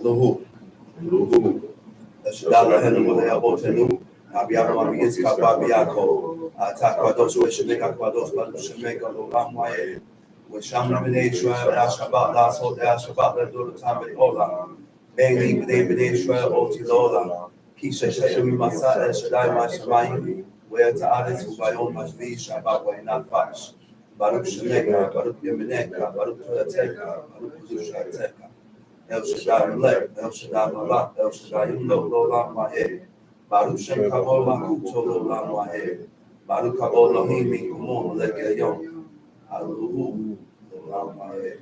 Luhu. Shadala Henu Abotenu. Abiama Bigiska Babiako. Takwados Wishimeka Kwados Balushimeka Lolamwae. With Shaman Israel, Ashabat, Lasso, Ashabat, the Duratam, Ola. Bailey, David Israel, Otilola. Kisha Shayami Masa, Shaddai Mashamai. Where to others who by own must be Shabbat, way not fash. Baruch Shemeka, Baruch Yemeneka, Baruch Tuateka, Baruch Zushateka. El Shaddai Melech, El Shaddai Malak, El Shaddai Yumno Lolam Mahe. Baruch Shem Kabol Makuto Lolam Mahe. Baruch Kabol Lohimi Kumon Leke Yom. Hallelujah. Lolam Mahe.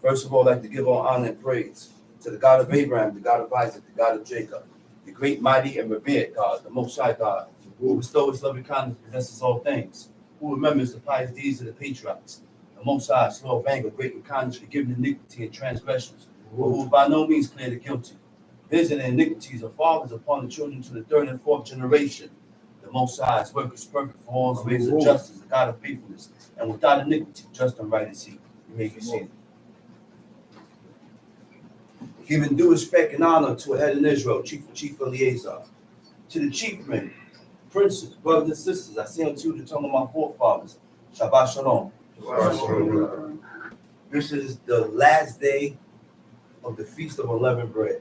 First of all, I'd like to give all honor and praise to the God of Abraham, the God of Isaac, the God of Jacob, the great, mighty, and revered God, the Most High God, who bestows his loving kindness and possesses all things, who remembers the pious deeds of the patriarchs, the Most High, slow of anger, great in kindness, forgiving iniquity and transgressions, who by no means clear the guilty, visiting iniquities of fathers upon the children to the third and fourth generation. The Most High's work is perfect for all his ways of justice, the God of faithfulness, and without iniquity, just and right is he. You may be seated. Giving due respect and honor to a head in Israel, Chief Eleazar, to the chiefmen, princes, brothers and sisters, I say unto you the tongue of my forefathers, Shabbat Shalom. This is the last day of the Feast of Unleavened Bread.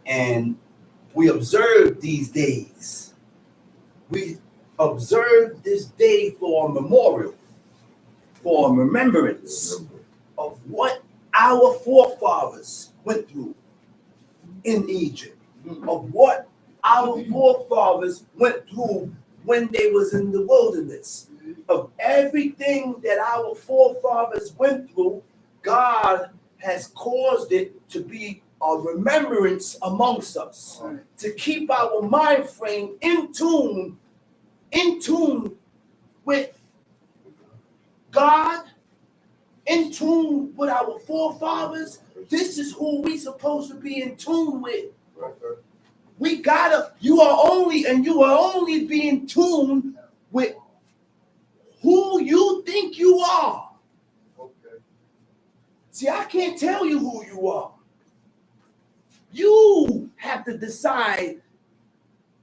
And we observe these days. We observe this day for a memorial, for a remembrance of what our forefathers went through in Egypt, of what our forefathers went through when they was in the wilderness, of everything that our forefathers went through. God has caused it to be a remembrance amongst us, to keep our mind frame in tune with God, in tune with our forefathers. This is who we supposed to be in tune with. You are only being tuned with who you think you are. See, I can't tell you who you are. You have to decide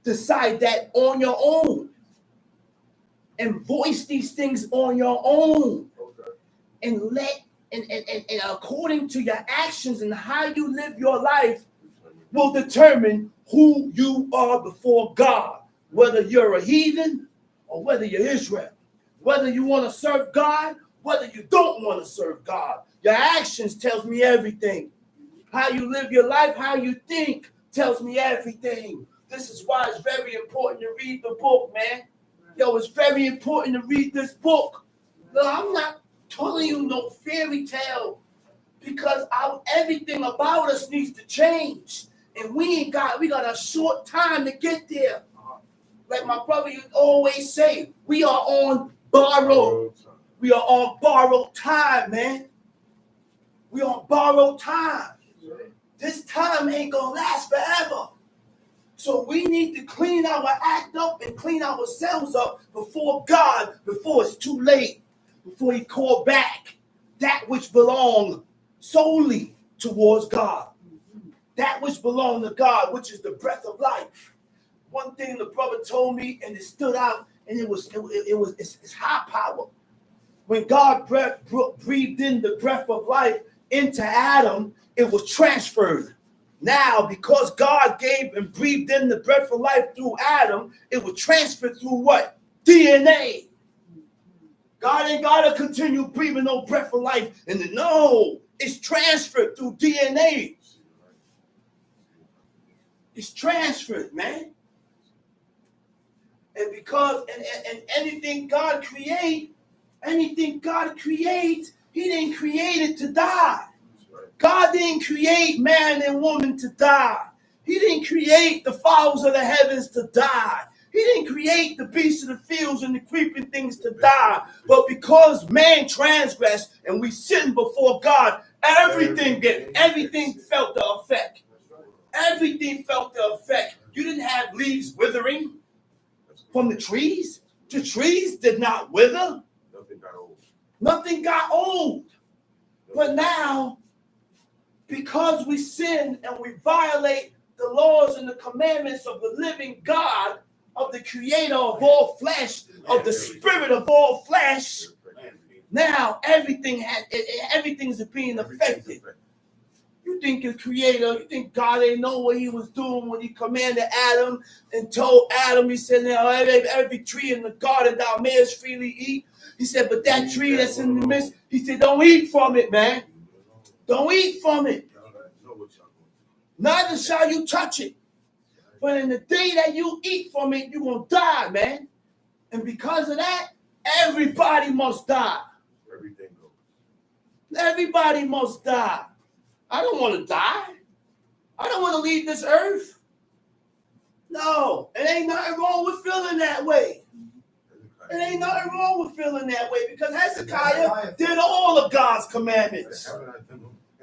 that on your own and voice these things on your own. And according to your actions and how you live your life will determine who you are before God, whether you're a heathen or whether you're Israel, whether you want to serve God, whether you don't want to serve God. Your actions tells me everything. How you live your life, how you think tells me everything. This is why it's very important to read the book, man. Yo, it's very important to read this book. No, I'm not telling you no fairy tale, because everything about us needs to change, and we got a short time to get there. Like my brother used to always say, we are on borrowed time, man. We on borrowed time. This time ain't gonna last forever. So we need to clean our act up and clean ourselves up before God, before it's too late. Before he called back that which belonged solely towards God. That which belonged to God, which is the breath of life. One thing the brother told me, and it stood out, and it's high power. When God breathed in the breath of life into Adam, it was transferred. Now, because God gave and breathed in the breath of life through Adam, it was transferred through what? DNA. God ain't got to continue breathing no breath of life. No, it's transferred through DNA. It's transferred, man. And because, and anything God creates, he didn't create it to die. God didn't create man and woman to die. He didn't create the fowls of the heavens to die. He didn't create the beasts of the fields and the creeping things to die. But because man transgressed and we sinned before God, everything felt the effect. Everything felt the effect. You didn't have leaves withering from the trees. The trees did not wither. Nothing got old. But now, because we sin and we violate the laws and the commandments of the living God, of the creator of all flesh, of the spirit of all flesh, now everything's being affected. You think your creator, you think God ain't know what he was doing when he commanded Adam and told Adam, he said, now every tree in the garden thou mayest freely eat. He said, but that tree that's in the midst, he said, don't eat from it, man. Don't eat from it. Neither shall you touch it. But in the day that you eat from it, you're going to die, man. And because of that, everybody must die. Everything goes. Everybody must die. I don't want to die. I don't want to leave this earth. No, it ain't nothing wrong with feeling that way. It ain't nothing wrong with feeling that way because Hezekiah did all of God's commandments.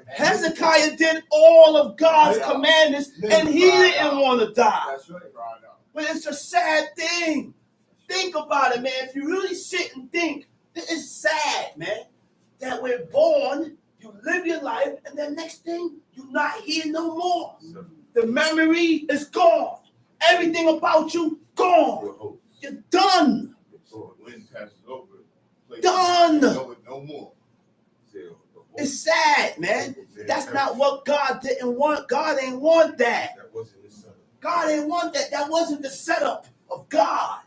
Hezekiah did all of God's commandments and he didn't want to die. But it's a sad thing. Think about it, man. If you really sit and think, it's sad, man, that we're born, you live your life, and then next thing, you're not here no more. The memory is gone. Everything about you, gone. You're done. Done. No more. It's sad, man. That's not what God didn't want. God ain't want that. God ain't want that. That wasn't the setup of God.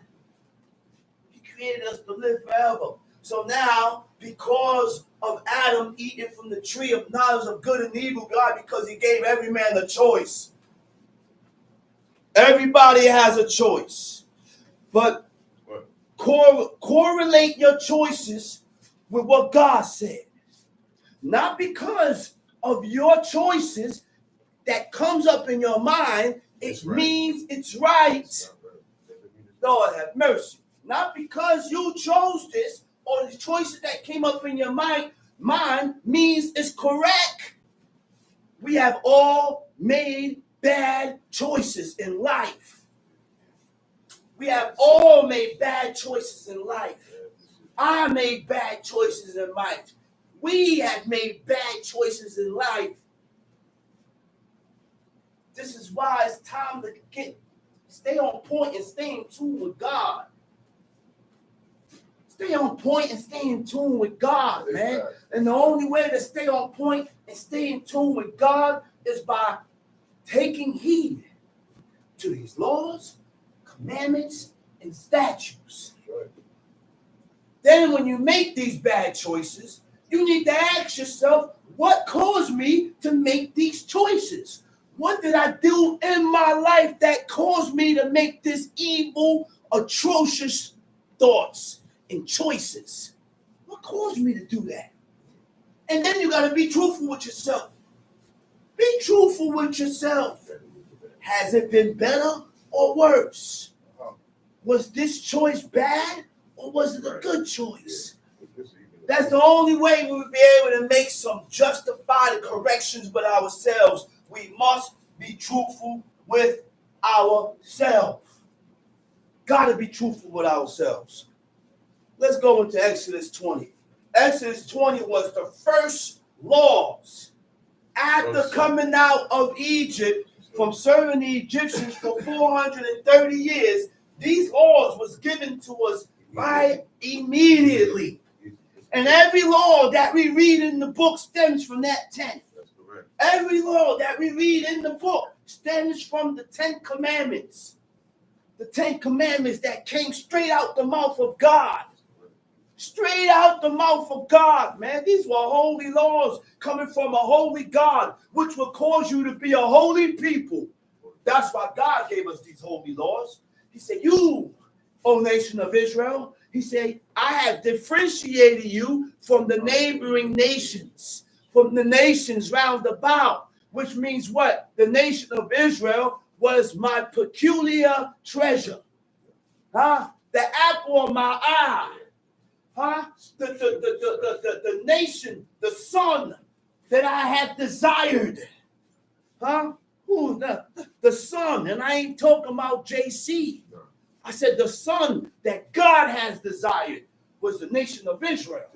He created us to live forever. So now, because of Adam eating from the tree of knowledge of good and evil, God, because he gave every man a choice. Everybody has a choice. But correlate your choices with what God said. Not because of your choices that comes up in your mind, it means it's right. Lord have mercy. Not because you chose this or the choices that came up in your mind means it's correct. We have all made bad choices in life. We have all made bad choices in life. I made bad choices in life. We have made bad choices in life. This is why it's time to stay on point and stay in tune with God. Stay on point and stay in tune with God, man. And the only way to stay on point and stay in tune with God is by taking heed to these laws, commandments, and statutes. Then when you make these bad choices, you need to ask yourself, what caused me to make these choices? What did I do in my life that caused me to make this evil, atrocious thoughts and choices? What caused me to do that? And then you got to be truthful with yourself. Be truthful with yourself. Has it been better or worse? Was this choice bad or was it a good choice? That's the only way we will be able to make some justified corrections with ourselves. We must be truthful with ourselves. Got to be truthful with ourselves. Let's go into Exodus 20. Exodus 20 was the first laws after coming out of Egypt from serving the Egyptians for 430 years. These laws was given to us right immediately. And every law that we read in the book stems from that 10. That's correct. Every law that we read in the book stems from the 10 commandments. The 10 commandments that came straight out the mouth of God. Straight out the mouth of God, man. These were holy laws coming from a holy God, which will cause you to be a holy people. That's why God gave us these holy laws. He said, you, O nation of Israel, he said, I have differentiated you from the neighboring nations, from the nations round about, which means what? The nation of Israel was my peculiar treasure. Huh? The apple of my eye. Huh? The nation, the son that I have desired. Huh? Who? The son. And I ain't talking about JC. I said the son that God has desired was the nation of Israel.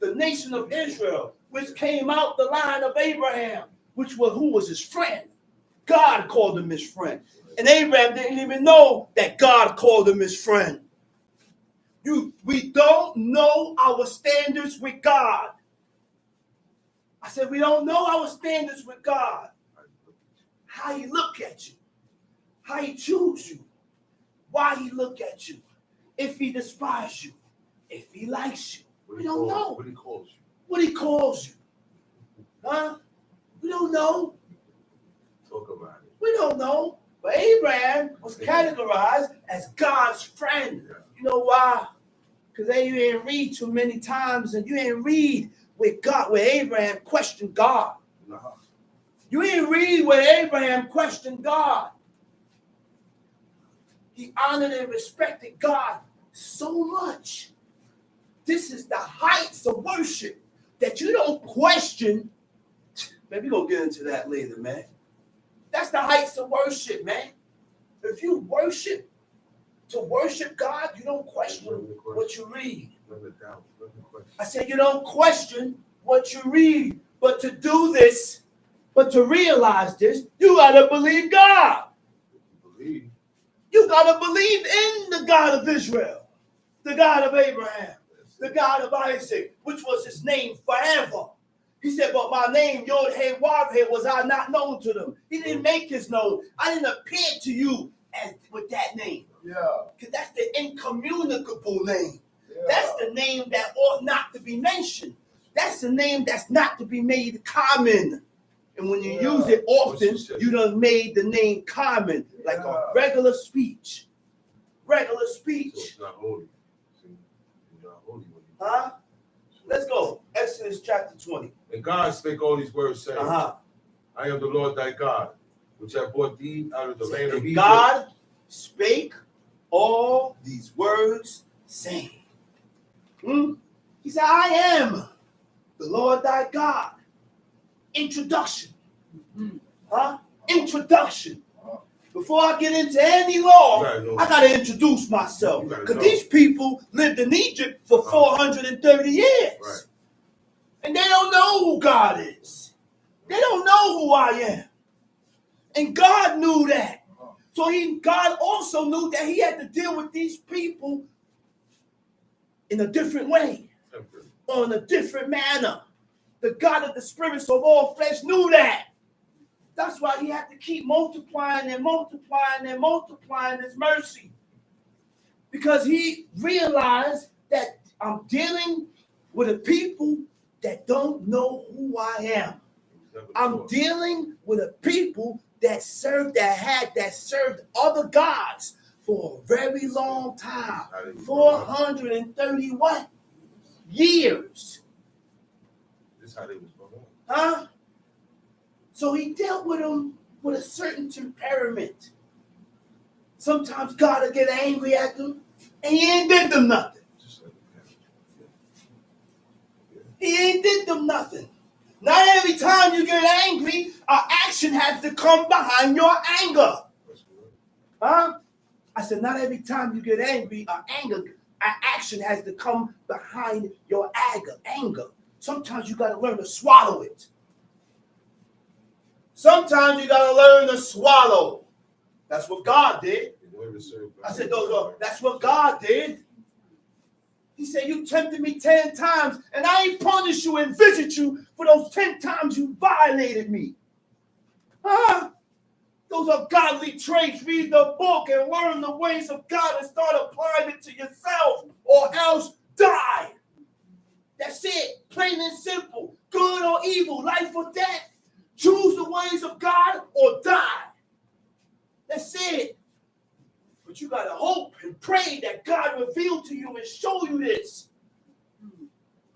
the nation of Israel, which came out the line of Abraham, who was his friend. God called him his friend. And Abraham didn't even know that God called him his friend. We don't know our standards with God. I said, we don't know our standards with God. How he look at you. How he choose you. Why he look at you. If he despises you. If he likes you. We don't know. What he calls you. What he calls you. Huh? We don't know. Talk about it. We don't know. But Abraham was categorized as God's friend. Yeah. You know why? Because you didn't read too many times, and you didn't read where Abraham questioned God. No. You didn't read where Abraham questioned God. He honored and respected God so much. This is the heights of worship that you don't question. Maybe we're going to get into that later, man. That's the heights of worship, man. If you worship, to worship God, you don't question what you read. I said you don't question what you read. But to do this, but to realize this, you got to believe God. You got to believe in the God of Israel, the God of Abraham, the God of Isaac, which was his name forever. He said, but my name, Yod-Heh-Wav-Heh, was I not known to them. He didn't make his known. I didn't appear to you as with that name. Yeah. Because that's the incommunicable name. Yeah. That's the name that ought not to be mentioned. That's the name that's not to be made common. And when you use it often, you done made the name common, like a regular speech. Regular speech. So it's not holy. See, it's not holy when you... Huh? Let's go. Exodus chapter 20. And God spake all these words, saying, I am the Lord thy God, which have brought thee out of the land of Egypt. God spake all these words, saying, He said, I am the Lord thy God. Introduction. Introduction. Before I get into any law, I got to introduce myself. Because these people lived in Egypt for 430 years. Right. And they don't know who God is. They don't know who I am. And God knew that. So God also knew that he had to deal with these people in a different way. Or in a different manner. The God of the spirits of all flesh knew that. That's why he had to keep multiplying and multiplying and multiplying his mercy. Because he realized that I'm dealing with a people that don't know who I am. I'm dealing with a people that served other gods for a very long time. 431 years. This is how they was going. Huh? So he dealt with them with a certain temperament. Sometimes God will get angry at them, and he ain't did them nothing. He ain't did them nothing. Not every time you get angry, an action has to come behind your anger. Huh? I said, not every time you get angry, an action has to come behind your anger. Sometimes you got to learn to swallow it. Sometimes you got to learn to swallow. That's what God did. I said, that's what God did. He said, you tempted me 10 times, and I ain't punished you and visit you for those 10 times you violated me. Huh? Those are godly traits. Read the book and learn the ways of God and start applying it to yourself, or else die. That's it. Plain and simple. Good or evil, life or death. Choose the ways of God or die. That's it. But you got to hope and pray that God reveal to you and show you this.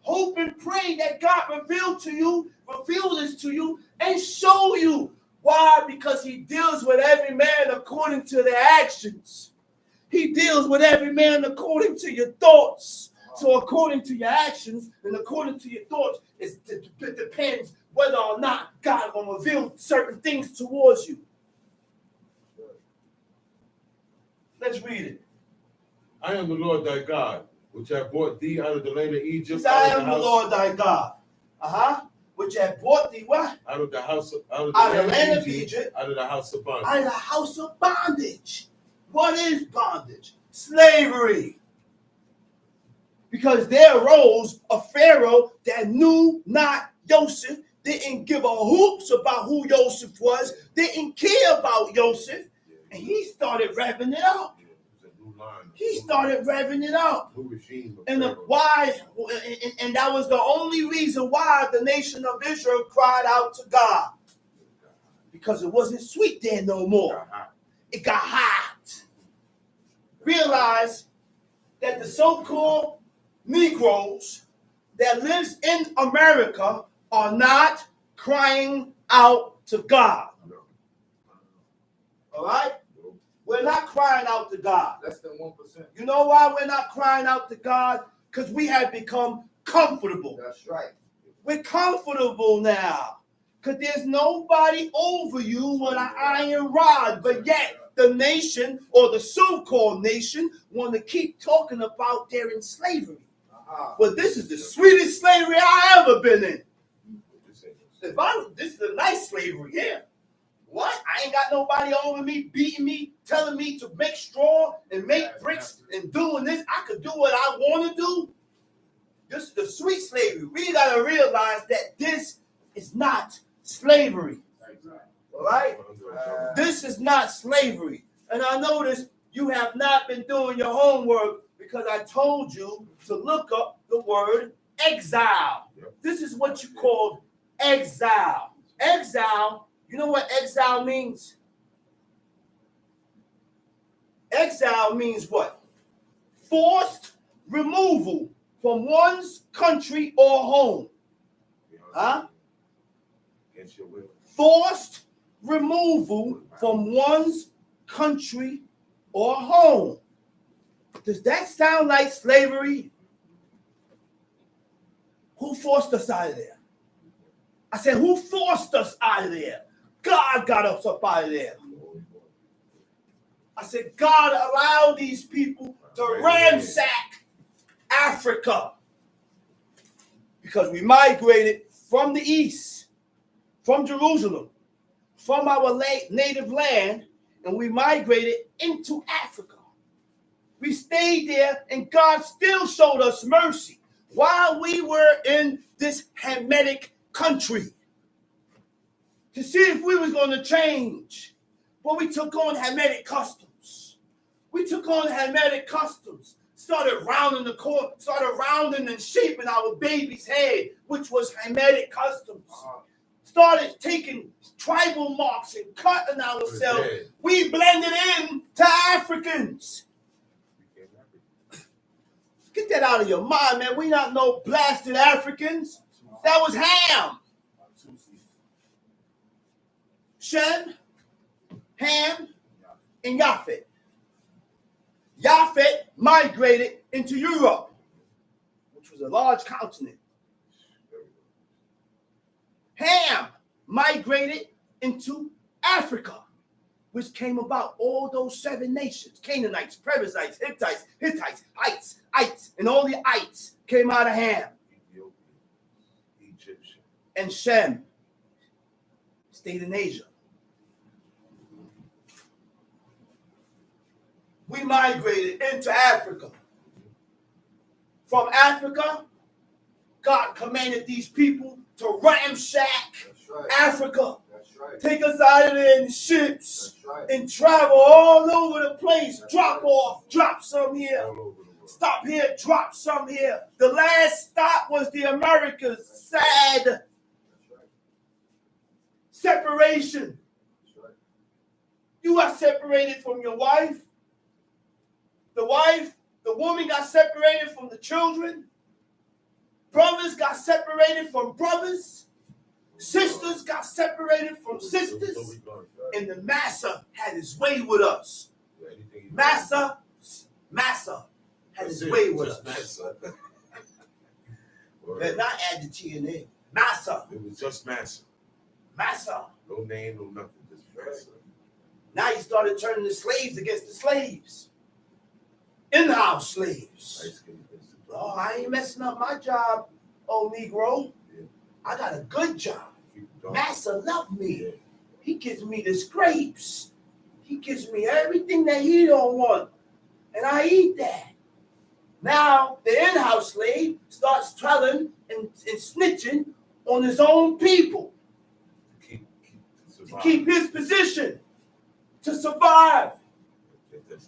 Hope and pray that God reveal this to you and show you. Why? Because he deals with every man according to their actions. He deals with every man according to your thoughts. So according to your actions and according to your thoughts, it depends whether or not God will reveal certain things towards you. Let's read it. I am the Lord thy God, which have brought thee out of the land of Egypt. Yes, I am the Lord thy God. Which have brought thee what? Out of the house out of the land of Egypt. Out of the house of bondage. Out of the house of bondage. What is bondage? Slavery. Because there arose a Pharaoh that knew not Joseph, didn't give a hoops about who Joseph was, didn't care about Joseph, and he started revving it up. He started revving it up. And that was the only reason why the nation of Israel cried out to God. Because it wasn't sweet there no more. It got hot. Realize that the so-called Negroes that lives in America are not crying out to God. All right? We're not crying out to God. Less than 1%. You know why we're not crying out to God? Because we have become comfortable. That's right. We're comfortable now. Because there's nobody over you with an iron rod. But yet, the nation, or the so-called nation, want to keep talking about they're in slavery. Well, this is the sweetest slavery I ever been in. This is a nice slavery here. What? I ain't got nobody over me, beating me, telling me to make straw and make bricks and doing this. I could do what I want to do. This is the sweet slavery. We got to realize that this is not slavery. All right? This is not slavery. And I notice you have not been doing your homework because I told you to look up the word exile. This is what you call exile. Exile. You know what exile means? Exile means what? Forced removal from one's country or home. Forced removal from one's country or home. Does that sound like slavery? Who forced us out of there? I said, who forced us out of there? God got us up out of there. I said, God allowed these people to ransack Africa because we migrated from the east, from Jerusalem, from our native land, and we migrated into Africa. We stayed there, and God still showed us mercy while we were in this Hamitic country, to see if we was going to change. But we took on Hamitic customs. We took on Hamitic customs. Started rounding and shaping our baby's head, which was Hamitic customs. Started taking tribal marks and cutting ourselves. We blended in to Africans. Get that out of your mind, man. We not no blasted Africans. That was Ham. Shem, Ham, and Japhet. Japhet migrated into Europe, which was a large continent. Ham migrated into Africa, which came about all those 7 nations. Canaanites, Perizzites, Hittites, Ites, and all the Ites came out of Ham. Egyptian. And Shem stayed in Asia. We migrated into Africa. From Africa, God commanded these people to ramshack Africa. Take us out of there in ships and travel all over the place. Drop off, drop some here. Stop here, drop some here. The last stop was the Americas. Sad. Separation. You got separated from your wife. The woman got separated from the children. Brothers got separated from brothers. Sisters got separated from sisters. And the Massa had his way with us. Massa had his way with us. Better not add the T in there. Massa. It was just Massa. Massa. No name, no nothing. Just Massa. Now he started turning the slaves against the slaves. in-house slaves. Light-skinned Christians. Oh, I ain't messing up my job, old Negro. Yeah. I got a good job. Keep it going. Master love me. Yeah. He gives me the scrapes. He gives me everything that he don't want. And I eat that. Now, the in-house slave starts telling and snitching on his own people to keep his position, to survive.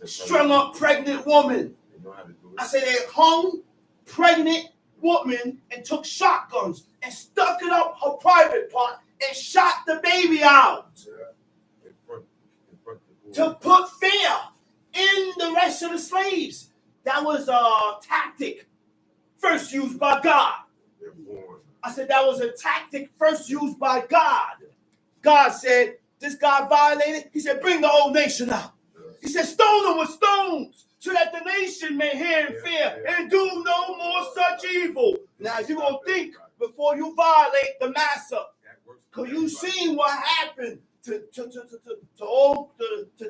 Strung up pregnant woman. They know how to do it. I said they hung pregnant woman and took shotguns and stuck it up her private part and shot the baby out In front of the to put fear in the rest of the slaves. That was a tactic first used by God. They're born. I said that was a tactic first used by God. God said, this guy violated. He said, bring the whole nation out. He said, stone them with stones so that the nation may hear and fear and do no more such evil. Now, you're going to think before you violate the master. Because you seen what happened to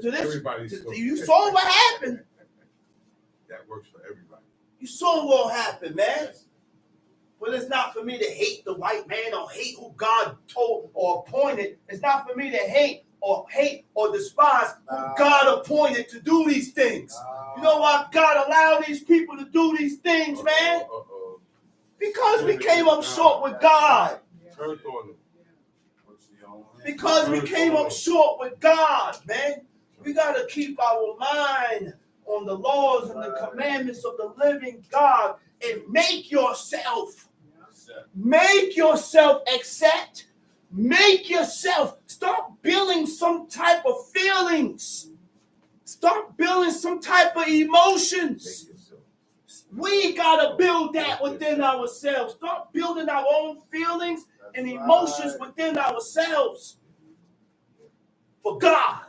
this. You saw what happened. That works for everybody. You saw what happened, man. Well, it's not for me to hate the white man or hate who God told or appointed. It's not for me to hate or despise who God appointed to do these things. You know why God allowed these people to do these things, man? Because we came up short with God. Turned on them. Because we came up short with God, man. We got to keep our mind on the laws and the commandments of the living God and make yourself accept. Make yourself start building some type of feelings. Start building some type of emotions. We got to build that within ourselves. Start building our own feelings and emotions within ourselves for God.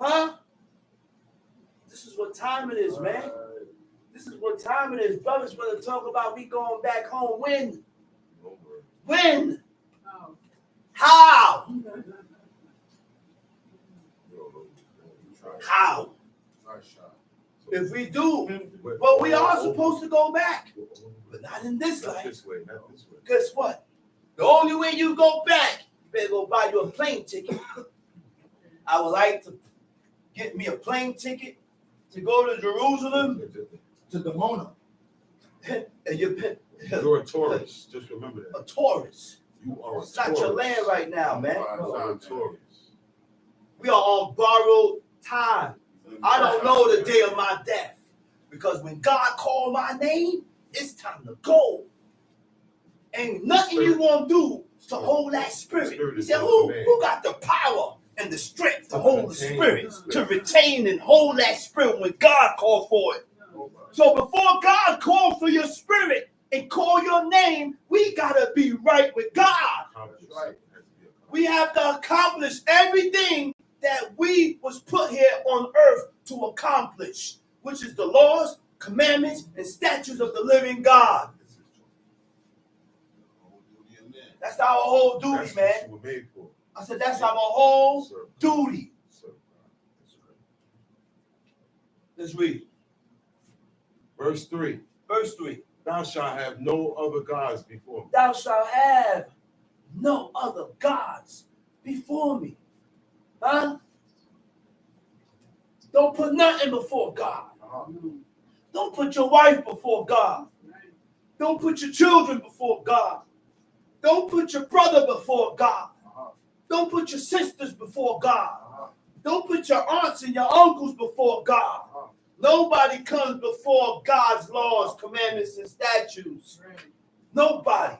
Huh? This is what time it is, man. This is what time it is. Brothers want to talk about me going back home. When? When? How? How? If we do, well, we are supposed to go back, but not in this life. This way, not this way. Guess what? The only way you go back, you better go buy you a plane ticket. I would like to get me a plane ticket to go to Jerusalem, to Dimona. And You're a tourist. Just remember that. A tourist. You are It's not your land right now, man. You are a tourist. We are on borrowed time. I don't know the day of my death. Because when God called my name, it's time to go. Ain't nothing you gonna do to hold that spirit. He said, who got the power and the strength to hold the spirit, to retain and hold that spirit when God called for it? So before God called for your spirit and call your name, we gotta be right with God. We have to accomplish everything that we was put here on earth to accomplish, which is the laws, commandments, and statutes of the living God. That's our whole duty, man. I said that's our whole duty. Let's read. Verse 3. Verse 3. Thou shalt have no other gods before me. Thou shalt have no other gods before me. Huh? Don't put nothing before God. Don't put your wife before God. Don't put your children before God. Don't put your brother before God. Don't put your sisters before God. Don't put your aunts and your uncles before God. Nobody comes before God's laws, commandments, and statutes. Nobody.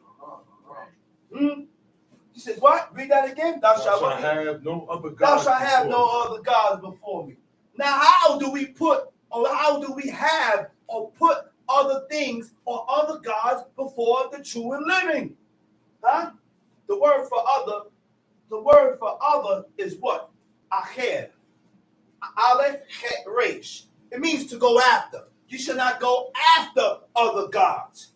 He says, what? Read that again. Thou shalt have no other gods. Thou shalt have no other gods before me. Now, how do we put, or how do we have, or put other things or other gods before the true and living? Huh? The word for other is what? Acher. Aleph, chet, resh. It means to go after. You should not go after other gods.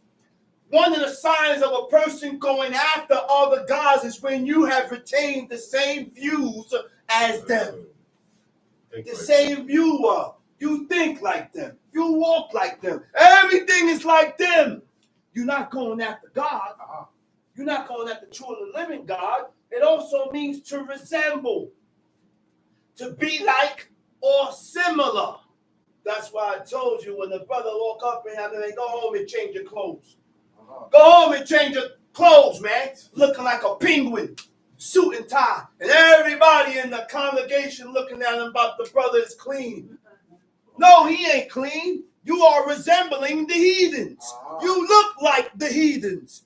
One of the signs of a person going after other gods is when you have retained the same views as them. the same you are. You think like them. You walk like them. Everything is like them. You're not going after God. You're not going after the true and living God. It also means to resemble, to be like or similar. That's why I told you when the brother woke up and had to go home and change your clothes. Go home and change your clothes, man. Looking like a penguin, suit and tie. And everybody in the congregation looking at him about the brother is clean. No, he ain't clean. You are resembling the heathens. You look like the heathens.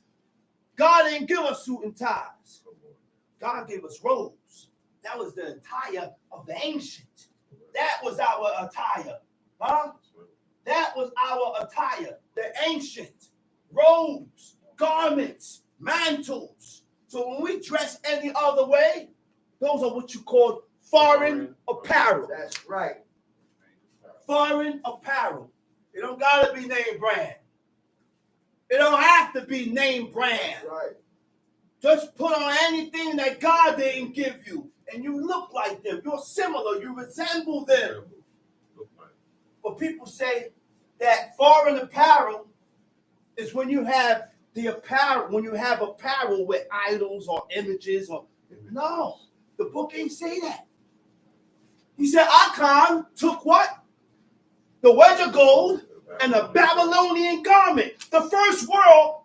God didn't give us suit and ties. God gave us robes. That was the attire of the ancient. That was our attire. Huh? That was our attire. The ancient. Robes, garments, mantles. So when we dress any other way, those are what you call foreign apparel. That's right. Foreign apparel. It don't gotta be name brand. It don't have to be name brand. Right. Just put on anything that God didn't give you, and you look like them. You're similar. You resemble them. But people say that foreign apparel is when you have the apparel, when you have apparel with idols or images or no, the book ain't say that. He said Achan took what? The wedge of gold and a Babylonian garment. The first world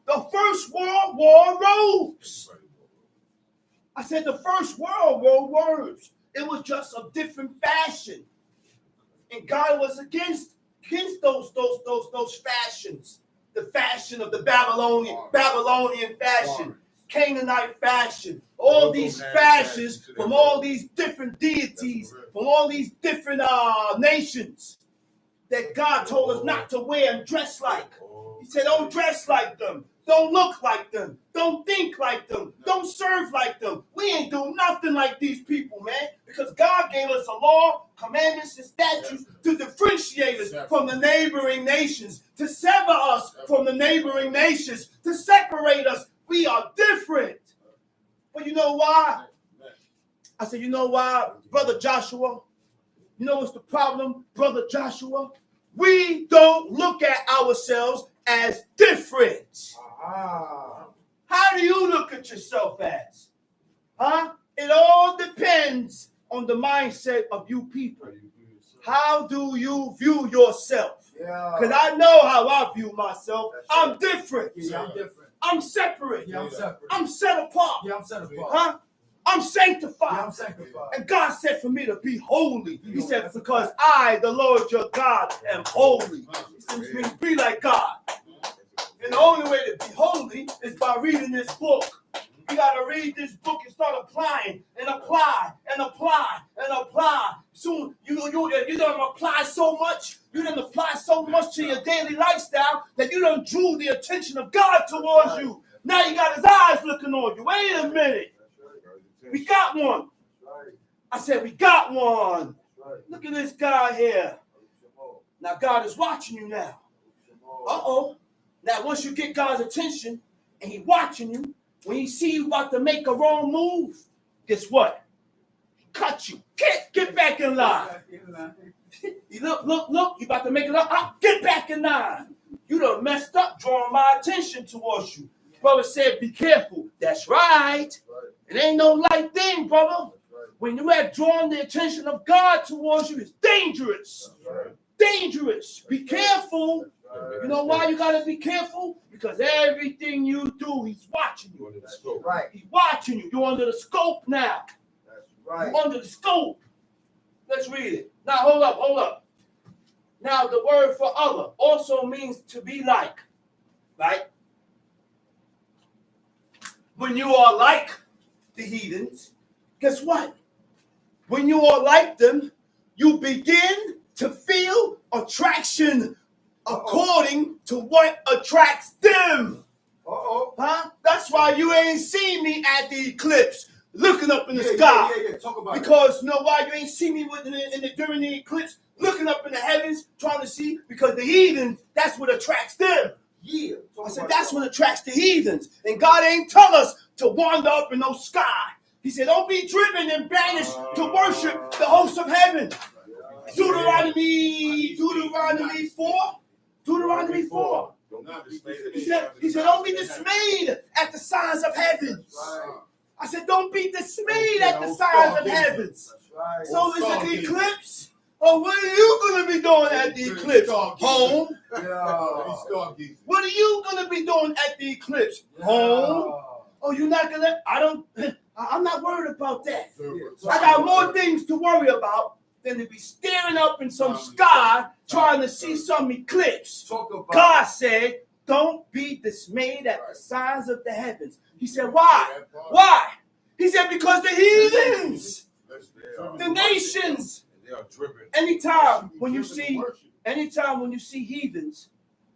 wore robes. I said the first world wore robes. It was just a different fashion. And God was against those fashions. The fashion of the Babylonian fashion, Canaanite fashion, all these fashions from all these different deities, from all these different nations that God told us not to wear and dress like. He said, don't dress like them. Don't look like them. Don't think like them. Don't serve like them. We ain't do nothing like these people, man, because God gave us a law, commandments, and statutes to differentiate us from the neighboring nations, to sever us from the neighboring nations, to separate us. We are different. But you know why? I said, you know why, Brother Joshua? You know what's the problem, Brother Joshua? We don't look at ourselves as different. How do you look at yourself as? Huh? It all depends on the mindset of you people. How do you view yourself? Because I know how I view myself. I'm different. Yeah, I'm different. I'm separate. Yeah, I'm separate. I'm set apart. Yeah, I'm set apart. Huh? I'm sanctified. Yeah, I'm sanctified. And God said for me to be holy. He said, because I, the Lord your God, am holy. He said for me to be like God. And the only way to be holy is by reading this book. You got to read this book and start applying and apply and apply and apply. Soon you don't apply so much. You done apply so much to your daily lifestyle that you done drew the attention of God towards you. Now you got his eyes looking on you. Wait a minute. We got one. I said we got one. Look at this guy here. Now God is watching you now. Uh-oh. Now once you get God's attention and he watching you, when he see you about to make a wrong move, guess what? Cut you. Get back in line. You look, you about to make it up. Get back in line. You done messed up drawing my attention towards you. Brother said, be careful. That's right. It ain't no light thing, brother. When you have drawn the attention of God towards you, it's dangerous. Dangerous. Be careful. You know why you got to be careful? Because everything you do, he's watching you. Right. He's watching you. You're under the scope now. That's right. You're under the scope. Let's read it. Now, hold up. Now, the word for other also means to be like. Right? When you are like the heathens, guess what? When you are like them, you begin to feel attraction according to what attracts them. Huh? That's why you ain't seen me at the eclipse looking up in the sky. Yeah. Talk about because you know why you ain't seen me during the eclipse looking up in the heavens trying to see? Because the heathens, that's what attracts them. Yeah. I said that's what attracts the heathens. And God ain't tell us to wander up in no sky. He said, don't be driven and banished to worship the hosts of heaven. Deuteronomy 4. Deuteronomy 4. He said, don't be dismayed at the signs of heaven. I said, don't be dismayed at the signs of heavens. So it's an eclipse. Oh, what are you going to be doing at the eclipse? Home. What are you going to be doing at the eclipse? Home. Oh, you're not going to? I'm not worried about that. I got more things to worry about than to be staring up in some sky trying to see some eclipse. God said, don't be dismayed at the signs of the heavens. He said, why? Why? He said, because the heathens, the nations, anytime when you see heathens,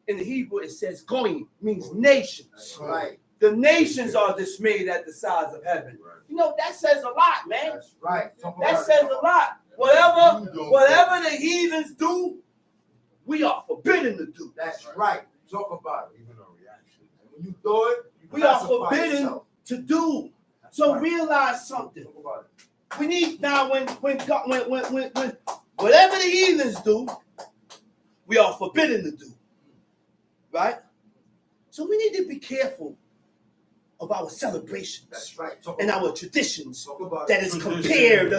in the Hebrew it says goyim, means nations. Right. The nations are dismayed at the size of heaven. You know, that says a lot, man. That's right. That says a lot. Whatever the heathens do, we are forbidden to do. That's right. Talk about it. Even a reaction. When you do it, we are forbidden to do. So realize something. We need now when whatever the heathens do, we are forbidden to do. Right? So we need to be careful of our celebrations. That's right. And our traditions that is compared,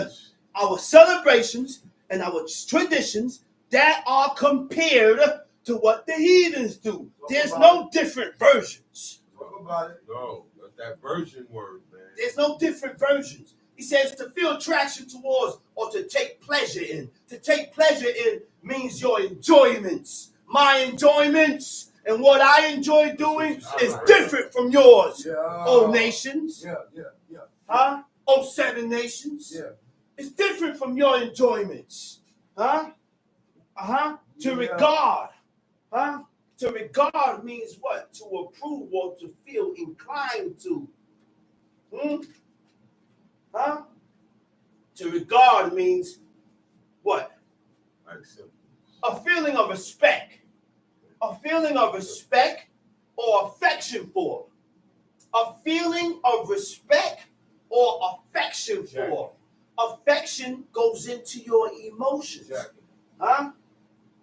our celebrations and our traditions that are compared to what the heathens do. There's no different versions. Talk about it. No, that's that version word, man. There's no different versions. He says to feel attraction towards or to take pleasure in. To take pleasure in means your enjoyments. My enjoyments and what I enjoy doing is different from yours. Oh, nations. Huh? Oh, 7 nations. It's different from your enjoyments. Huh? To regard. Huh? To regard means what? To approve or to feel inclined to. Huh? To regard means what? A feeling of respect. A feeling of respect or affection for. A feeling of respect or affection for. Affection goes into your emotions. Huh?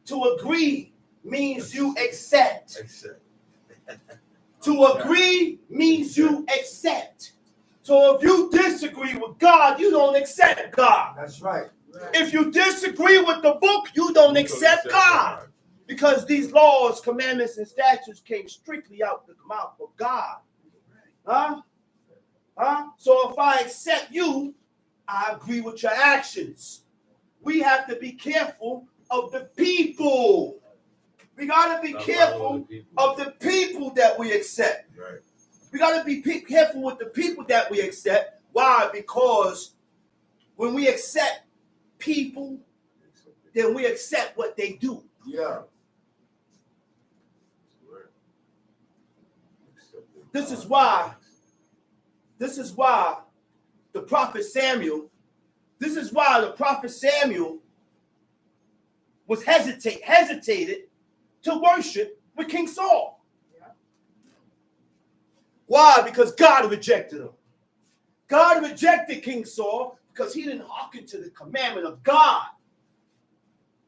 To agree means you accept. To agree means you accept. So if you disagree with God, you don't accept God. That's right. If you disagree with the book, you don't accept God. Because these laws, commandments, and statutes came strictly out the mouth of God. So if I accept you, I agree with your actions. We have to be careful of the people. We got to be careful of the people that we accept. Right. We got to be careful with the people that we accept. Why? Because when we accept people, then we accept what they do. Yeah. This is why the prophet Samuel was hesitated to worship with King Saul. Why? Because God rejected him. God rejected King Saul because he didn't hearken to the commandment of God.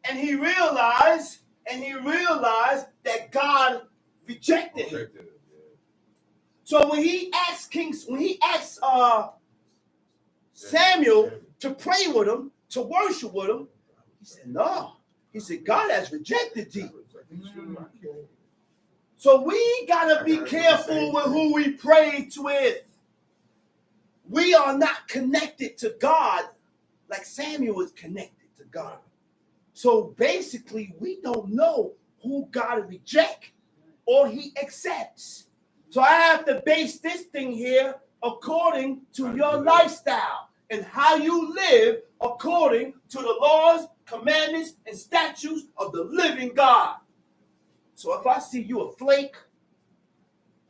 And he realized that God rejected him. So when he asked Samuel to pray with him, to worship with him, he said, no. He said, God has rejected thee. So we got to be careful with who we pray with. We are not connected to God like Samuel was connected to God. So basically, we don't know who God rejects or he accepts. So I have to base this thing here according to your lifestyle and how you live according to the laws, commandments, and statutes of the living God. So if I see you a flake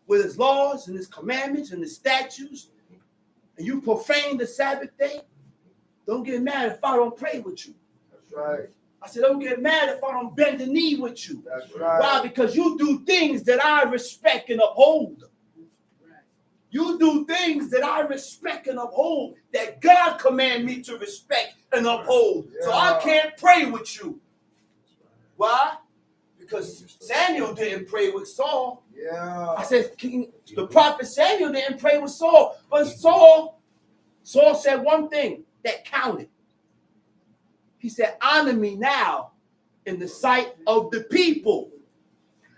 with his laws and his commandments and his statutes, and you profane the Sabbath day, don't get mad if I don't pray with you. That's right. I said, don't get mad if I don't bend the knee with you. That's right. Why? Because you do things that I respect and uphold. You do things that I respect and uphold, that God command me to respect and uphold. So I can't pray with you. Why? Because Samuel didn't pray with Saul. Yeah. I said, the prophet Samuel didn't pray with Saul. But Saul said one thing that counted. He said, honor me now in the sight of the people.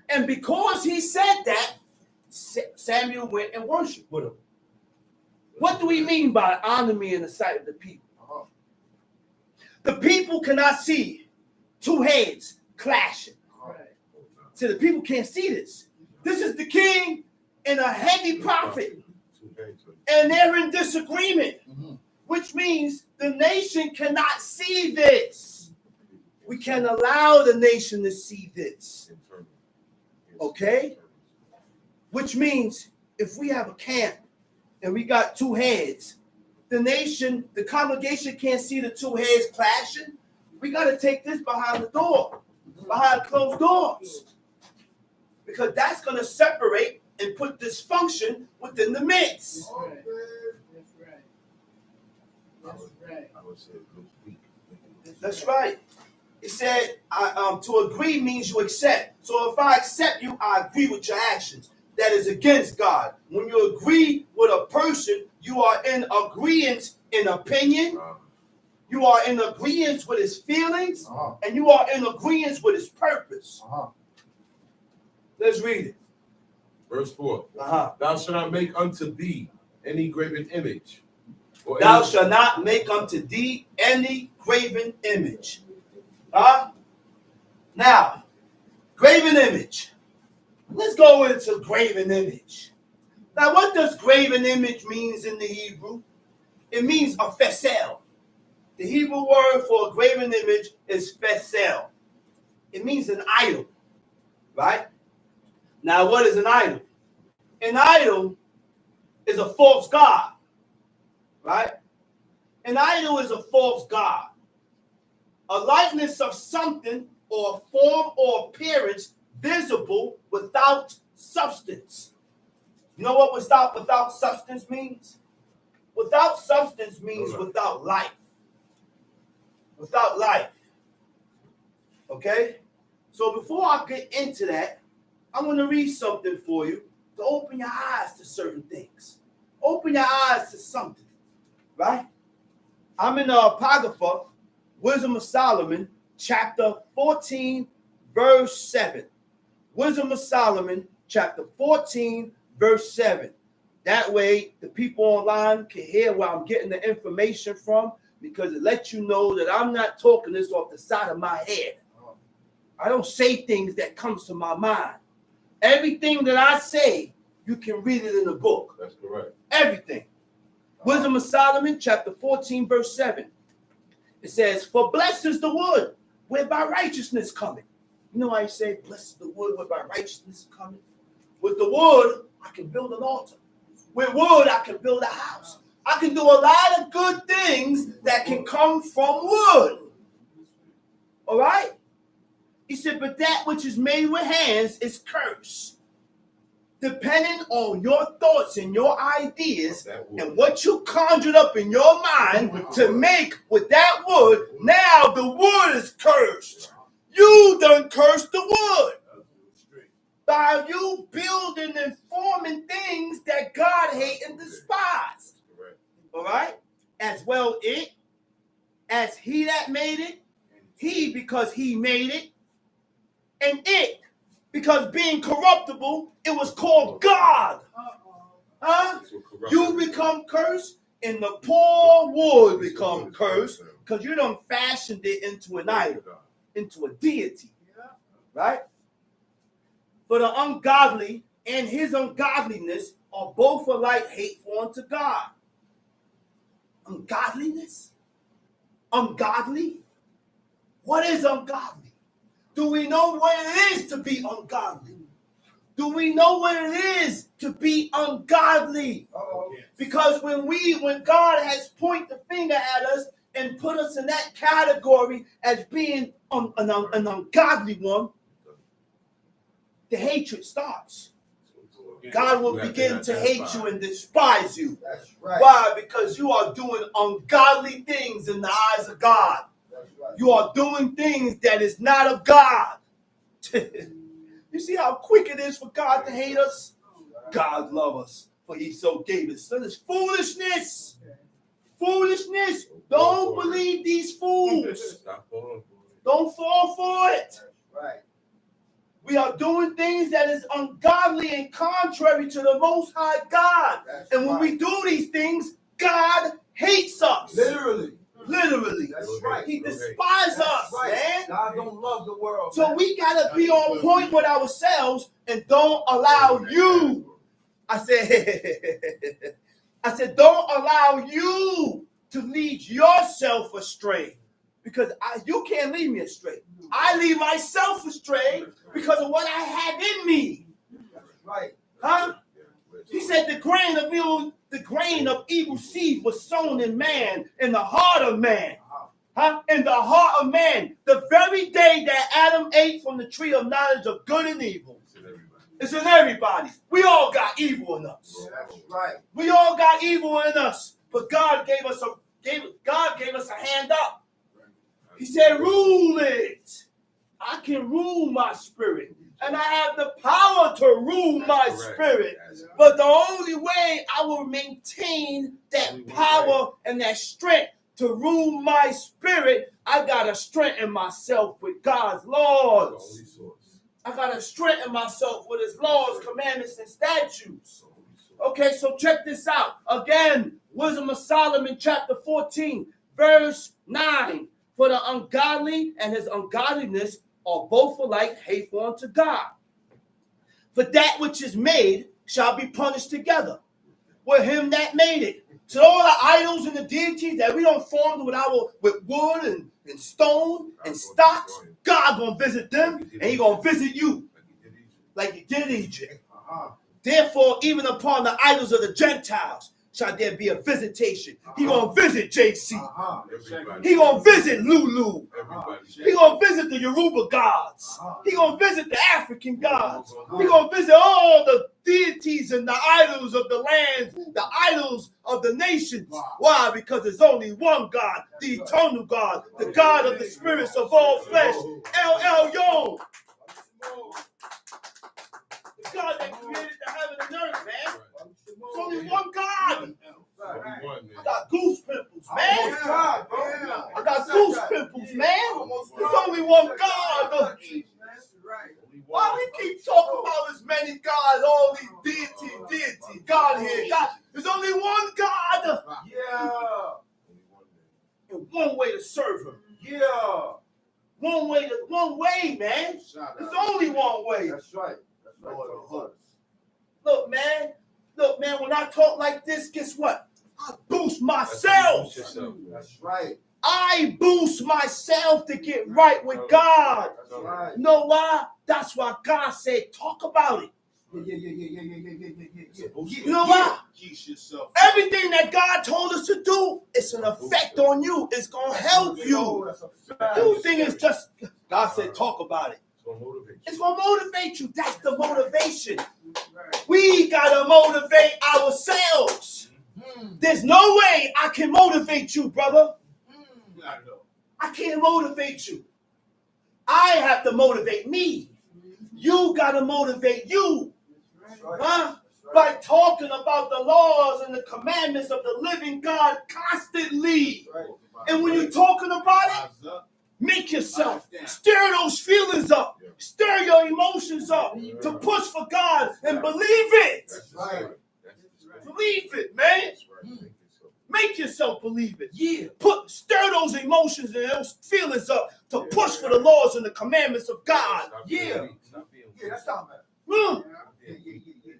And because he said that, Samuel went and worshiped with him. What do we mean by honor me in the sight of the people? The people cannot see two heads clashing. So the people can't see this. This is the king and a heavy prophet. And they're in disagreement, which means the nation cannot see this. We can allow the nation to see this. Okay? Which means if we have a camp and we got two heads, the congregation can't see the two heads clashing. We got to take this behind the door, behind closed doors. Because that's going to separate and put dysfunction within the midst. That's right. That's right. I would say it looks weak. That's right. It said to agree means you accept. So if I accept you, I agree with your actions. That is against God. When you agree with a person, you are in agreement in opinion. You are in agreement with his feelings. And you are in agreement with his purpose. Let's read it. Verse 4. Thou shalt not make unto thee any graven image. Thou shalt not make unto thee any graven image. Now, graven image. Let's go into graven image. Now, what does graven image means in the Hebrew? It means a fesel. The Hebrew word for a graven image is fesel. It means an idol, right? Now, what is an idol? An idol is a false god, right? An idol is a false god. A likeness of something or form or appearance visible without substance. You know what without substance means? Without substance means without life. Without life. Okay? So before I get into that, I'm going to read something for you to open your eyes to certain things. Open your eyes to something, right? I'm in Apocrypha, Wisdom of Solomon, chapter 14, verse 7. Wisdom of Solomon, chapter 14, verse 7. That way, the people online can hear where I'm getting the information from, because it lets you know that I'm not talking this off the side of my head. I don't say things that comes to my mind. Everything that I say, you can read it in the book. That's correct. Everything. Wisdom of Solomon, chapter 14, verse 7. It says, for blessed is the wood whereby righteousness cometh. You know how you say, blessed is the wood whereby righteousness cometh? With the wood, I can build an altar. With wood, I can build a house. I can do a lot of good things that can come from wood. All right? He said, but that which is made with hands is cursed. Depending on your thoughts and your ideas and what you conjured up in your mind to make with that wood, now the wood is cursed. You done cursed the wood by you building and forming things that God hate and despise. All right? As well it, as he that made it, he because he made it, and it, because being corruptible, it was called God. You become cursed, and the poor wood become cursed, because you done fashioned it into an idol, into a deity. Right? For the ungodly and his ungodliness are both alike hateful unto God. Ungodliness? Ungodly? What is ungodly? Do we know what it is to be ungodly? Do we know what it is to be ungodly? Because when God has pointed the finger at us and put us in that category as being an ungodly one, the hatred starts. God will begin to hate you and despise you. That's right. Why? Because you are doing ungodly things in the eyes of God. That's right. You are doing things that is not of God. You see how quick it is for God to hate us? God love us, for he so gave his son. It's foolishness. Foolishness. Don't believe these fools. Don't fall for it. That's right. We are doing things that is ungodly and contrary to the Most High God. That's And when right. we do these things, God hates us. Literally. Literally. That's right. He despises us, right. man. God don't love the world. So man. we got to be on point with ourselves and don't allow you. I said, don't allow you to lead yourself astray. Because you can't lead me astray. I lead myself astray because of what I have in me. That's right. Huh? He said the grain of evil seed was sown in man, in the heart of man. Huh? In the heart of man. The very day that Adam ate from the tree of knowledge of good and evil. It's in everybody. We all got evil in us. That's right. We all got evil in us. But God gave us a hand up. He said, rule it. I can rule my spirit. And I have the power to rule my spirit. But the only way I will maintain that power and that strength to rule my spirit, I got to strengthen myself with God's laws. I got to strengthen myself with his laws, commandments, and statutes. Okay, so check this out. Again, Wisdom of Solomon, chapter 14, verse 9. For the ungodly and his ungodliness are both alike hateful unto God. For that which is made shall be punished together with him that made it. So all the idols and the deities that we don't form with wood and stone and stocks, God gonna visit them and he gonna visit you like he did Egypt. Therefore, even upon the idols of the Gentiles shall there be a visitation. He gonna visit JC. He gonna visit Lulu. He gonna visit the Yoruba gods. He gonna visit the African gods. He gonna visit all the deities and the idols of the lands, the idols of the nations. Why? Because there's only one God, the eternal God, the God of the spirits of all flesh. El Elyon. The God that created the heaven and earth, man. It's only one God. I got goose pimples, man. I got goose pimples, man. There's only one God. Why we keep talking about as many gods, all these deities, God here, God. There's only one God. Yeah. And one way to serve him. Yeah. One way, man. There's only one way. That's right. That's right. Look, man, when I talk like this, guess what? I boost myself. That's right. I boost myself to get right with God. That's right. You know why? That's why God said, talk about it. Yeah. You know why? Everything that God told us to do, it's an effect on you. It's going to help you. You think it's just, God said, talk about it. It's going to motivate you. That's the motivation. We got to motivate ourselves. There's no way I can motivate you, brother. I can't motivate you. I have to motivate me. You got to motivate you. Huh? By talking about the laws and the commandments of the living God constantly. And when you're talking about it, make yourself stir those feelings up, stir your emotions up to push for God and believe it. Believe it, man. Make yourself believe it. Yeah. Stir those emotions and those feelings up to push for the laws and the commandments of God. Yeah. Yeah, that's not bad.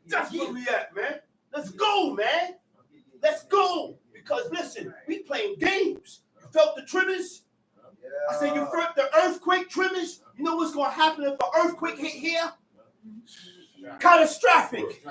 That's where we at, man. Let's go, man. Let's go. Because listen, we playing games. You felt the tremors? I said you felt the earthquake tremors? You know what's going to happen if an earthquake hit here? Catastrophic.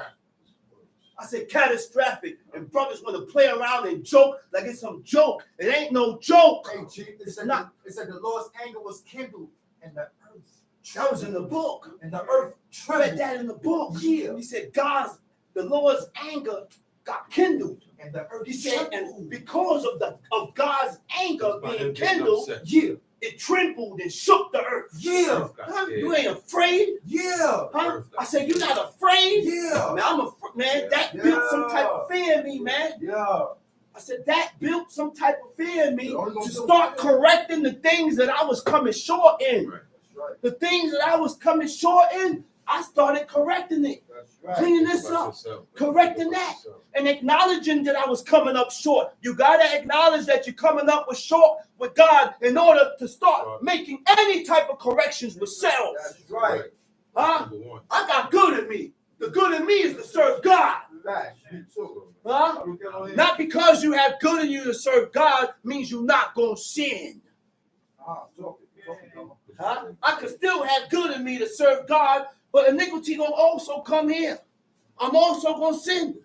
I said catastrophic. And brothers want to play around and joke like it's some joke. It ain't no joke. Hey, Chief, it said the Lord's anger was kindled and the earth That was in the book. And the earth Read trembled. that in the book. Yeah. He said the Lord's anger got kindled. And the earth He said, trembled. and because of God's anger By him being getting kindled, upset. Yeah. it trembled and shook the earth. Yeah. Earth got Huh? scared. You ain't afraid? Yeah. Huh? Earth got I said, you're not afraid? Yeah. Man, man, that Yeah. built some type of fear in me, man. Yeah. I said, that built some type of fear in me It only gonna to build start fear. correcting the things that I was coming short in. Right. That's right. The things that I was coming short in, I started correcting it. That's right. Cleaning Think this about up. yourself. Correcting Think about that. yourself. And acknowledging that I was coming up short. You got to acknowledge that you're coming up with short with God in order to start making any type of corrections with self. That's right. Huh? Number one. I got good in me. The good in me is to serve God. Facts. Me too. Huh? Not because you have good in you to serve God means you're not going to sin. Talk. Huh? I could still have good in me to serve God, but iniquity going to also come here. I'm also going to sin.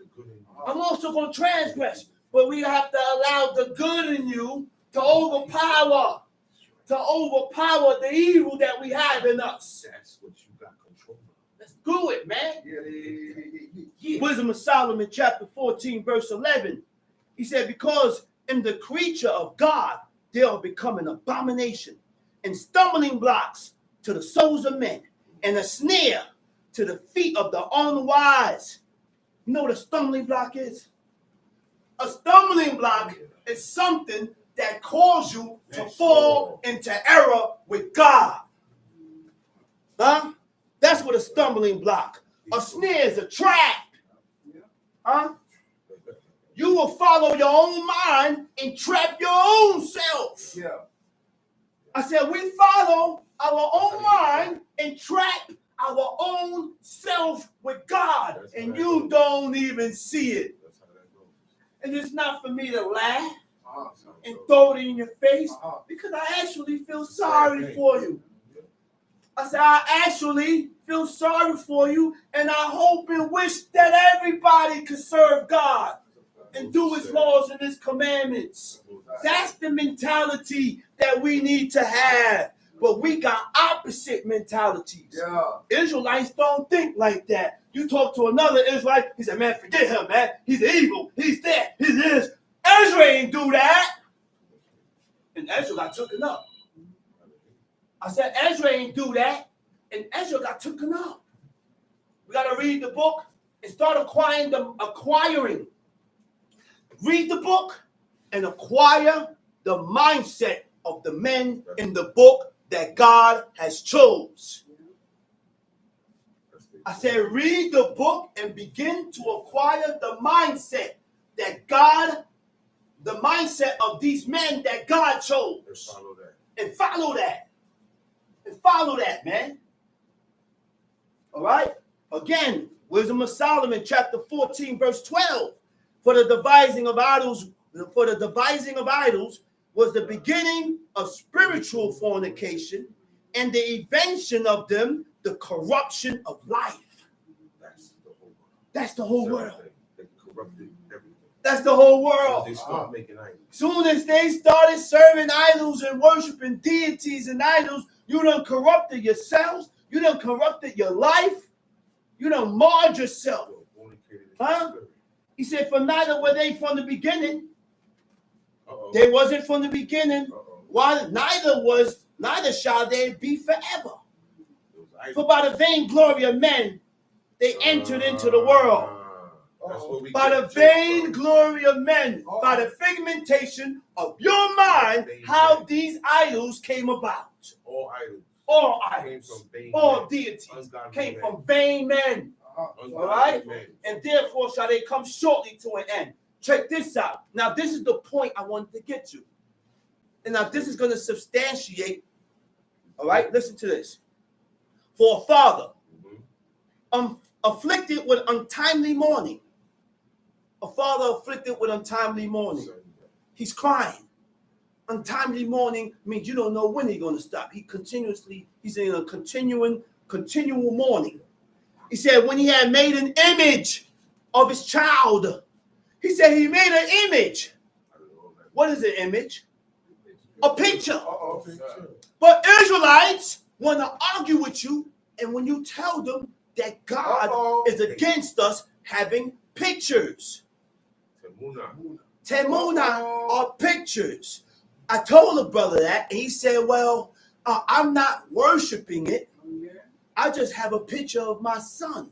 I'm also going to transgress. But we have to allow the good in you to overpower the evil that we have in us. That's what you got control of. Let's do it, man. Yeah. Wisdom of Solomon, chapter 14, verse 11. He said, because in the creature of God, they'll become an abomination and stumbling blocks to the souls of men and a snare to the feet of the unwise. You know what a stumbling block is? A stumbling block is something that causes you to fall into error with God. Huh? That's what a stumbling block. A snare is a trap. Huh? You will follow your own mind and trap your own self. Yeah. I said, we follow our own mind and trap our own self with God. And you don't even see it. And it's not for me to laugh and throw it in your face because I actually feel sorry for you. I said, I actually feel sorry for you, and I hope and wish that everybody could serve God and do his laws and his commandments. That's the mentality that we need to have. But we got opposite mentalities. Yeah. Israelites don't think like that. You talk to another Israelite, he said, man, forget him, man. He's evil. He's that. He's this. Ezra ain't do that. And Ezra got taken up. I said, Ezra ain't do that. And Ezra got taken up. We got to read the book and start acquiring. Read the book and acquire the mindset of the men in the book that God has chose. I said, read the book and begin to acquire the mindset that God, the mindset of these men that God chose. And follow that. And follow that, man. All right? Again, Wisdom of Solomon, chapter 14, verse 12. For the devising of idols was the beginning of spiritual fornication, and the invention of them, the corruption of life. That's the whole world. They corrupted everything. That's the whole world. They start making idols. Soon as they started serving idols and worshiping deities and idols, you done corrupted yourselves. You done corrupted your life. You done marred yourself. Huh? He said, for neither were they from the beginning. They wasn't from the beginning. Why? Neither shall they be forever. For by the vainglory of men, they entered into the world. By the vainglory of men, by the figmentation of your mind, how these idols came about. All idols, all deities came from vain men. All right? And therefore shall they come shortly to an end. Check this out. Now, this is the point I wanted to get to. And now this is going to substantiate. All right? Listen to this. For a father afflicted with untimely mourning. A father afflicted with untimely mourning. He's crying. Untimely mourning means you don't know when he's going to stop. He's in a continual mourning. He said when he had made an image of his child. He said he made an image. What is an image? A picture. But Israelites want to argue with you, and when you tell them that God is against us having pictures. Temuna are pictures. I told a brother that, and he said, well, I'm not worshiping it. I just have a picture of my son.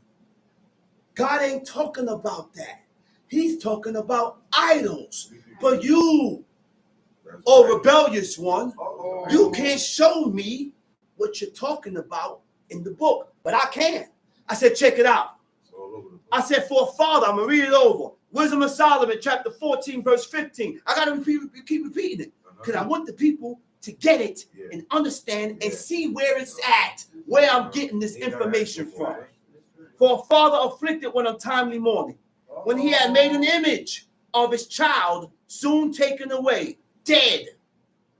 God ain't talking about that. He's talking about idols. But you, rebellious one, you can't show me what you're talking about in the book. But I can. I said, check it out. I said, for a father, I'm going to read it over. Wisdom of Solomon, chapter 14, verse 15. I got to keep repeating it because I want the people to get it and understand and see where it's at, where I'm getting this information from. For a father afflicted with untimely mourning, when he had made an image of his child, soon taken away, dead.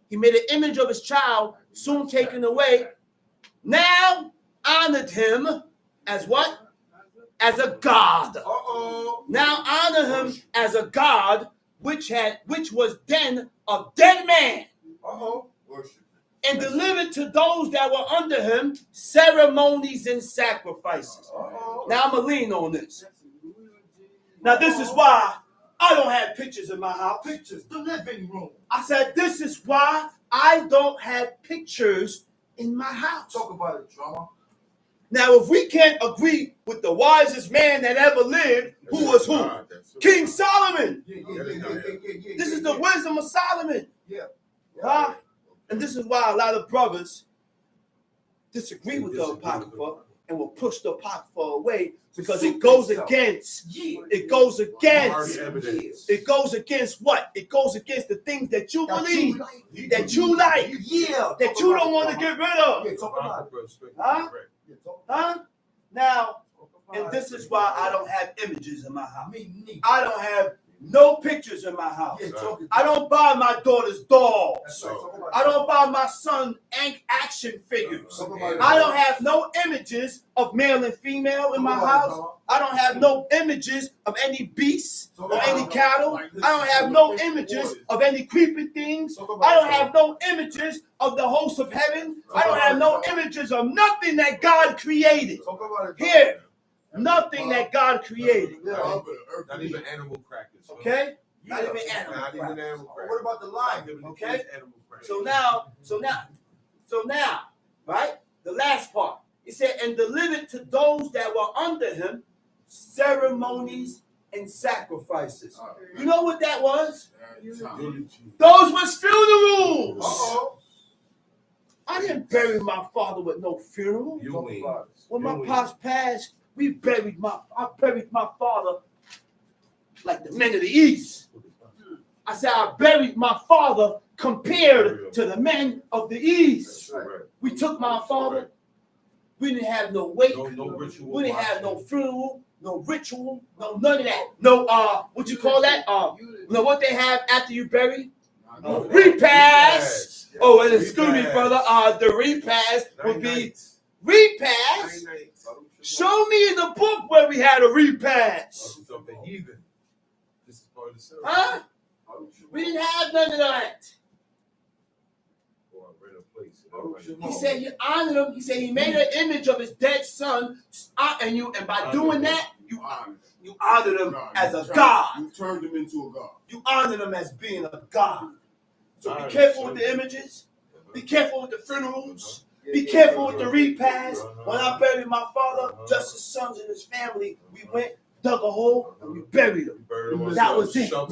He made an image of his child, soon taken away. Now honored him as what? As a god. Now honor him as a god, which was then a dead man. And delivered to those that were under him ceremonies and sacrifices. Now I'm gonna lean on this. Now this is why I don't have pictures in my house. Pictures, the living room. I said this is why I don't have pictures in my house. Talk about it, drama. Now, if we can't agree with the wisest man that ever lived, who was who? King Solomon. This is the wisdom of Solomon. Huh? And this is why a lot of brothers disagree with the Apocrypha and will push the Apocrypha away because it goes against what? It goes against the things that you believe, that you like, that you don't want to get rid of. Huh? Now, and this is why I don't have images in my house. I don't have no pictures in my house. I don't buy my daughter's dolls. I don't buy my son action figures. I don't have no images of male and female in my house. I don't have no images of any beasts or any cattle. I don't have no images of any creeping things. I don't have no images of the hosts of heaven. I don't have no images of nothing that God created. Here. Nothing that God created. Not even animal crackers. Okay? Not even animal crackers. What about the lion? Okay? So now, right? The last part. He said, and delivered to those that were under him ceremonies and sacrifices. You know what that was? Those was funerals. I didn't bury my father with no funeral. When my pops passed, I buried my father like the men of the East. I said I buried my father compared to the men of the East. We took my father. We didn't have no wake. We didn't have no funeral, no ritual, no none of that. No what you call that? You know what they have after you bury? Repast. Oh, and excuse me, brother. The repast would be repast. Show me in the book where we had a repast. Huh? We didn't have none of that. He said you honored him. He said he made an image of his dead son, and by doing that, you honored him as a god. You turned him into a god. You honored him as being a god. So be careful with the images. Be careful with the funerals. Be careful with the repast. When I buried my father, just his sons and his family, we went, dug a hole, and we buried him. That was it. That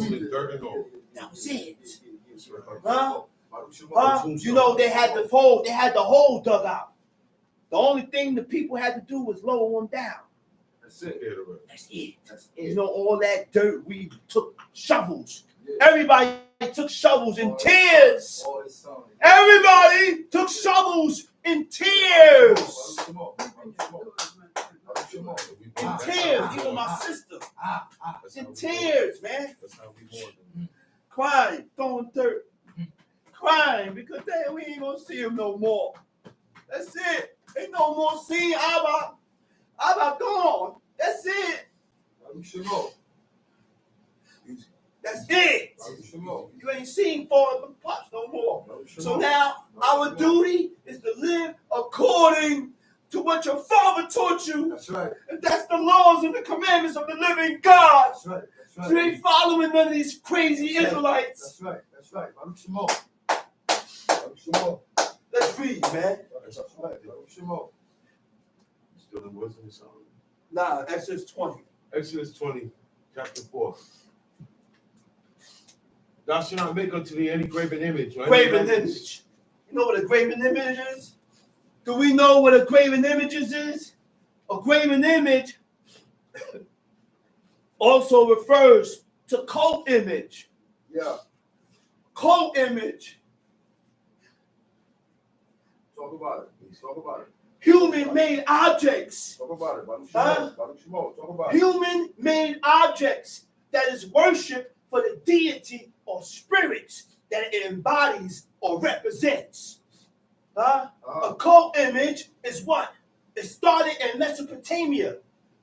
was it. Huh? You know, they had the hole dug out. The only thing the people had to do was lower them down. That's it. That's it. You know, all that dirt, we took shovels. Everybody took shovels in tears. Everybody took shovels in tears. In tears, even my sister. In tears, man. Crying, throwing dirt. Crying because we ain't gonna see him no more. That's it. Ain't no more seeing Abba. Abba gone. That's it. That's it. You ain't seen Father Pops no more. So now our duty is to live according to what your father taught you. That's right. And that's the laws and the commandments of the living God. That's right. That's right. You ain't following none of these crazy Israelites. That's right. That's right. Some more. Some more. Let's read, man. That's right. Some more. Still in wisdom or something? Nah, Exodus 20. Exodus 20, chapter 4. Thou shalt not make unto thee any graven image. Or any Graven likeness. image. You know what a graven image is? Do we know what a graven image is? A graven image also refers to cult image. Yeah. Cult image. Talk about it. Talk about it. Human-made objects. Talk about it. Huh? Talk about it. Human-made objects that is worshipped for the deity or spirits that it embodies or represents. A cult image is what? It started in Mesopotamia,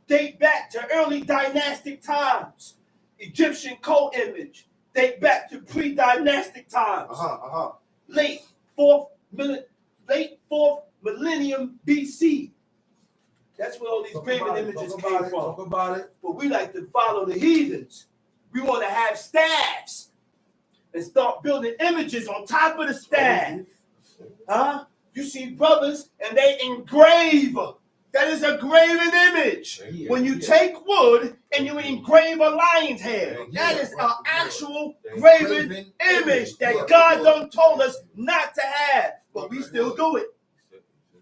date back to early dynastic times. Egyptian cult image date back to pre-dynastic times. Late fourth millennium BC. That's where all these graven images came from. Talk about it. But we like to follow the heathens. We want to have staffs and start building images on top of the staff. You see brothers and they engrave. That is a graven image. When you take wood and you engrave a lion's head, that is an actual graven image that God done told us not to have. But we still do it.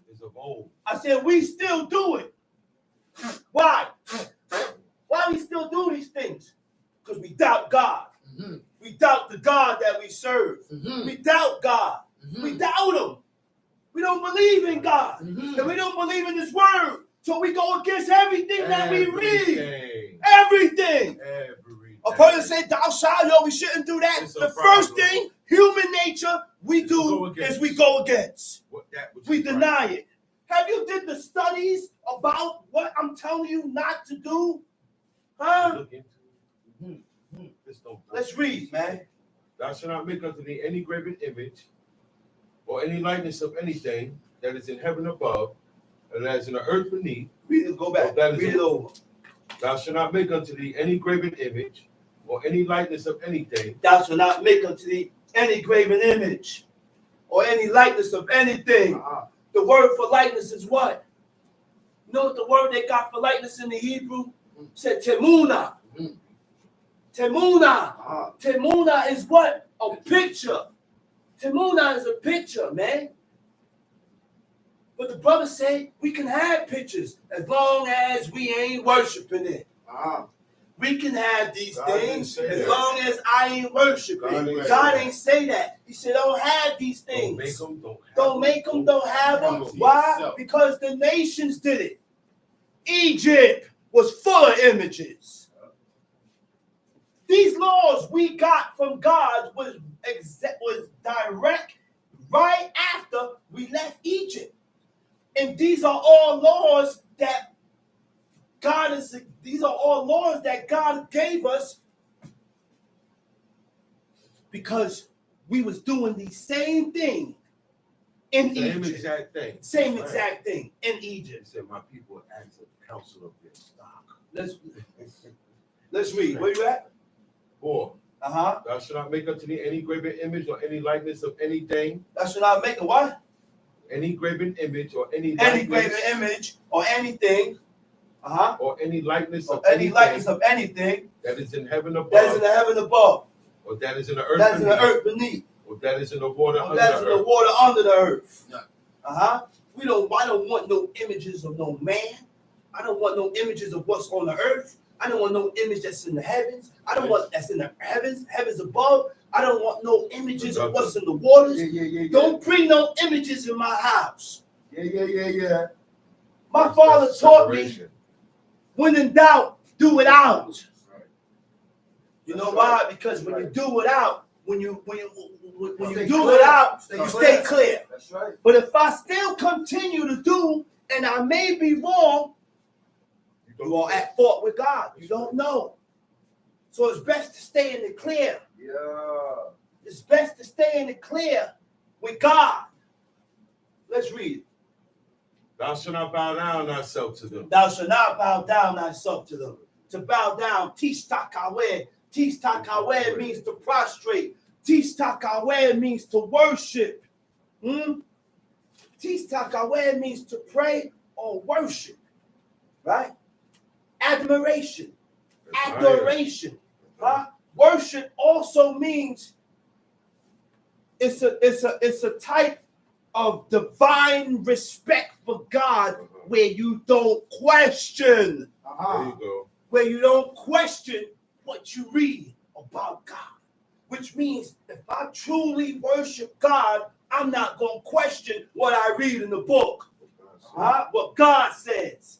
It's of old. I said we still do it. Why? Why we still do these things? Because we doubt God. We doubt the God that we serve. We doubt God. We doubt him. We don't believe in God. And we don't believe in his word. So we go against everything that we read. Everything. A person said, thou shalt, we shouldn't do that. The first thing, human nature, we do is we go against. We deny it. Have you did the studies about what I'm telling you not to do? Let's read, man. Thou shalt not make unto thee any graven image or any likeness of anything that is in heaven above, and that is in the earth beneath. Read it, go back. Read it over. Thou shalt not make unto thee any graven image or any likeness of anything. Thou shalt not make unto thee any graven image or any likeness of anything. The word for likeness is what? You know what the word they got for likeness in the Hebrew? Said temuna. Temuna. Temuna is what? A picture. Temuna is a picture, man. But the brother say we can have pictures as long as we ain't worshiping it. We can have these things as long as I ain't worshiping. God ain't say that. He said don't have these things. Don't make them, don't have them. Why? Because the nations did it. Egypt was full of images. These laws we got from God was direct right after we left Egypt. And these are all laws that God gave us because we was doing the same thing in Egypt. Same exact thing in Egypt. He said, my people asked the counsel of their stock. Let's read. Where you at? 4. Thou shalt not make unto thee any graven image or any likeness of anything. Thou shalt not make a what? Any graven image or any graven image or anything. Or any likeness of anything that is in heaven above. That is in the heaven above. Or that is in the earth that is beneath. In the earth beneath. Or that is in the water under that is the in earth. The water under the earth. I don't want no images of no man. I don't want no images of what's on the earth. I don't want no image that's in the heavens. I don't want that's in the heavens above. I don't want no images of what's in the waters. Don't bring no images in my house. My father taught me, when in doubt, do it out. You know why? Because when you do it out, when you do it out, you stay clear. That's right. But if I still continue to do, and I may be wrong, you are at fault with God. You don't know. So it's best to stay in the clear. It's best to stay in the clear with God. Let's read. Thou shalt not bow down thyself to them. Thou shalt not bow down thyself to them. To bow down, tistakawe. Tistakawe means to prostrate. Tistakawe means to worship. Tistakawe means to pray or worship. Right? Admiration. Adoration. Huh? Worship also means it's a type of divine respect for God where you don't question. There you go. Where you don't question what you read about God. Which means if I truly worship God, I'm not going to question what I read in the book. What God says.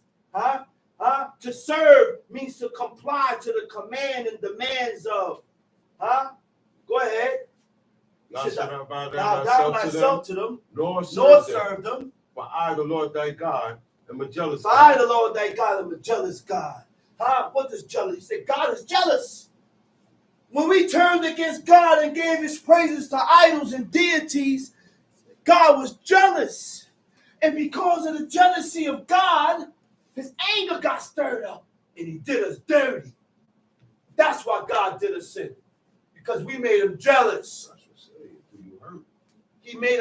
To serve means to comply to the command and demands of. Go ahead. Thou shalt not bow Bow down down thyself to them, nor serve them. For I, the Lord thy God, am a jealous For I, God. the Lord thy God, am a jealous God. What is jealous? He said God is jealous. When we turned against God and gave his praises to idols and deities, God was jealous. And because of the jealousy of God, his anger got stirred up and he did us dirty. That's why God did us sin. Because we made him jealous. He made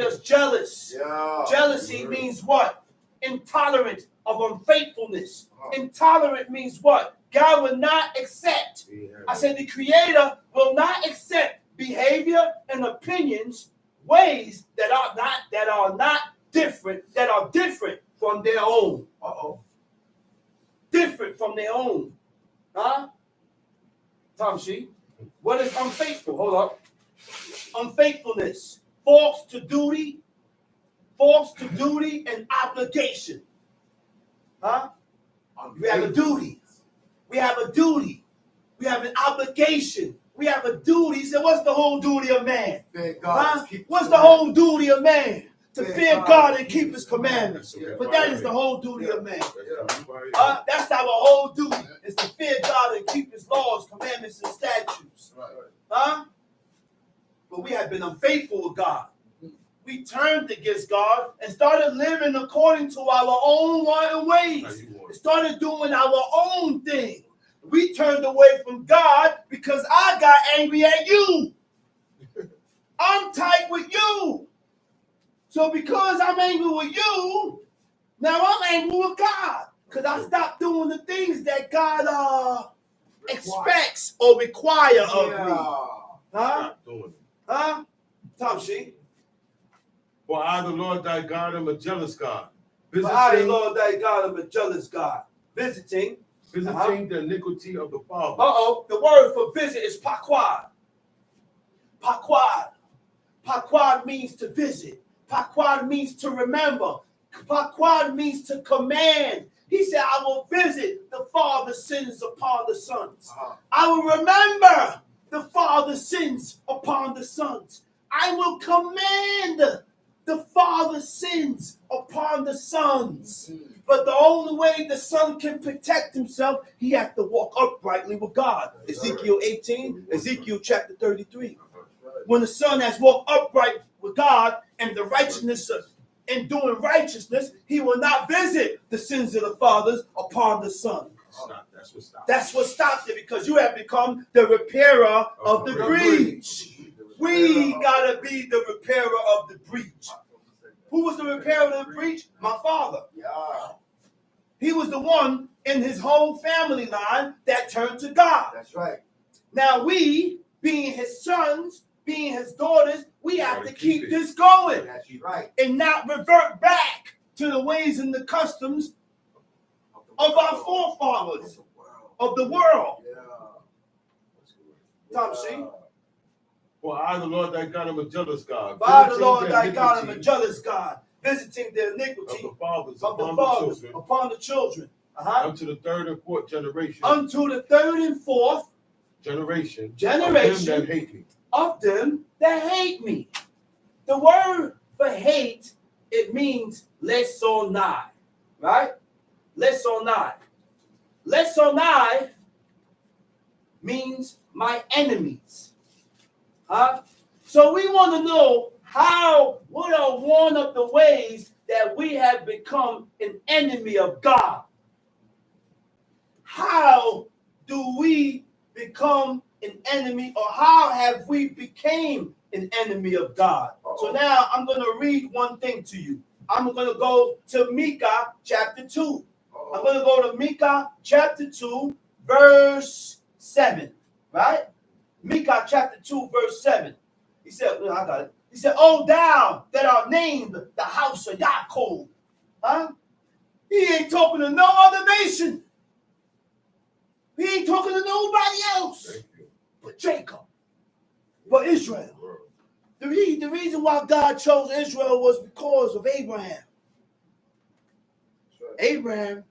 us jealous. Yeah. Jealousy means what? Intolerant of unfaithfulness. Intolerant means what? God will not accept. I said the Creator will not accept behavior and opinions, ways that are different from their own. Different from their own. Tamshi, what is unfaithful? Hold up. Unfaithfulness. False to duty and obligation. We have a duty. We have a duty. We have an obligation. We have a duty. He said, what's the whole duty of man? What's the whole duty of man? To fear God and keep his commandments. But that is the whole duty of man. That's our whole duty, is to fear God and keep his laws, commandments, and statutes. But we have been unfaithful with God. We turned against God and started living according to our own ways. We started doing our own thing. We turned away from God because I got angry at you. I'm tight with you. So because I'm angry with you, now I'm angry with God. Because I stopped doing the things that God expects or require of me. Tamshi. For I, the Lord thy God, am a jealous God. For I, the Lord thy God, am a jealous God. Visiting the iniquity of the fathers. The word for visit is paquad. Paquad. Paquad means to visit. Paquad means to remember. Paquad means to command. He said, I will visit the father's sins upon the sons. I will remember the father's sins upon the sons. I will command the father's sins upon the sons. But the only way the son can protect himself, he has to walk uprightly with God. Ezekiel 18, Ezekiel chapter 33. When the son has walked upright with God and the righteousness in doing righteousness, he will not visit the sins of the fathers upon the son. That's what stopped it, because you have become the repairer of the breach. We gotta be the repairer of the breach. Who was the repairer of the breach? My father. He was the one in his whole family line that turned to God. That's right. Now we, being his sons, being his daughters, we have to keep this going. That's right. And not revert back to the ways and the customs of our forefathers, of the world. Tamshi. For I, the Lord thy God, am a jealous God. For I, the Lord thy God, am a jealous God, visiting the iniquity of the fathers upon the children. Unto the third and fourth generation. Unto the third and fourth generation. Of them that hate me. Of them that hate me. The word for hate, it means lesonai, right? Lesonai. Lesonai means my enemies. So we want to know what are one of the ways that we have become an enemy of God. How do we become an enemy, or how have we became an enemy of God? So now I'm going to read one thing to you. I'm going to go to Micah chapter 2. I'm going to go to Micah chapter 2, verse 7. Right? Micah chapter 2, verse 7. He said, I got it. He said, "Oh, thou that are named the house of Yaakov." Huh? He ain't talking to no other nation. He ain't talking to nobody else but Jacob, but Israel. The reason why God chose Israel was because of Abraham. Abraham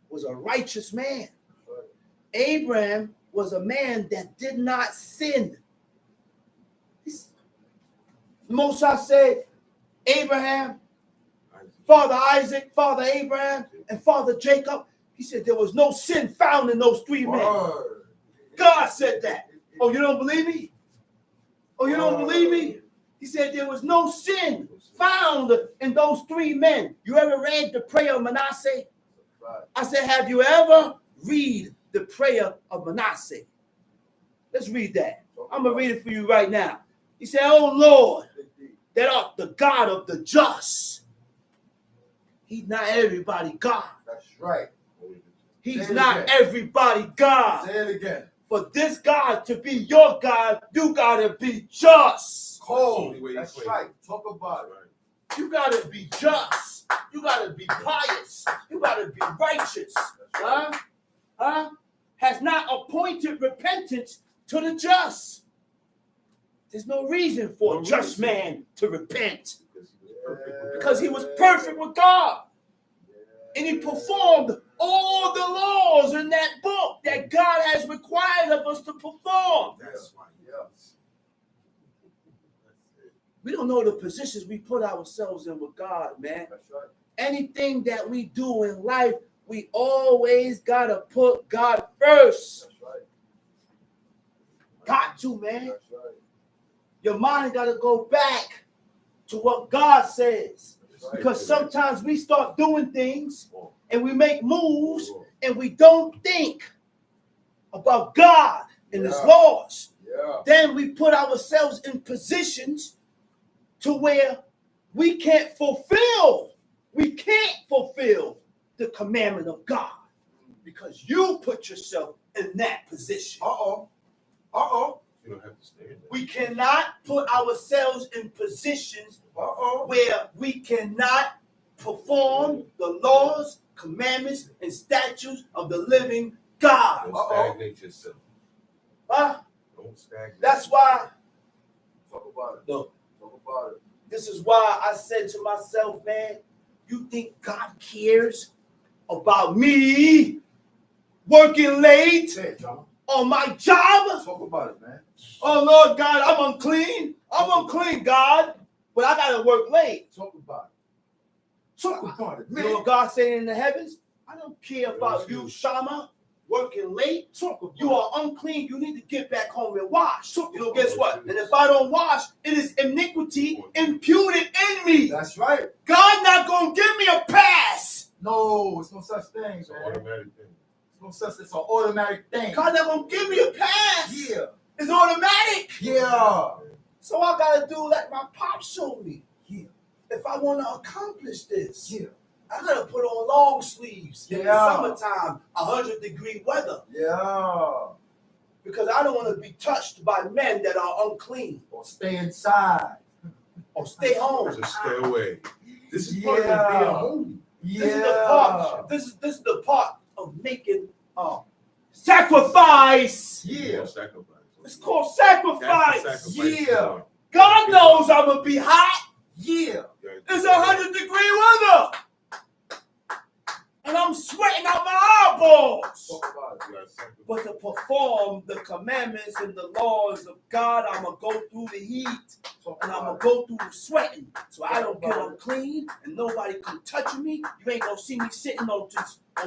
was a righteous man. Abraham was a man that did not sin. Most I said, Abraham, Father Isaac, Father Abraham, and Father Jacob. He said there was no sin found in those three men. God said that. Oh, you don't believe me? Oh, you don't believe me? He said there was no sin found in those three men. You ever read the prayer of Manasseh? I said, have you ever read the prayer of Manasseh? Let's read that. I'm going to read it for you right now. He said, "Oh Lord, that art the God of the just." He's not everybody God. That's right. He's not everybody God. Say it again. For this God to be your God, you got to be just. Cold. That's right. Talk about it. You got to be just. You got to be pious. You got to be righteous. Huh? Has not appointed repentance to the just. There's no reason for a just man to repent. Because he was perfect with God. And he performed all the laws in that book that God has required of us to perform. That's right. Yes. We don't know the positions we put ourselves in with God, man. That's right. Anything that we do in life, we always got to put God first. That's right. Got to, man. That's right. Your mind got to go back to what God says. Because sometimes we start doing things and we make moves and we don't think about God and His laws. Then we put ourselves in positions to where we can't fulfill the commandment of God because you put yourself in that position. You don't have to stay in there. We cannot put ourselves in positions where we cannot perform the laws, commandments, and statutes of the living God. Don't stagnate yourself. Huh? Don't stagnate. That's why. Talk about it. Look, Talk about it. this is why I said to myself, man, you think God cares about me working late Say it, John. on my job? Talk about it, man. Oh, Lord God, I'm unclean. I'm unclean, God. But I got to work late. Talk about it. Talk about it, You man. know what God's saying in the heavens? I don't care about you, Shama, working late. Talk about You are unclean. You need to get back home and wash. You know, guess what? And if I don't wash, it is iniquity imputed in me. That's right. God not going to give me a pass. No, it's no such thing, It's an man. automatic thing. It's no such. It's an automatic thing. God not going to give me a pass. Yeah. It's automatic. Yeah. So I got to do like my pop showed me. Yeah. If I want to accomplish this, Yeah. I got to put on long sleeves in the Yeah. summertime, 100-degree weather. Yeah. Because I don't want to be touched by men that are unclean. Or stay inside. Or stay home. Just stay away. This is part of Yeah. being holy. Yeah. This is the part. This is the part of making sacrifice. Yeah. Don't sacrifice. It's called That's the sacrifice. sacrifice. Yeah. God knows I'm gonna be hot. Yeah. It's 100-degree weather, and I'm sweating out my eyeballs. Talk about it. But to perform the commandments and the laws of God, I'm gonna go through the heat. Talk And I'm about gonna it. go through the sweating, so I don't get unclean, and nobody can touch me. You ain't gonna see me sitting on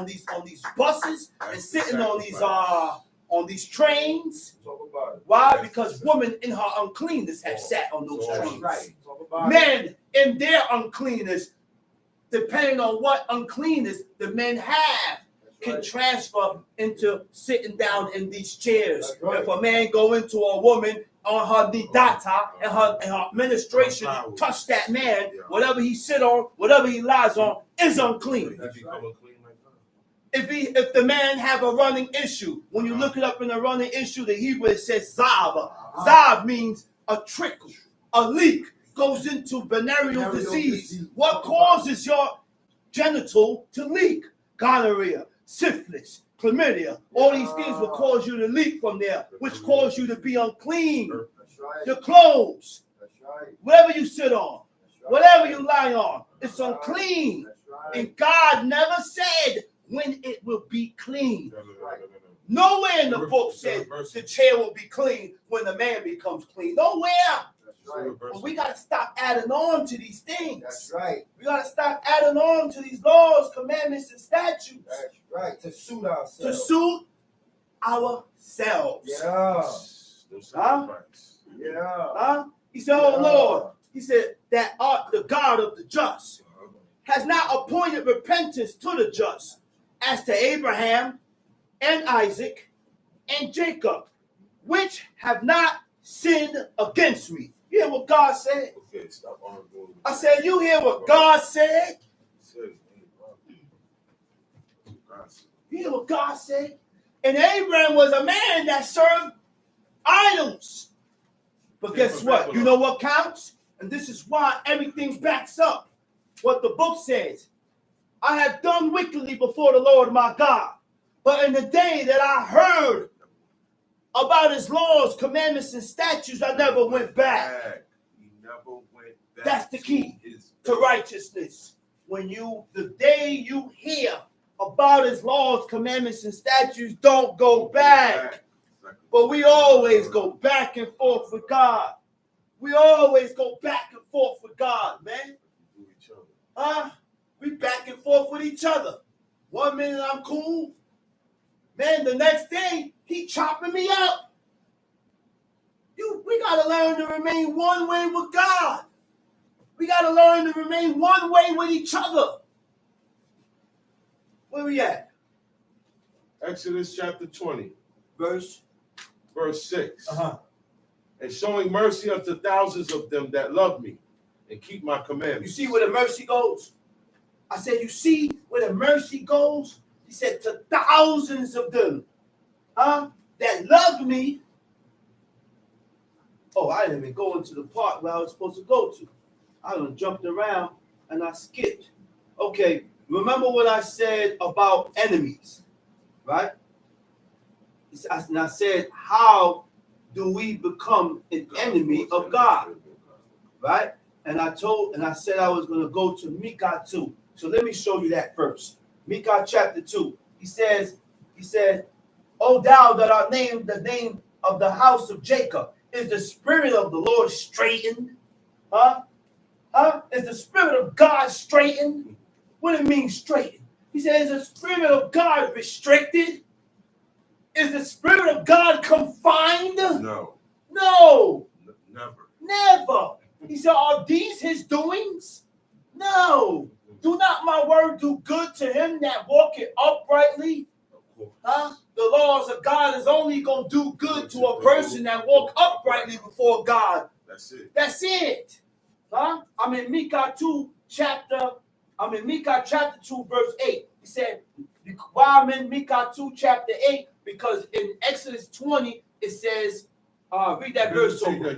these buses and sitting on these trains. Talk about it. Why? Because women in her uncleanness have sat on those That's trains. Right. Talk about it. Men in their uncleanness depending on what uncleanness the men have, can right. transfer into sitting down in these chairs. That's right. If a man go into a woman on her nidata and her ministration, touch that man, whatever he sit on, whatever he lies on, is unclean. That's right. If the man have a running issue, when you look it up in the running issue, the Hebrew it says zab. Zab means a trickle, a leak, goes into venereal disease. What causes your genital to leak? Gonorrhea, syphilis, chlamydia. All these things will cause you to leak from there, which cause you to be unclean. That's right. Your clothes, That's right. whatever you sit on, That's right. whatever you lie on, it's unclean. That's right. And God never said when it will be clean. Right. Nowhere in the book says the chair will be clean when the man becomes clean. Nowhere. That's right. But we got to stop adding on to these things. That's right. We got to stop adding on to these laws, commandments, and statutes. That's right. To suit ourselves. To suit ourselves. Yeah. Huh? Yeah. Huh? He said, oh Lord, he said, that art the God of the just, has not appointed repentance to the just, as to Abraham and Isaac and Jacob, which have not sinned against me. You hear what God said? Okay, stop arguing. I said, you hear what God said? You hear what God said? And Abraham was a man that served idols. But guess what? You know what counts? And this is why everything backs up what the book says. I have done wickedly before the Lord my God. But in the day that I heard about his laws, commandments, and statutes, I never went back. He never went back. That's the key to righteousness. The day you hear about his laws, commandments, and statutes, don't go back. But we always go back and forth with God. We always go back and forth with God, man. We back and forth with each other. 1 minute I'm cool. Man, the next day, he chopping me up. We got to learn to remain one way with God. We got to learn to remain one way with each other. Where we at? Exodus chapter 20. Verse 6. And showing mercy unto thousands of them that love me and keep my commandments. You see where the mercy goes? I said, you see where the mercy goes? He said, to thousands of them that love me. Oh, I didn't even go into the part where I was supposed to go to. I done jumped around and I skipped. Okay, remember what I said about enemies, right? And I said, how do we become an enemy of God, right? And I said I was going to go to Micah 2. So let me show you that first. Micah chapter 2. He said, O thou that art named the name of the house of Jacob, is the spirit of the Lord straitened? Is the spirit of God straitened? What do it mean straitened? He says, is the spirit of God restricted? Is the spirit of God confined? No. No. Never. He said, are these his doings? No. Do not my word do good to him that walketh uprightly? The laws of God is only going to do good to a person that walk uprightly before God. That's it. That's it. I'm in Micah chapter 2, verse 8. He said, why I'm in Micah 2, chapter 8? Because in Exodus 20, it says, read that verse over.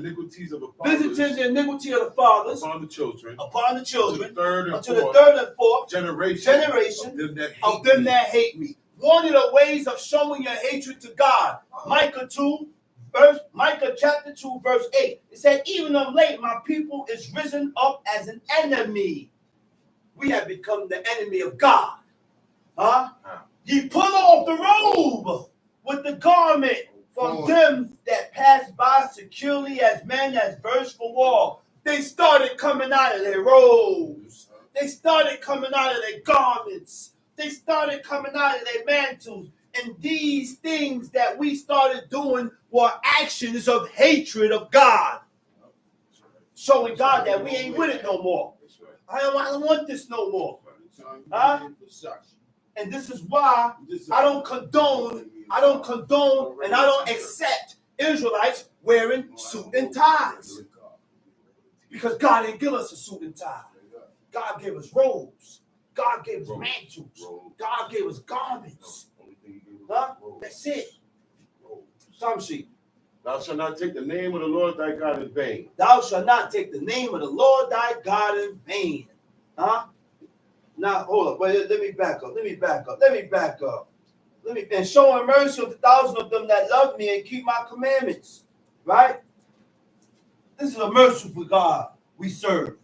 Visiting the iniquity of the fathers upon the children, unto the third and fourth generation of them that hate me. One of the ways of showing your hatred to God. Micah chapter 2, verse 8. It said, even of late, my people is risen up as an enemy. We have become the enemy of God. Ye put off the robe with the garment from them that pass by securely as men as versed for war. They started coming out of their robes. They started coming out of their garments. They started coming out of their mantles. And these things that we started doing were actions of hatred of God. Showing God that we ain't with it no more. I don't want this no more. Huh? And this is why I don't condone, and I don't accept Israelites wearing suit and ties. Because God didn't give us a suit and tie. God gave us robes. God gave us mantles. God gave us garments. Huh? That's it. Some sheep. Thou shalt not take the name of the Lord thy God in vain. Thou shalt not take the name of the Lord thy God in vain. Huh? Now, hold up. Wait, let me back up. And showing mercy unto 1,000 of them that love me and keep my commandments. Right? This is a merciful God we serve.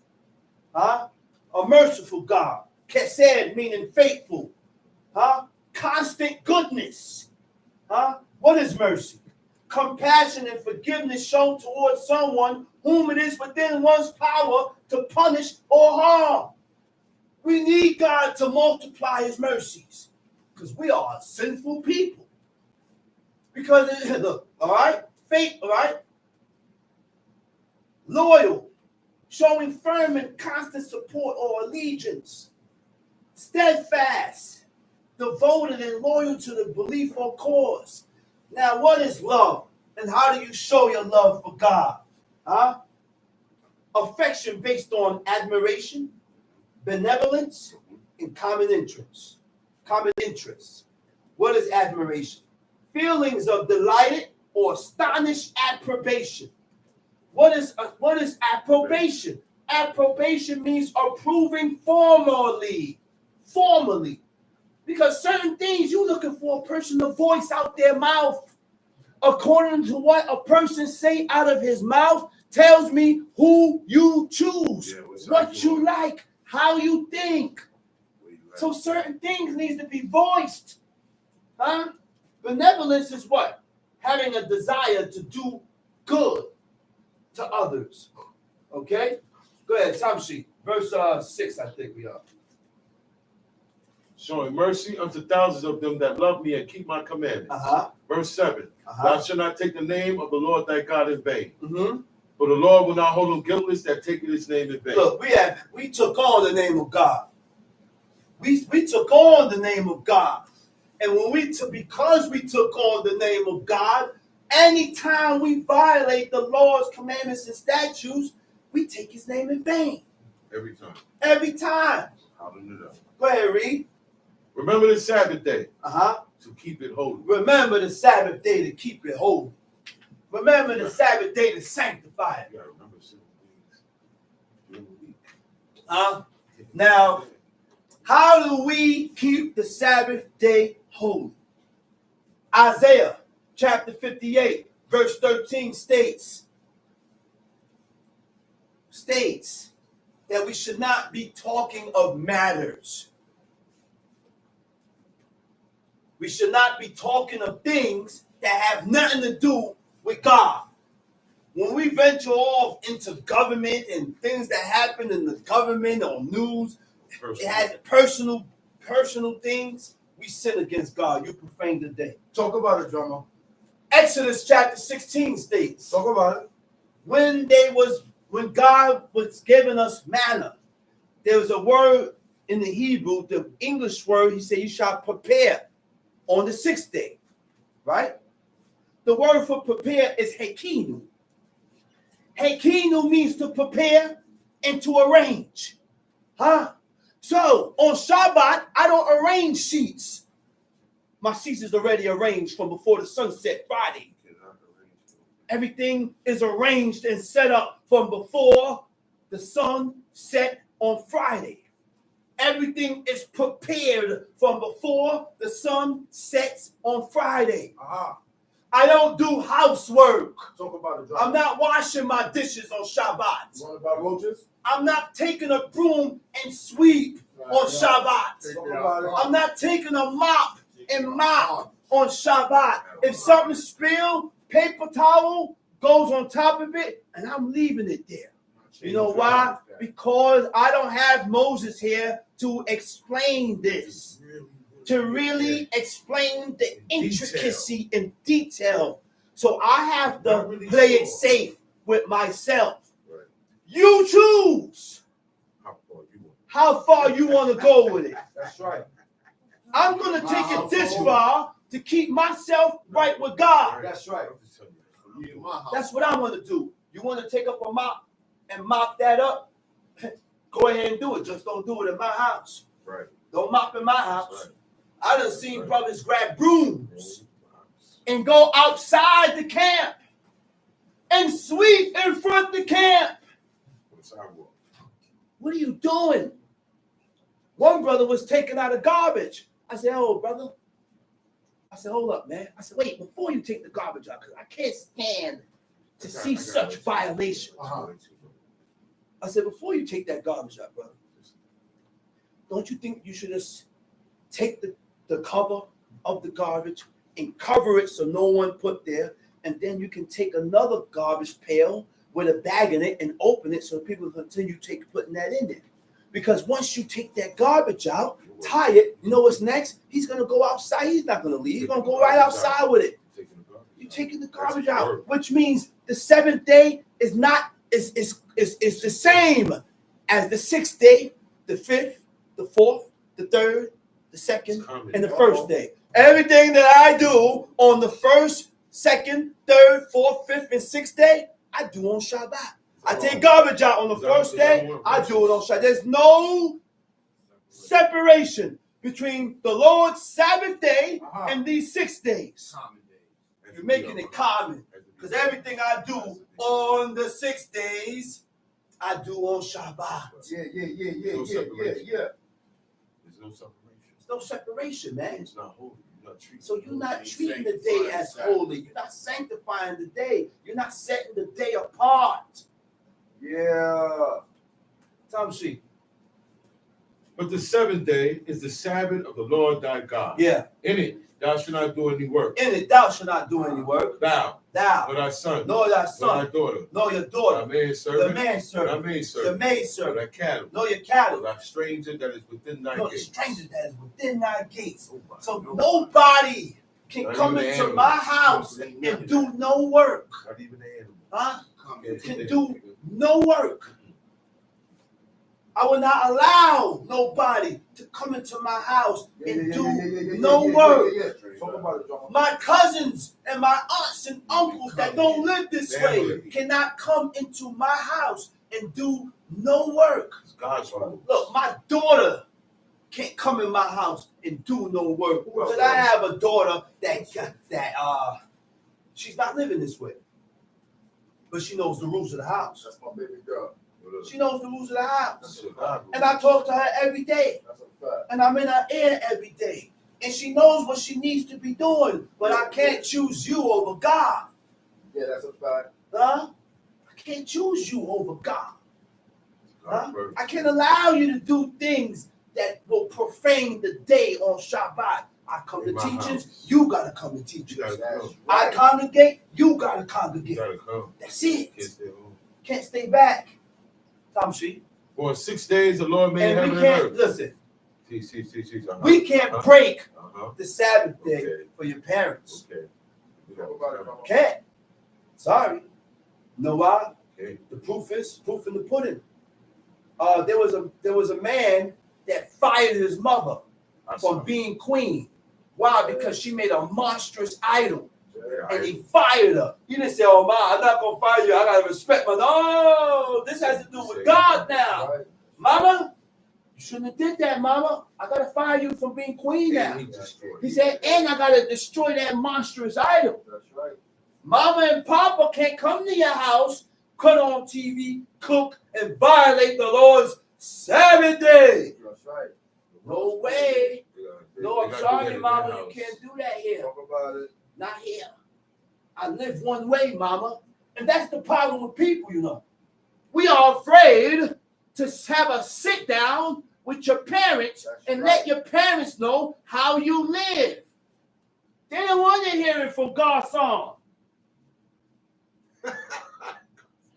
Huh? A merciful God. Kesed meaning faithful. Huh? Constant goodness. Huh? What is mercy? Compassion and forgiveness shown towards someone whom it is within one's power to punish or harm. We need God to multiply his mercies because we are sinful people. Because, look, all right? Faith, all right? Loyal, showing firm and constant support or allegiance. Steadfast, devoted and loyal to the belief or cause. Now, what is love? And how do you show your love for God? Huh? Affection based on admiration, benevolence, and common interests. Common interests. What is admiration? Feelings of delighted or astonished approbation. What is approbation? Approbation means approving formally. Because certain things you're looking for a person to voice out their mouth. According to what a person say out of his mouth tells me who you choose, what you like, how you think. So certain things needs to be voiced. Huh? Benevolence is what? Having a desire to do good to others. Okay? Go ahead, time sheet. Verse 6, I think we are. Showing mercy unto 1,000 of them that love me and keep my commandments. Verse 7. Thou shalt not take the name of the Lord thy God in vain. For the Lord will not hold him guiltless that taketh his name in vain. Look, we took on the name of God. We took on the name of God. And because we took on the name of God, anytime we violate the laws, commandments, and statutes, we take his name in vain. Every time. Every time. Hallelujah. Go ahead, read. Remember the Sabbath day. To keep it holy. Remember the Sabbath day to keep it holy. Remember the Sabbath day to sanctify it. You gotta remember certain things. Now, how do we keep the Sabbath day holy? Isaiah chapter 58, verse 13 states that we should not be talking of matters. We should not be talking of things that have nothing to do with God. When we venture off into government and things that happen in the government or news, it has personal things, we sin against God. You profane the day. Talk about it, drummer. Exodus chapter 16 states. Talk about it. When God was giving us manna, there was a word in the Hebrew, the English word, he said, you shall prepare on the 6th day, right? The word for prepare is hekinu. Hekinu means to prepare and to arrange. So on Shabbat, I don't arrange sheets. My sheets is already arranged from before the sunset Friday. Everything is arranged and set up from before the sun set on Friday. Everything is prepared from before the sun sets on Friday. I don't do housework. Talk about it. I'm not washing my dishes on Shabbat. What about roaches? I'm not taking a broom and sweep on Shabbat. Talk about it. I'm not taking a mop and mop on Shabbat. If something spilled, paper towel goes on top of it, and I'm leaving it there. You know why? Because I don't have Moses here to explain this, to really explain the intricacy and detail. So I have to play it safe with myself. You choose. How far you how far you want to go with it. That's right. I'm going to take it this far to keep myself right with God. That's right. That's what I want to do. You want to take up a mop and mop that up? Go ahead and do it. Just don't do it in my house. Right. Don't mop in my house. Right. I done seen brothers grab brooms and go outside the camp and sweep in front of the camp. What are you doing? One brother was taking out a garbage. I said, oh, brother. I said, hold up, man. I said, wait, before you take the garbage out, because I can't stand to see such violations. I said, before you take that garbage out, brother, don't you think you should just take the cover of the garbage and cover it so no one put there, and then you can take another garbage pail with a bag in it and open it so people continue putting that in there. Because once you take that garbage out, tie it, you know what's next? He's going to go outside. He's not going to leave. He's going to go right outside with it. You're taking the garbage out, which means the seventh day is the same as the 6th day, the 5th, the 4th, the 3rd, the 2nd, and the 1st day. Everything that I do on the 1st, 2nd, 3rd, 4th, 5th, and 6th day, I do on Shabbat. I take garbage out on the 1st day, I do it on Shabbat. There's no separation between the Lord's Sabbath day and these 6 days. You're making it common. Because everything I do on the 6 days, I do on Shabbat. Yeah. There's no separation. There's no separation, man. It's not holy. So you're not treating the day as holy. You're not sanctifying the day. You're not setting the day apart. Yeah. Tom Sheep. But the 7th day is the Sabbath of the Lord thy God. Yeah. In it, thou shalt not do any work. In it, thou shalt not do any work. Thou. Thou. Nor thy son. Nor thy son. Nor thy daughter. Nor your daughter. Thy manservant. The manservant. Thy maidservant. The maidservant. Nor thy cattle. Nor your cattle. Nor thy stranger that is within thy Nor the gates. stranger that is within thy gates. So nobody can come into my house and do no work. Not even the animal. Huh? Can do no work. I will not allow nobody to come into my house and do no work. My cousins and my aunts and uncles that don't live this way cannot come into my house and do no work. God's rule. Look, my daughter can't come in my house and do no work. Because I have a daughter that she's not living this way. But she knows the rules of the house. That's my baby girl. She knows the rules of the house. And I talk to her every day. That's a fact. And I'm in her ear every day. And she knows what she needs to be doing. But I can't choose you over God. Yeah, that's a fact. Huh? I can't choose you over God. Huh? I can't allow you to do things that will profane the day on Shabbat. I come to teachings, you gotta come to teachings. I congregate, you gotta congregate. That's it. Can't stay back. Tom Sheep. For 6 days the Lord made And heaven we and can't, earth. listen, See. we can't break the Sabbath day for your parents. Can't. Sorry. Know why? The proof in the pudding. There was a man that fired his mother from being queen. Why? Because she made a monstrous idol. And he fired her. He didn't say, oh, Ma, I'm not going to fire you. I got to respect my... No, this has to do with God now. Mama, you shouldn't have did that, Mama. I got to fire you from being queen now. He said, and I got to destroy that monstrous idol. That's right. Mama and Papa can't come to your house, cut on TV, cook, and violate the Lord's Sabbath day. That's right. No way. No, I'm sorry, Mama, you can't do that here. Talk about it. Not here. I live one way, Mama. And that's the problem with people, you know. We are afraid to have a sit down with your parents and let your parents know how you live. They don't want to hear it from God's song.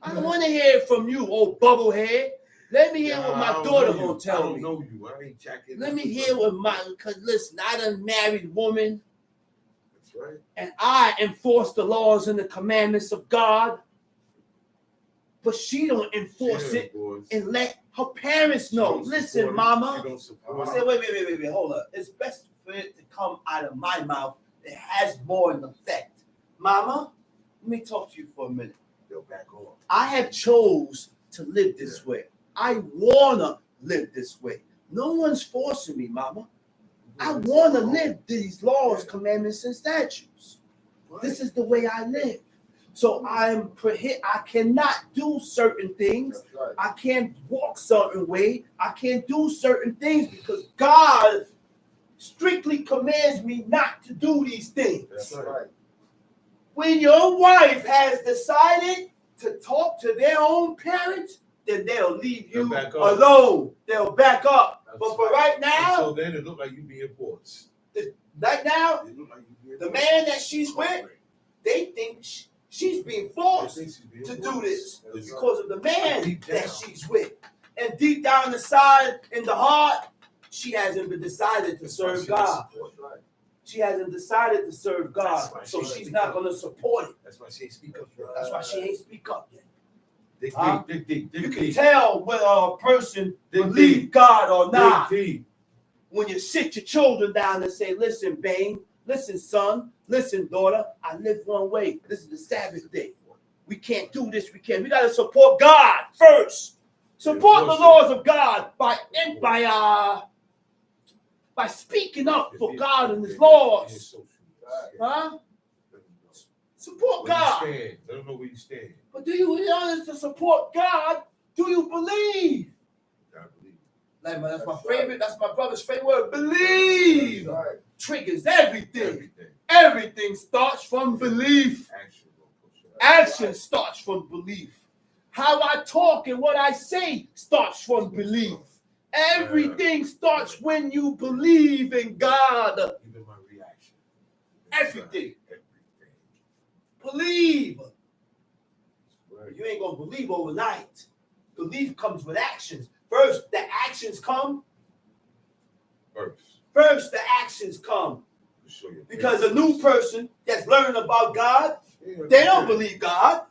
I don't want to hear it from you, old bubblehead. Let me hear what my daughter gonna tell me. I don't know you. I ain't checking. Let me hear what because listen, I done married woman. That's right. And I enforce the laws and the commandments of God. But she don't enforce it and let Her parents know. Listen, mama. I said, wait, hold up. It's best for it to come out of my mouth. It has more an effect. Mama, let me talk to you for a minute. I have chose to live this way. I wanna live this way. No one's forcing me, mama. I wanna live these laws, commandments, and statutes. This is the way I live. So I cannot do certain things. I can't walk certain way. I can't do certain things because God strictly commands me not to do these things. That's right. When your wife has decided to talk to their own parents, then they'll leave you alone. They'll back up. But for right now, so then it look like you being forced. Right now, the man that she's with, they think she's being forced to do this because of the man that she's with. And deep down inside, in the heart, she hasn't been decided to serve God. She hasn't decided to serve God, so she's not going to support it. That's why she ain't speak up. That's why she ain't speak up yet. You can tell whether a person believes God or not when you sit your children down and say, listen, Bane, listen, son, listen, daughter, I live one way. This is the Sabbath day. We can't do this. We got to support God first. Support the laws of God by speaking up for God and His laws. Huh? Support God. I don't know where you stand. But do you really to support God? Do you believe? I believe. Like, that's my favorite. That's my brother's favorite word. Believe. Right. Triggers everything. Everything starts from belief. Action starts from belief. How I talk and what I say starts from belief. Everything starts when you believe in God. Even my reaction. Everything. Believe. You ain't gonna believe overnight. Belief comes with actions. First, the actions come. First, the actions come. Because a new person that's learning about God, they don't believe God.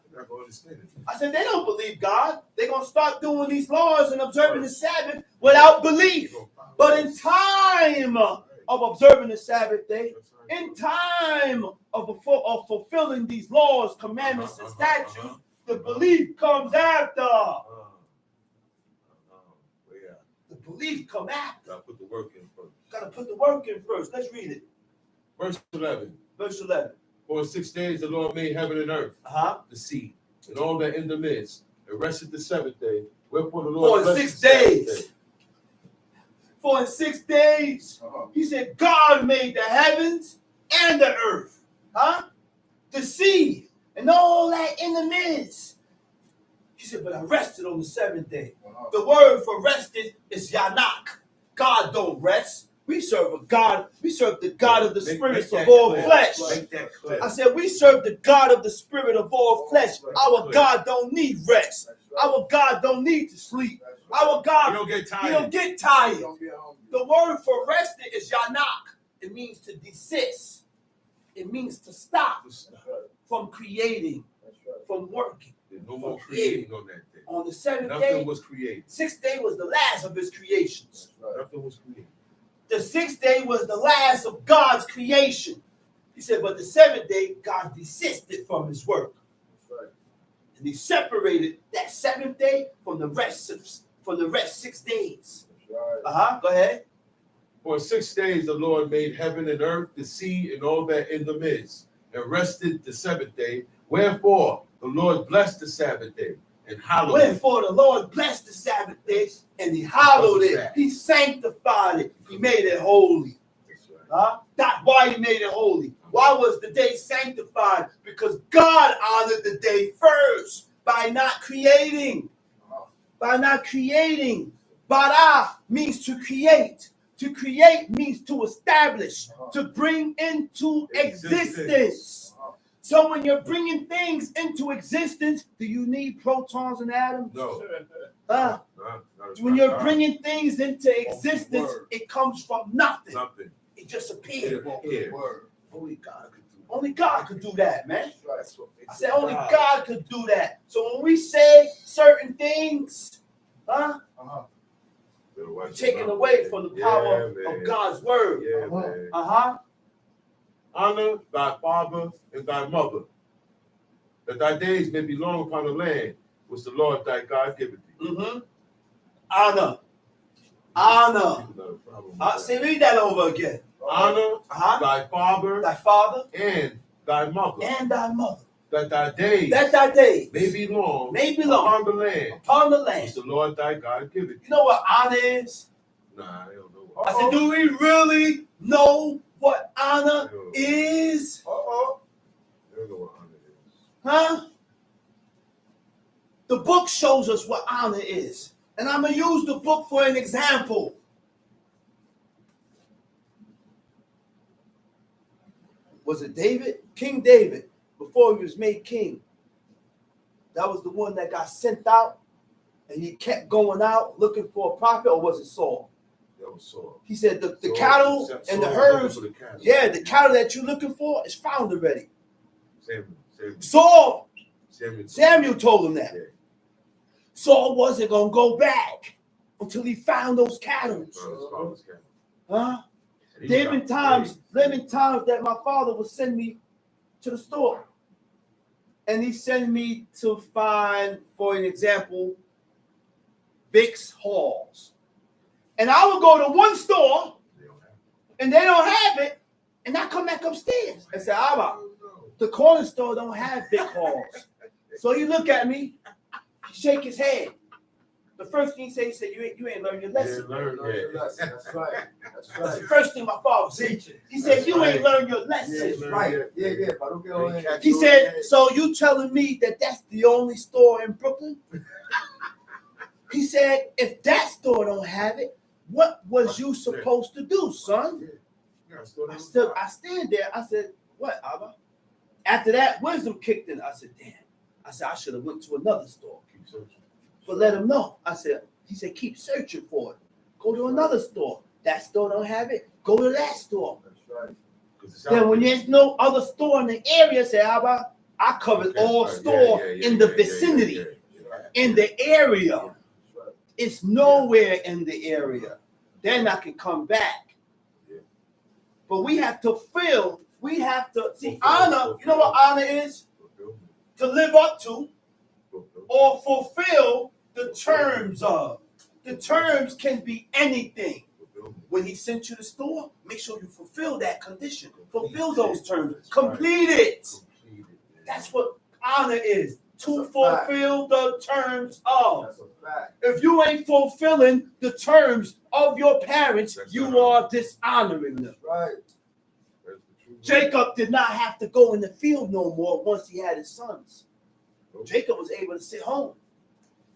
I said they don't believe God. They're going to start doing these laws and observing the Sabbath without belief. But in time of observing the Sabbath day, in time of fulfilling these laws, commandments, and statutes, the belief comes after. The belief comes after. Gotta put the work in first. Got to put the work in first. Let's read it. Verse 11. Verse 11. For 6 days the Lord made heaven and earth, the sea, and all that in the midst, and rested the seventh day. Wherefore the Lord for 6 days. For in 6 days, He said, God made the heavens and the earth, the sea, and all that in the midst. He said, but I rested on the seventh day. The word for rested is Yanak. God don't rest. We serve a God. We serve the God of the spirits of all flesh. I said, we serve the God of the spirit of all flesh. Our God don't need rest. Our God don't need to sleep. Our God, He don't get tired. The word for rested is Yanak. It means to desist. It means to stop from creating, from working. No more creating on that day. On the seventh Nothing day, was created. 6th day was the last of His creations. Nothing was created. The 6th day was the last of God's creation. He said, but the 7th day, God desisted from His work. And He separated that 7th day from the rest 6 days. Go ahead. For 6 days the Lord made heaven and earth, the sea, and all that in the midst, and rested the 7th day. Wherefore the Lord blessed the Sabbath day and hallowed it. Wherefore the Lord blessed the Sabbath day and He hallowed it. He sanctified it. He made it holy. That's why He made it holy. Why was the day sanctified? Because God honored the day first by not creating. By not creating. Bara means to create. To create means to establish, to bring into existence. So when you're bringing things into existence, do you need protons and atoms? No. When you're bringing things into existence, it comes from nothing. It just appears. Only God could do that, man. I said only God could do that. So when we say certain things, Huh? You're Taken away from the power of God's word. Yeah, man. Honor thy father and thy mother, that thy days may be long upon the land which the Lord thy God giveth thee. Honor. See, read that over again. Honor thy father and thy mother. That thy days may be long upon the land which the Lord thy God giveth thee. You know what honor is? Nah, I don't know. I said, do we really know what honor is? I don't know what honor is. Huh? The book shows us what honor is. And I'm going to use the book for an example. Was it David? King David, before he was made king. That was the one that got sent out, and he kept going out looking for a prophet, or was it Saul? That was Saul. He said the cattle and the herds, the cattle that you're looking for is found already. Samuel told him that. Yeah. Saul wasn't going to go back until he found those cattle. Huh? There been times that my father would send me to the store. And he sent me to find, for an example, Vicks Halls. And I would go to one store, and they don't have it, and I come back upstairs and say, the corner store don't have Vicks Halls. So he look at me, shake his head. The first thing he said, you ain't learned your lesson. That's right. That's the first thing my father said. He said, you ain't learned your lesson. He said, so you telling me that that's the only store in Brooklyn? He said, if that store don't have it, what was you supposed to do, son? I stand there. I said, what, Abba? After that, wisdom kicked in. I said, damn. I should have went to another store. But let him know. He said, keep searching for it. Go to another store. That store don't have it. Go to that store. That's right. Then when there's no other store in the area, say, Abba, I covered all store in the vicinity, in the area. It's nowhere in the area. Then I can come back. But we have to see honor. You know what honor is? To live up to or fulfill the terms of. The terms can be anything. When he sent you to the store, make sure you fulfill that condition. Fulfill those terms. Complete it. That's what honor is. To fulfill the terms of. That's a fact. If you ain't fulfilling the terms of your parents, you are dishonoring them. Right. Jacob did not have to go in the field no more once he had his sons. Jacob was able to sit home.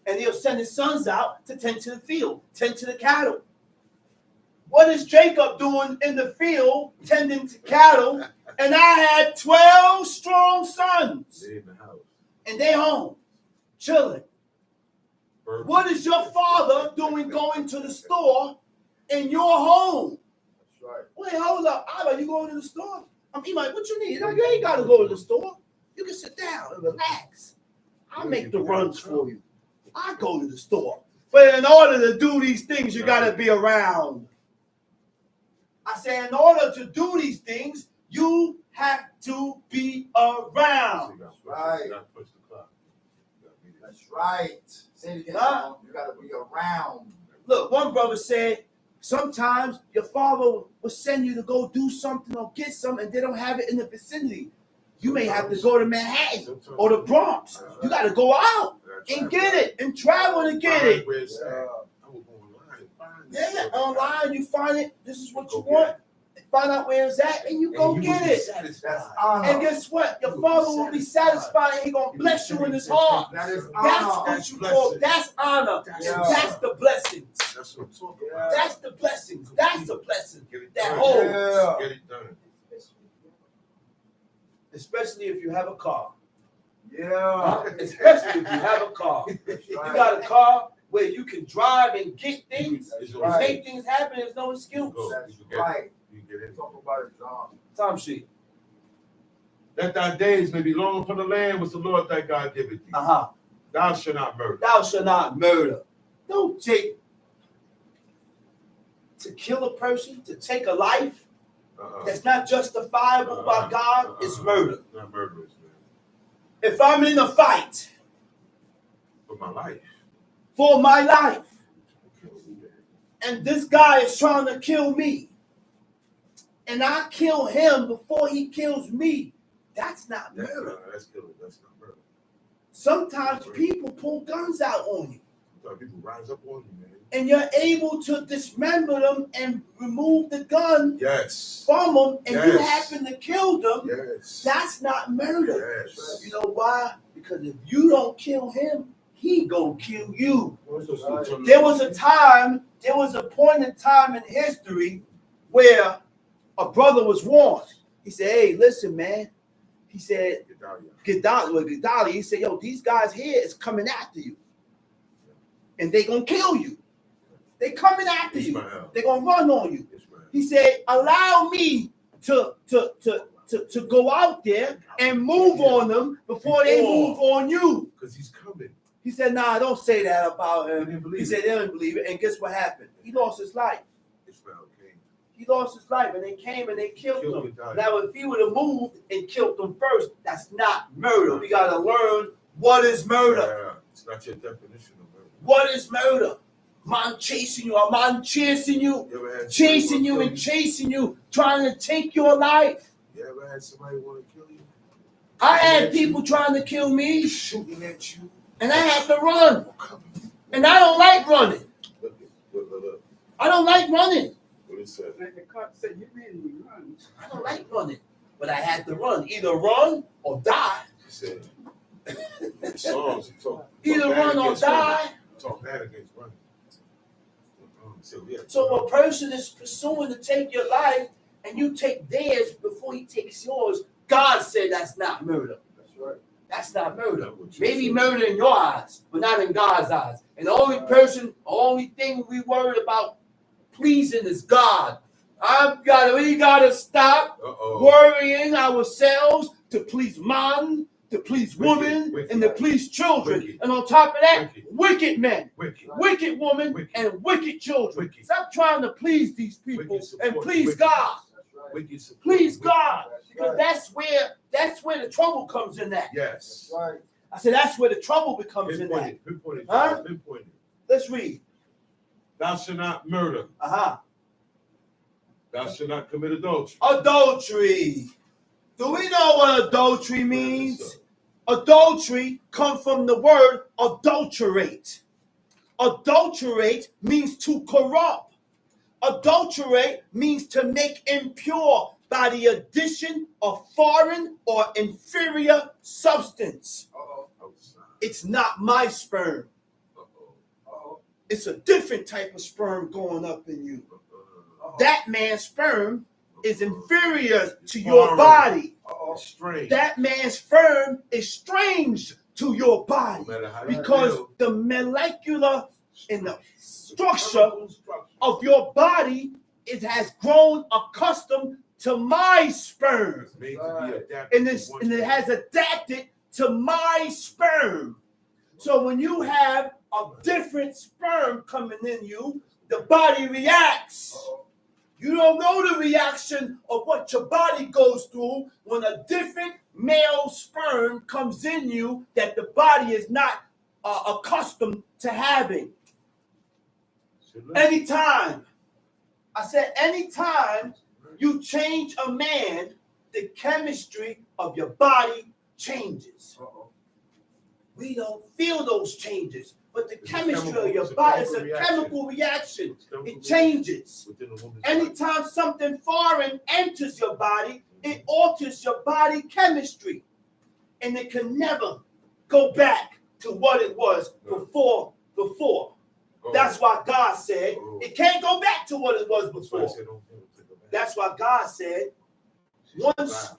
And he'll send his sons out to tend to the field, tend to the cattle. What is Jacob doing in the field, tending to cattle? And I had 12 strong sons. They in the house. And they home, chilling. What is your father doing going to the store in your home? That's right. Wait, hold up. Abba, you going to the store? He like, what you need? You ain't got to go to the store. You can sit down and relax. I'll make the runs for you. I go to the store. But in order to do these things, you got to be around. I say, in order to do these things, you have to be around. That's right. That's right. Say it again. You got to be around. Look, one brother said, sometimes your father will send you to go do something or get something, and they don't have it in the vicinity. You may have to go to Manhattan or the Bronx. You got to go out and get it and travel to get it. Yeah, online you find it. This is what you want. Find out where it's at, and you go get it. And guess what? Your father will be satisfied. He's going to bless you in his heart. That's what you call, that's honor. That's the blessings. That's what I'm talking about. That's the blessings. That's the blessing that holds. Get it done. Especially if you have a car. Yeah. Especially if you have a car. You got a car where you can drive and get things, make things happen. There's no excuse. That's right. Talk about it, John. Time sheet. That thy days may be long upon the land which the Lord thy God giveth thee. Thou shalt not murder. Thou shalt not murder. Don't take to kill a person, to take a life that's not justifiable by God is murder. Not murderous, man. If I'm in a fight For my life. for my life, and this guy is trying to kill me, and I kill him before he kills me, that's not murder. That's not murder. Sometimes people pull guns out on you. Sometimes people rise up on you, man. And you're able to dismember them and remove the gun from them, and you happen to kill them. That's not murder. You know why? Because if you don't kill him, he gonna kill you. There was a point in time in history where a brother was warned. He said, hey, listen, man. He said, Gadali. He said, yo, these guys here is coming after you. And they gonna kill you. They coming after you. They gonna run on you. He said, allow me to go out there and move on them before they move on you. Because he's coming. He said, nah, don't say that about him. He said they didn't believe it. And guess what happened? He lost his life. He lost his life, and they came and they killed him. Now, if he would have moved and killed them first, that's not murder. We got to learn what is murder. It's not your definition of murder. What is murder? Man chasing you, a man chasing you, chasing you, trying to take your life. You ever had somebody want to kill you? I had people trying to kill me, shooting at you, and I had to run. And I don't like running. Look. I don't like running. What it said? The cop said you made me run. I don't like running, but I had to run. Either run or die. He said, songs, either run or die. Talk bad against running. So a person is pursuing to take your life, and you take theirs before he takes yours. God said that's not murder. That's right. That's not murder. Maybe murder in your eyes, but not in God's eyes. And the only thing we worried about pleasing is God. We gotta stop worrying ourselves to please man, to please women, and to please children. And on top of that, wicked men, wicked women, and wicked children. Stop trying to please these people and please God. Please God. Because that's where the trouble comes in at. Yes. Right. I said that's where the trouble becomes in at. Pinpointed. Let's read. Thou shalt not murder. Thou shalt not commit adultery. Adultery. Do we know what adultery means? Adultery comes from the word adulterate. Adulterate means to corrupt. Adulterate means to make impure by the addition of foreign or inferior substance. It's not my sperm. It's a different type of sperm going up in you. That man's sperm is inferior to your body. That man's sperm is strange to your body because the molecular and the structure of your body, it has grown accustomed to my sperm. And it has adapted to my sperm. So when you have a different sperm coming in you, the body reacts. You don't know the reaction of what your body goes through when a different male sperm comes in you that the body is not accustomed to having. Anytime you change a man, the chemistry of your body changes. We don't feel those changes, but the chemistry of your body is a chemical reaction. It changes. Anytime something foreign enters your body, it alters your body chemistry. And it can never go back to what it was before. That's why God said it can't go back to what it was before. That's why God said once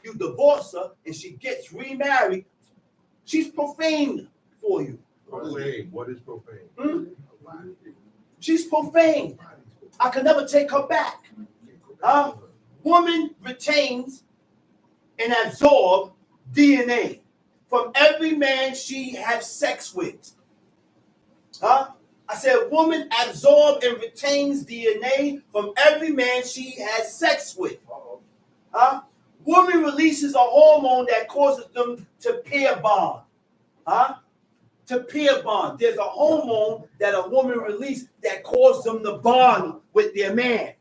you divorce her and she gets remarried, she's profane for you. Profane. What is profane? She's profane. I can never take her back. Woman retains and absorbs DNA from every man she has sex with. Huh? I said, woman absorbs and retains DNA from every man she has sex with. Huh? Woman releases a hormone that causes them to pair bond. Huh? To pair bond. There's a hormone that a woman releases that causes them to bond with their man.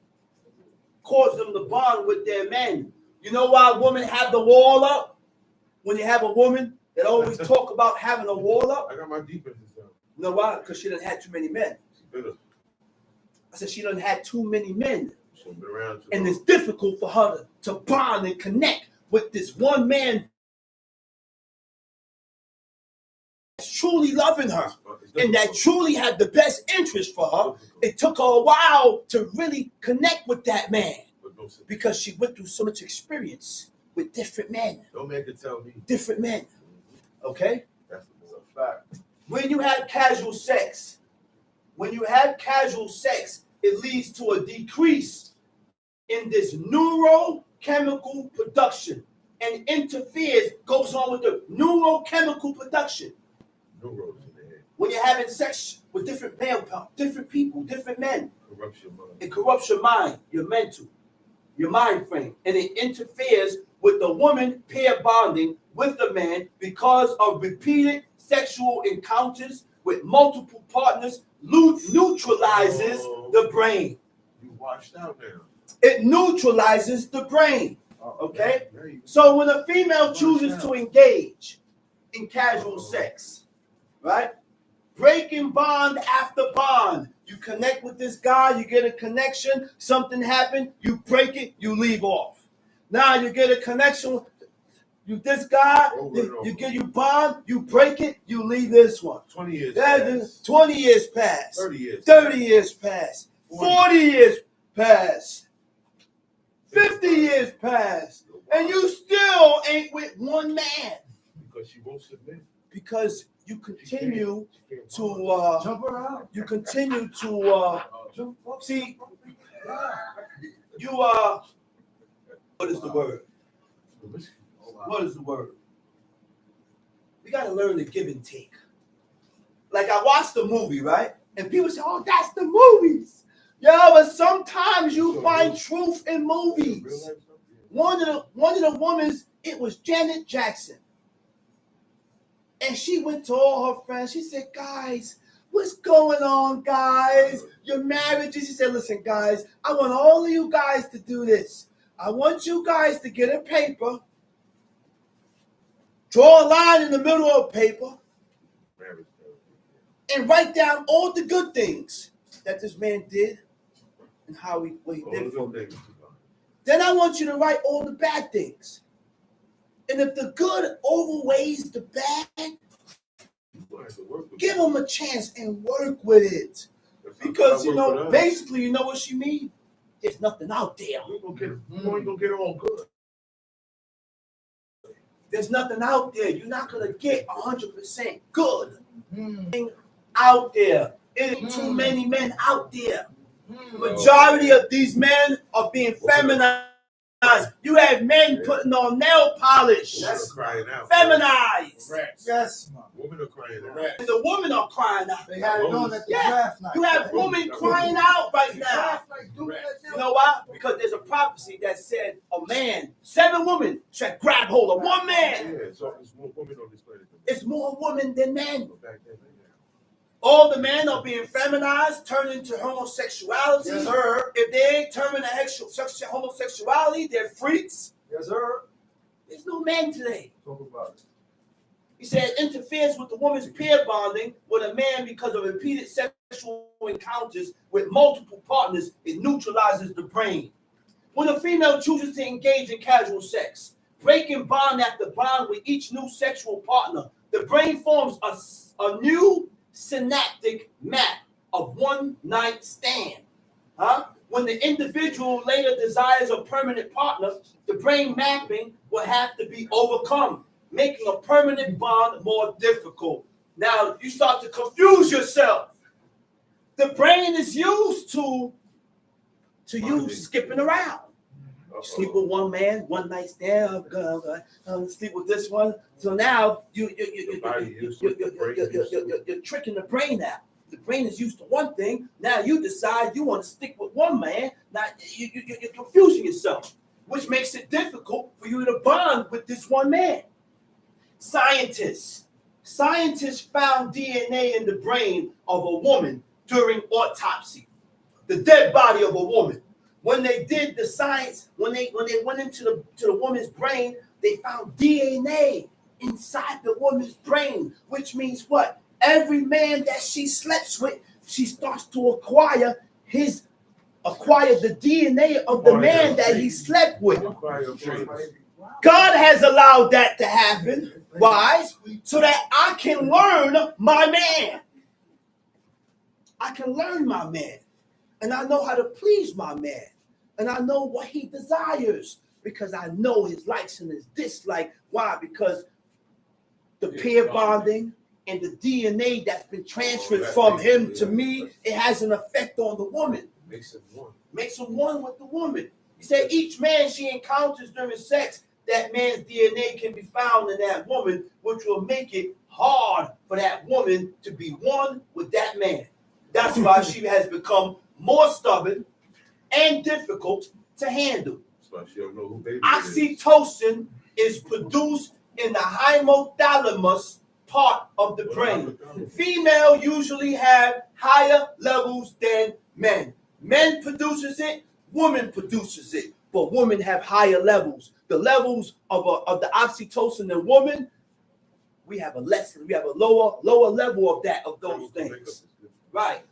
Cause them to bond with their men. You know why women have the wall up? When you have a woman that always talk about having a wall up. I got my defenses down. You know why? Because she done had too many men. I said she done had too many men. And it's difficult for her to bond and connect with this one man that's truly loving her and that truly had the best interest for her. It took her a while to really connect with that man because she went through so much experience with different men. Don't make it tell me. Different men. Okay? That's a fact. When you have casual sex, it leads to a decrease in this neurochemical production and interferes, goes on with the neurochemical production. When you're having sex with different people, different men, it corrupts your mind, your mental, your mind frame, and it interferes with the woman pair bonding with the man because of repeated sexual encounters with multiple partners neutralizes the brain. You washed out now. It neutralizes the brain. Okay? So when a female chooses to engage in casual sex, right? Breaking bond after bond. You connect with this guy, you get a connection, something happened, you break it, you leave off. Now you get a connection, this guy, you bond, you break it, you leave this one. 20 years pass. 20 years pass. 30 years. 30 years pass. 40 years pass. 50 years pass. And you still ain't with one man. Because she won't submit. Because you continue to jump around. You continue to see you what is the word? What is the word? We gotta learn to give and take. Like I watched the movie, right? And people say, "Oh, that's the movies." Yeah, but sometimes you find truth in movies. One of the women, it was Janet Jackson. And she went to all her friends. She said, "Guys, what's going on, guys? Your marriages." She said, "Listen, guys, I want all of you guys to do this. I want you guys to get a paper, draw a line in the middle of paper, and write down all the good things that this man did and what he did for me. Then I want you to write all the bad things. And if the good overweighs the bad, give them a chance and work with it." Because, basically, you know what she means? There's nothing out there. You ain't gonna get all good. There's nothing out there. You're not going to get 100% good out there. There ain't too many men out there. The majority of these men are being feminized. You have men putting on nail polish. That's crying out. Feminized. Yes, man. Women are crying out. And the women are crying out. They had it on at the draft night. You have women crying out right now. You know why? Because there's a prophecy that said a man, 7 women should grab hold of one man. Yeah, so it's more women on this planet. It's more women than men. Back then, All the men are being feminized, turned into homosexuality. Yes, sir. If they ain't turned into homosexuality, they're freaks. Yes, sir. There's no men today. Talk about it. He said it interferes with the woman's pair bonding with a man because of repeated sexual encounters with multiple partners. It neutralizes the brain. When a female chooses to engage in casual sex, breaking bond after bond with each new sexual partner, the brain forms a new synaptic map of one-night stand. When the individual later desires a permanent partner, the brain mapping will have to be overcome, making a permanent bond more difficult. Now, you start to confuse yourself. The brain is used to you skipping around. Sleep with one man, one night stand. Sleep with this one. So now you're tricking the brain out. The brain is used to one thing. Now you decide you want to stick with one man. Now you're confusing yourself, which makes it difficult for you to bond with this one man. Scientists found DNA in the brain of a woman during autopsy, the dead body of a woman. When they did the science, when they went into the woman's brain, they found DNA inside the woman's brain, which means what? Every man that she slept with, she starts to acquire the DNA of the man that he slept with. God has allowed that to happen. Why? So that I can learn my man. I can learn my man. And I know how to please my man. And I know what he desires. Because I know his likes and his dislikes. Why? Because the pair bonding and the DNA that's been transferred from him to me, it has an effect on the woman. Makes him one. Makes him one with the woman. He said each man she encounters during sex, that man's DNA can be found in that woman, which will make it hard for that woman to be one with that man. That's why she has become more stubborn and difficult to handle. That's why she don't know who baby Oxytocin is produced in the hypothalamus part of the brain. Female usually have higher levels than men. Men produces it, woman produces it, but women have higher levels. The levels of the oxytocin in woman, we have a lower level of those things. Right.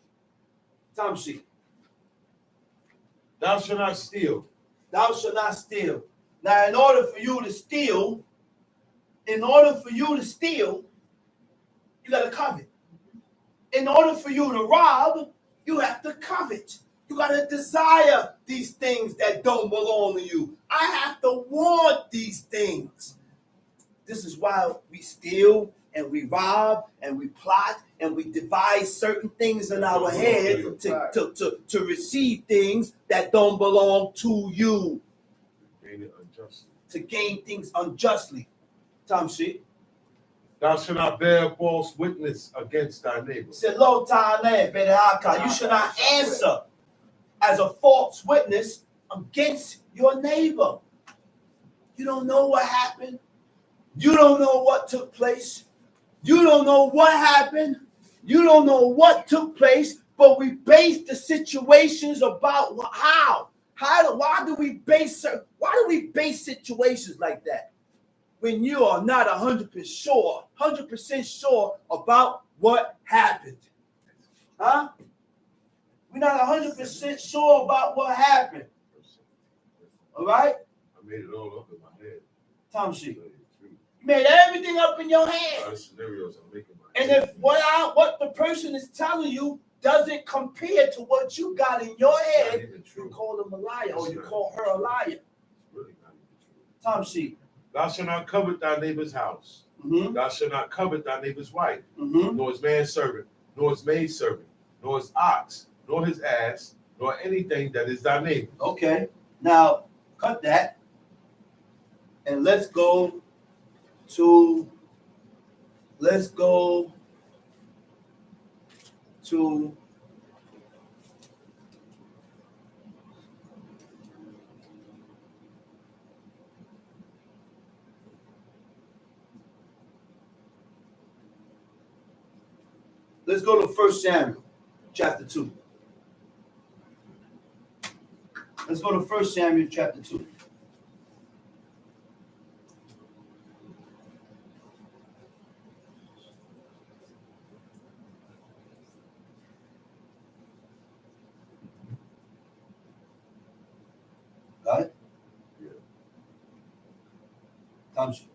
Time sheet. Thou shalt not steal. Thou shalt not steal. Now, in order for you to steal, you got to covet. In order for you to rob, you have to covet. You got to desire these things that don't belong to you. I have to want these things. This is why we steal and we rob and we plot and we devise certain things in our head to receive things that don't belong to you. To gain things unjustly. Tom sheet. Thou shalt not bear false witness against thy neighbor. Said, you should not answer as a false witness against your neighbor. You don't know what happened. You don't know what took place. You don't know what happened. You don't know what took place, but we base the situations about how. Why do we base situations like that? When you are not 100% sure about what happened. Huh? We're not 100% sure about what happened. All right? I made it all up in my head. Tom sheet. You made everything up in your head. Scenarios I'm making my and head. if what the person is telling you doesn't compare to what you got in your head, you call them a liar or you call her a liar. It's really not even true. Tom sheet. Thou shalt not covet thy neighbor's house. Mm-hmm. Thou shalt not covet thy neighbor's wife, Mm-hmm. nor his manservant, nor his maidservant, nor his ox, nor his ass, nor anything that is thy neighbor. Okay. Now, cut that. And let's go to let's go to 1 Samuel chapter 2. Let's go to 1 Samuel chapter 2. Got it? Yeah. Thompson.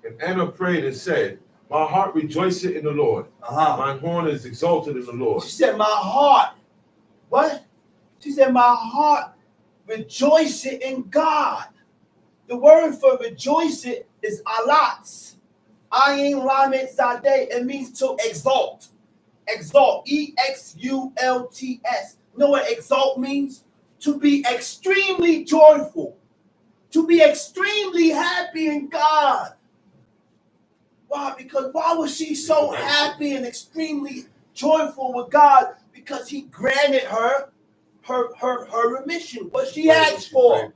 And Anna prayed and said, my heart rejoiceth in the Lord. Mine horn is exalted in the Lord. She said, my heart. What? She said, my heart rejoiceth in God. The word for rejoiceth is alatz. Ayin lamed zadeh. It means to exalt. Exalt. Exults. You know what exalt means? To be extremely joyful. To be extremely happy in God. Why? Because why was she so happy and extremely joyful with God? Because he granted her remission, what she asked for.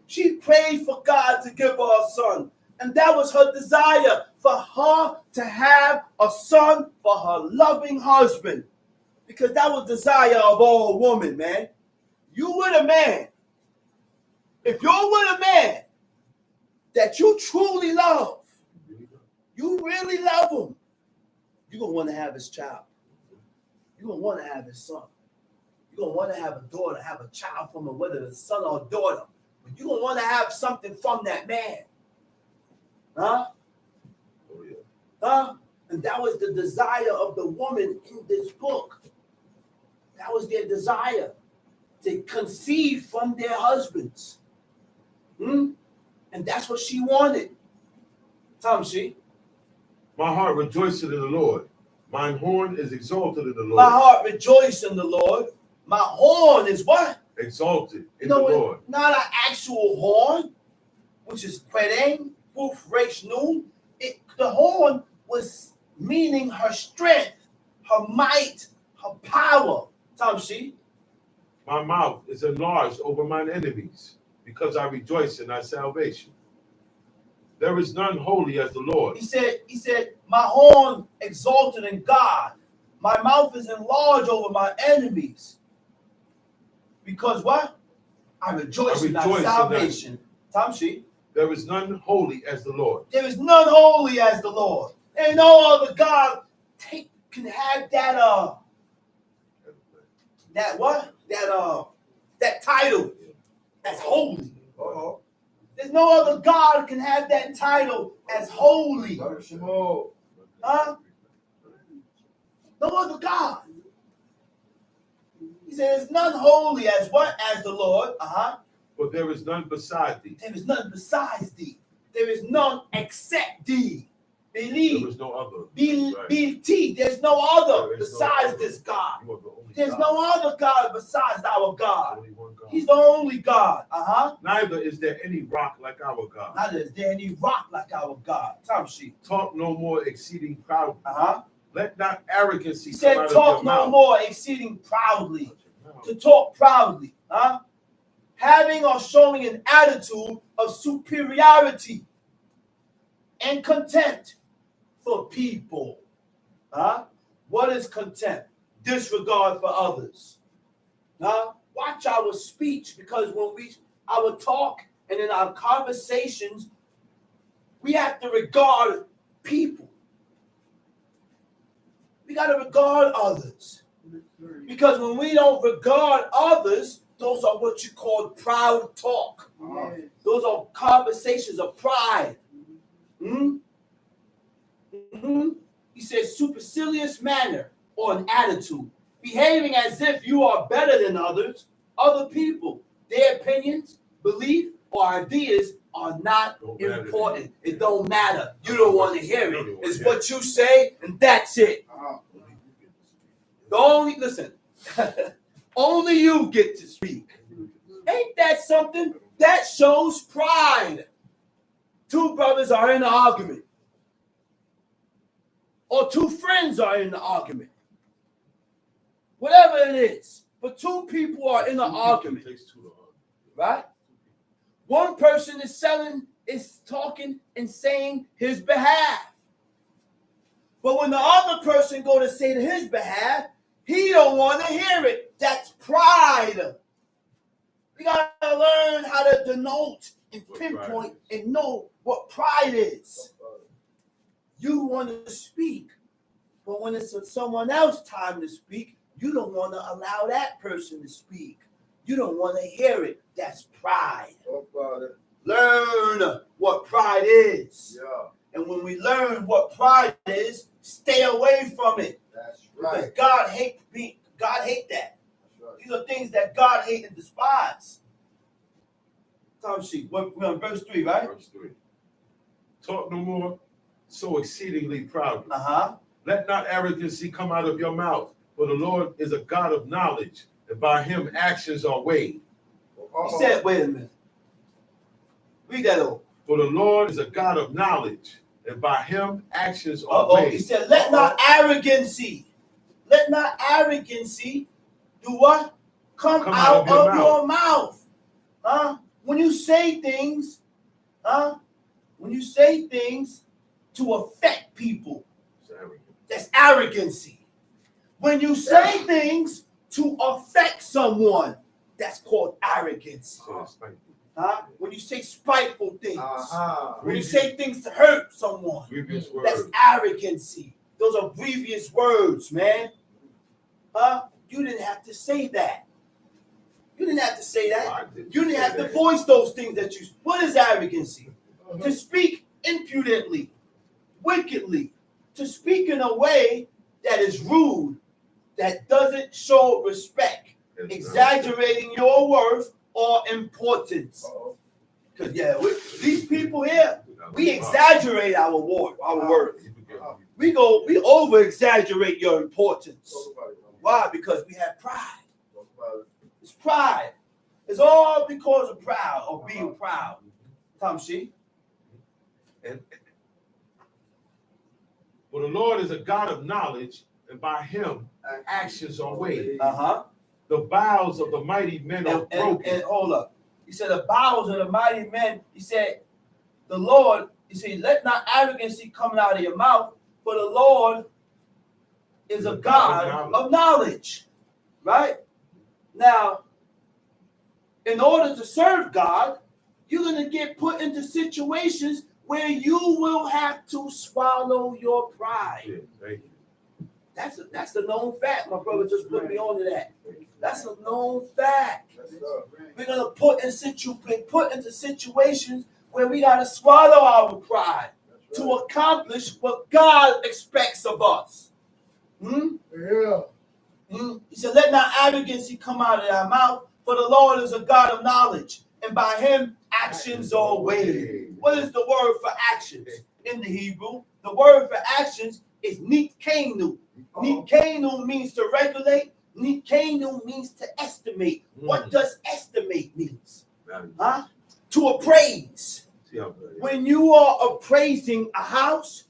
She prayed for God to give her a son. And that was her desire, for her to have a son for her loving husband. Because that was the desire of all women, man. You with a man, if you're with a man that you truly love, you really love him, you're going to want to have his child. You're going to want to have his son. You're going to want to have a daughter, have a child from him, whether it's a son or a daughter. But you're going to want to have something from that man. Huh? Oh, yeah. Huh? And that was the desire of the woman in this book. That was their desire, to conceive from their husbands. And that's what she wanted. Tell she. My heart rejoiceth in the Lord. Mine horn is exalted in the Lord. My heart rejoices in the Lord. My horn is what? Exalted in the Lord. Not an actual horn, which is quereng, woof, resh, nun. The horn was meaning her strength, her might, her power. Tell she. My mouth is enlarged over mine enemies, because I rejoice in thy salvation. There is none holy as the Lord. He said, my horn exalted in God. My mouth is enlarged over my enemies. Because what? I rejoice in thy salvation. Tamshi. There is none holy as the Lord. There is none holy as the Lord. There ain't no other God can have that title. That's holy. There's no other God can have that title as holy. Huh? No other God. He said, there's none holy as what? As the Lord. But there is none beside thee. There is none besides thee. There is none except thee. Believe. There is no other. BT. There's no other besides this God. There's no other God besides our God. He's the only God. Neither is there any rock like our God. Neither is there any rock like our God. Talk no more exceeding proudly. Let not arrogancy come out of your mouth. Talk no more exceeding proudly. To talk proudly. Having or showing an attitude of superiority and contempt for people. What is contempt? Disregard for others. Watch our speech, because when our talk and in our conversations, we have to regard people. We got to regard others. Because when we don't regard others, those are what you call proud talk. Those are conversations of pride. He says supercilious manner or an attitude. Behaving as if you are better than others, other people. Their opinions, belief, or ideas are not important. It don't matter. You don't want to hear it. It's what you say, and that's it. Only you get to speak. Ain't that something? That shows pride. Two brothers are in an argument. Or two friends are in an argument. Whatever it is. But two people are in an argument. Right? One person is talking and saying his behalf. But when the other person go to say to his behalf, he don't want to hear it. That's pride. We got to learn how to denote and pinpoint and know what pride is. You want to speak, but when it's someone else's time to speak, you don't want to allow that person to speak. You don't want to hear it. That's pride. Learn what pride is. And when we learn what pride is, stay away from it. That's right. Because God hate that. These are things that God hate and despise. Time sheet. We're on verse 3, right? Verse 3. Talk no more so exceedingly proudly. Let not arrogancy come out of your mouth, for the Lord is a God of knowledge, and by him actions are weighed. He said, wait a minute. Read that over. For the Lord is a God of knowledge, and by him actions are Uh-oh. weighed. He said, let not arrogancy do what? Come out of your mouth. Huh? When you say things, to affect people, that's arrogancy. When you say things to affect someone, that's called arrogance. Huh? When you say spiteful things, when you say things to hurt someone, that's arrogancy. Those are grievous words, man. Huh? You didn't have to say that. You didn't have to say that. You didn't have to voice those things that you. What is arrogancy? To speak impudently, wickedly, to speak in a way that is rude, that doesn't show respect, exaggerating your worth or importance. Because these people here, we exaggerate our worth. We over exaggerate your importance. Why? Because we have pride. It's pride. It's all because of proud or being proud. Tamshi. For the Lord is a God of knowledge, and by him actions are weighed. The bowels of the mighty men are broken. And hold up. He said the bowels of the mighty men, he said, the Lord, he said, let not arrogancy come out of your mouth, for the Lord is a God of knowledge. Right? Now, in order to serve God, you're going to get put into situations where you will have to swallow your pride. Yeah, thank you. That's a known fact. My brother just put me on to that. That's a known fact. We're going to put into situations where we got to swallow our pride to accomplish what God expects of us. He said, let not arrogancy come out of our mouth, for the Lord is a God of knowledge, and by him actions are weighed. What is the word for actions in the Hebrew? The word for actions is nitkenu. Nitkenu means to regulate. Nitkenu means to estimate. What does estimate means? Huh? To appraise. When you are appraising a house,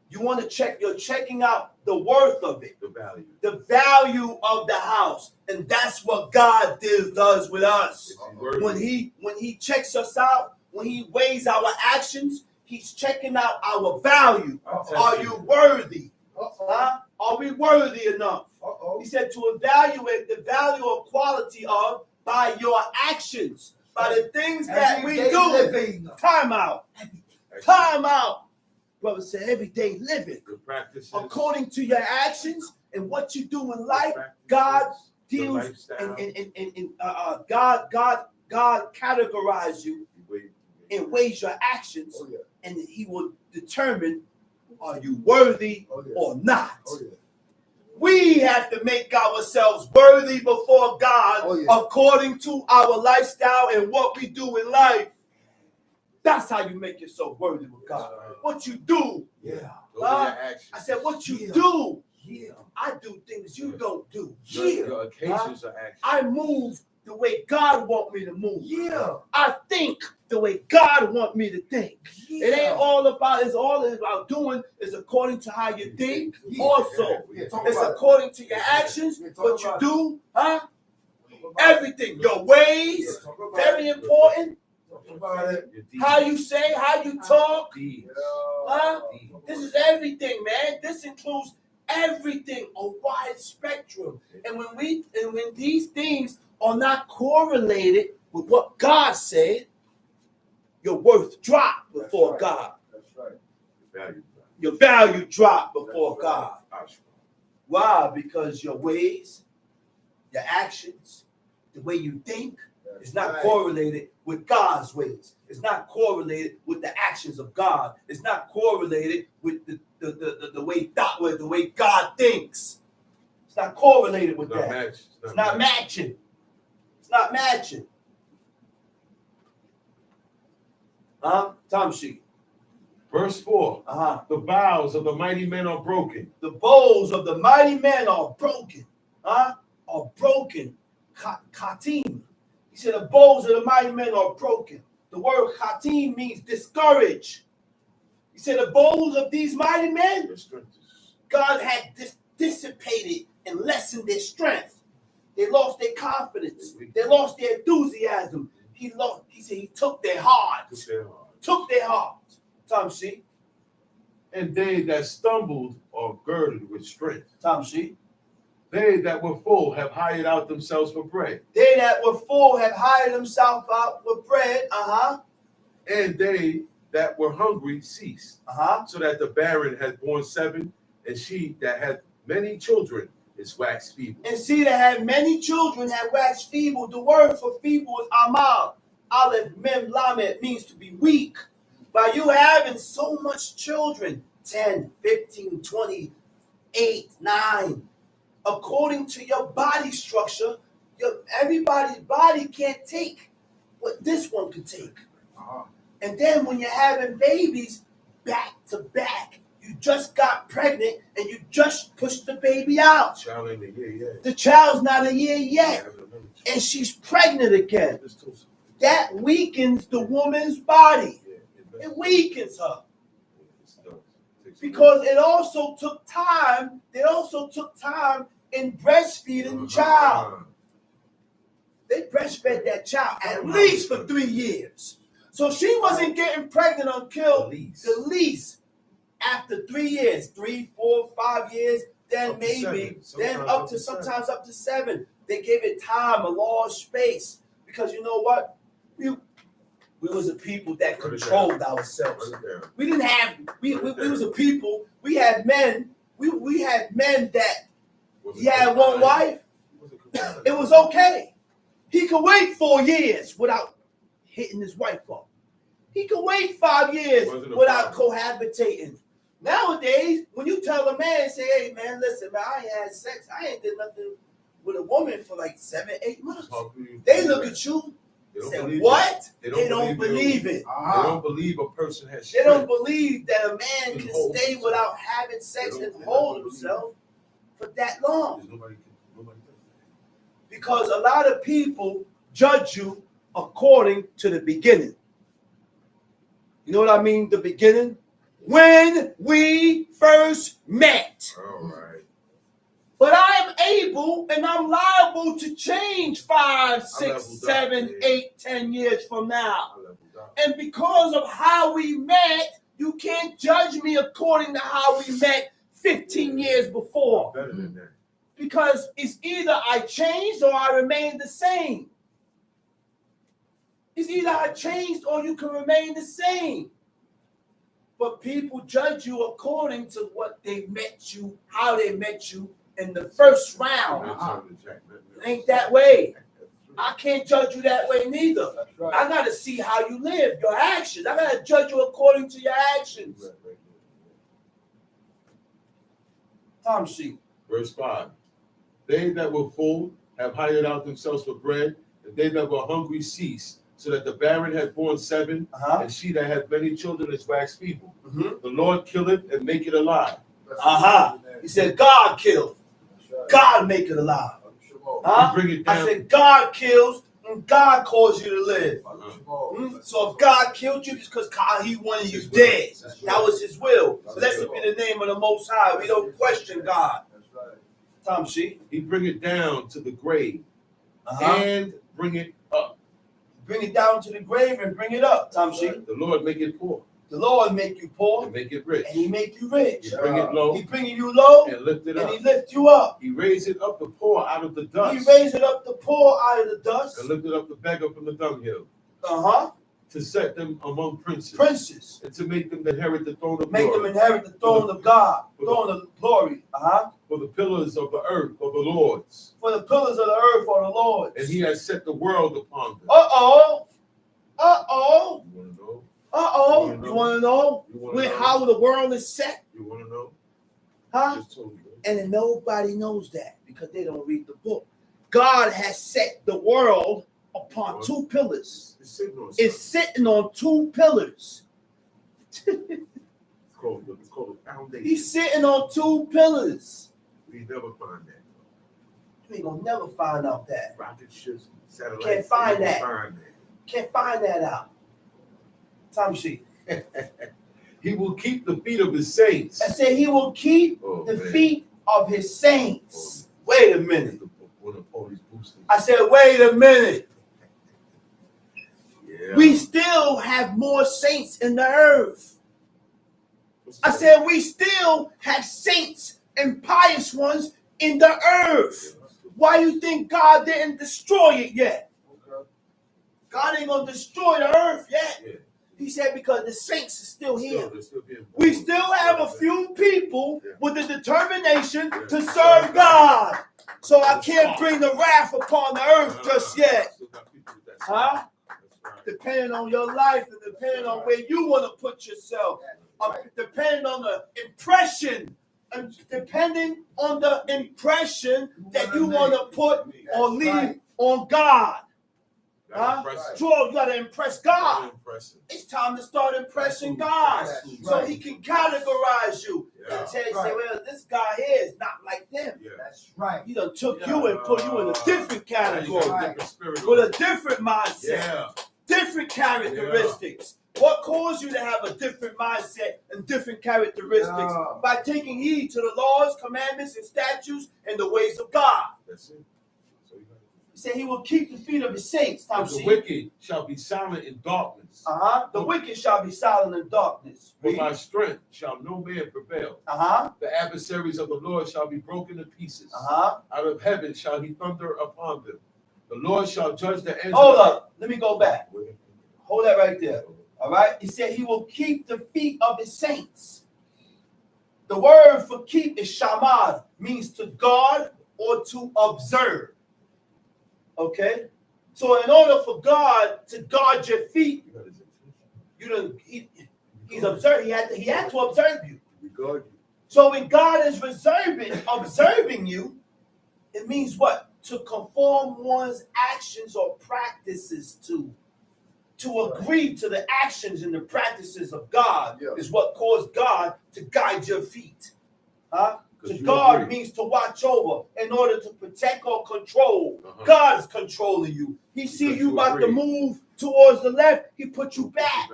you want to check, you're checking out the worth of it, the value of the house. And that's what God does with us. When he checks us out, when he weighs our actions, he's checking out our value. Are you worthy? Are we worthy enough? He said to evaluate the value or quality of by your actions, by the things that we do. Time out. Brother said, everyday living. According to your actions and what you do in life, God deals and God categorizes you and weighs your actions, and he will determine, are you worthy or not? We have to make ourselves worthy before God according to our lifestyle and what we do in life. That's how you make yourself worthy with God. What you do. I said, what you do. I do things you don't do. Your occasions are actions. I move the way God wants me to move. I think the way God wants me to think. It ain't all about, it's all about doing is according to how you think. Also, it's according to your actions, what you do, everything. Your ways, very important. How you say, how you talk. This is everything, man. This includes everything, a wide spectrum. And when these things are not correlated with what God said, your worth drop before God. Your value drop before God. Why? Because your ways, your actions, the way you think is not correlated with God's ways. It's not correlated with the actions of God. It's not correlated with the way God thinks. It's not correlated with that. It's not matching. It's not matching. Tamshi. Verse 4. The bowels of the mighty men are broken. The bowls of the mighty men are broken. Are broken. Katim. He said the bowls of the mighty men are broken. The word katim means discouraged. He said the bones of these mighty men, Their strength is God had dissipated and lessened their strength. They lost their confidence. They lost their enthusiasm. He said he took their hearts. Took their hearts. Tom C. And they that stumbled are girded with strength. Tom C. They that were full have hired out themselves for bread. They that were full have hired themselves out with bread. And they that were hungry ceased. So that the barren had borne 7, and she that had many children is waxed feeble. And she that had many children had waxed feeble. The word for feeble is amal. Aleph mem lamed means to be weak. By you having so much children, 10, 15, 20, 8, 9, according to your body structure, everybody's body can't take what this one could take. And then when you're having babies back to back, you just got pregnant and you just pushed the baby out. Child ain't a year yet. The child's not a year yet. And she's pregnant again. That weakens the woman's body. It weakens her. Because it also took time. They also took time in breastfeeding the child. They breastfed that child at least for 3 years. So she wasn't getting pregnant until the least after 3 years, 3, 4, 5 years, then Up to maybe, 7. then up to sometimes up to 7. They gave it time, a large space. Because you know what? We was a people that controlled ourselves. We didn't have, we was a people, we had men, we had men that he had one wife. It was okay. He could wait 4 years without hitting his wife up. He could wait 5 years without cohabitating. Nowadays, when you tell a man, say, hey man, listen, man, I ain't had sex, I ain't did nothing with a woman for like 7, 8 months. They look at you. Say, what? They don't believe it. They don't believe a person has They strength. don't believe that a man can stay without having sex and hold himself for that long. Nobody does that. Because a lot of people judge you according to the beginning. You know what I mean? The beginning? When we first met. All right. But I am able and I'm liable to change 5, 6, 7, 8, 10 years from now. And because of how we met, you can't judge me according to how we met 15 years before. Better than that. Because it's either I changed or I remain the same. It's either I changed or you can remain the same. But people judge you according to what they met you, how they met you in the first round. It ain't that way. I can't judge you that way neither. I got to see how you live, your actions. I got to judge you according to your actions. Tom sheet. Verse 5. They that were full have hired out themselves for bread, and they that were hungry ceased, so that the barren had borne 7, and she that had many children is waxed feeble. The Lord killeth and make it alive. He said, God killed. God make it alive. Bring it down. I said, God kills and God calls you to live. So if God killed you, it's because he wanted you dead. That was his will. Blessed be the name of the Most High. We don't question God. Tom sheet. He bring it down to the grave and bring it up. Bring it down to the grave and bring it up, Tom sheet. The Lord make it poor. The Lord make you poor And make it rich. and he make you rich. He bring it low. He bringing you low And lift it and up. he lift you up. He raised it up the poor out of the dust. He raised it up the poor out of the dust. And lifted up the beggar from the dunghill. To set them among princes. Princes. And to make them inherit the throne of Make glory. them inherit the throne of God. Throne of glory. For the pillars of the earth are the Lord's. For the pillars of the earth are the Lord's. And he has set the world upon them. Uh-oh. You want to know? You want to know how the world is set? You want to know? Just told you. And then nobody knows that because they don't read the book. God has set the world upon 2 pillars. It's sitting on 2 pillars. It's called a foundation. He's sitting on 2 pillars. We never find that. You ain't gonna never find out that. Rocket ships, satellites. Can't find that. Can't find that out. Tom sheet. He will keep the feet of his saints. I said he will keep the feet of his saints. Wait a minute. I said, wait a minute. Yeah. We still have more saints in the earth. I said we still have saints and pious ones in the earth. Why you think God didn't destroy it yet? God ain't gonna destroy the earth yet. Yeah. He said because the saints are still here. Still We still have a few people with the determination to serve God. So I can't bring the wrath upon the earth just yet. Huh? Depending on your life and depending on where you want to put yourself. Depending on the impression. And depending on the impression that you want to put or leave on God. Huh? Joel, you got to impress God. It's time to start impressing God. So he can categorize you. And say, well, this guy here is not like them. That's right. He done took you and put you in a different category. With a different mindset. Different characteristics. What caused you to have a different mindset and different characteristics? By taking heed to the laws, commandments, and statutes and the ways of God. That's it. He said he will keep the feet of his saints. The wicked shall be silent in darkness. The wicked shall be silent in darkness. For by strength shall no man prevail. The adversaries of the Lord shall be broken to pieces. Out of heaven shall he thunder upon them. The Lord shall judge the ends. Hold up. Let me go back. Hold that right there. All right. He said he will keep the feet of his saints. The word for keep is shamad, means to guard or to observe. Okay. So in order for God to guard your feet, he's observed. He had to observe you. So when God is observing you, it means what? To conform one's actions or practices to agree to the actions and the practices of God is what caused God to guide your feet. To guard means to watch over in order to protect or control. God is controlling you. He see you about to move towards the left, he put you back.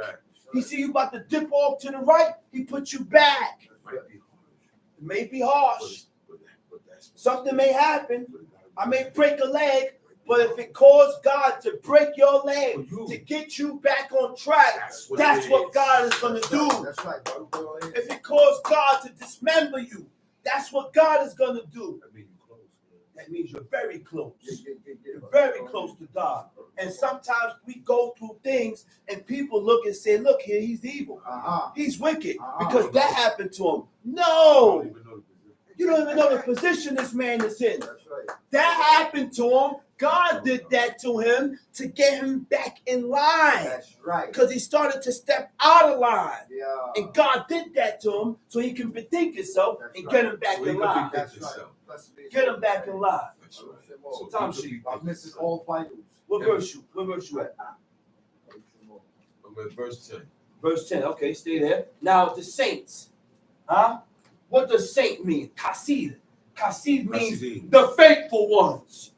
He see you about to dip off to the right, he put you back. It may be harsh. Something may happen. I may break a leg, but if it caused God to break your leg, to get you back on track, that's what God is going to do. That's right. If it caused God to dismember you, that's what God is going to do. That means you're very close. You're very close to God. And sometimes we go through things and people look and say, look here, he's evil. He's wicked because that happened to him. No. You don't even know the position this man is in. That happened to him. God did that to him to get him back in line. That's right. Because he started to step out of line. And God did that to him so he can bethink himself and get him back in line. That's right. Get him back in line. Time sheet. I'm missing all finals. What verse you at? I'm at verse 10. Verse 10. Okay, stay there. Now the saints. What does saint mean? Kasid. Kasid means the faithful ones.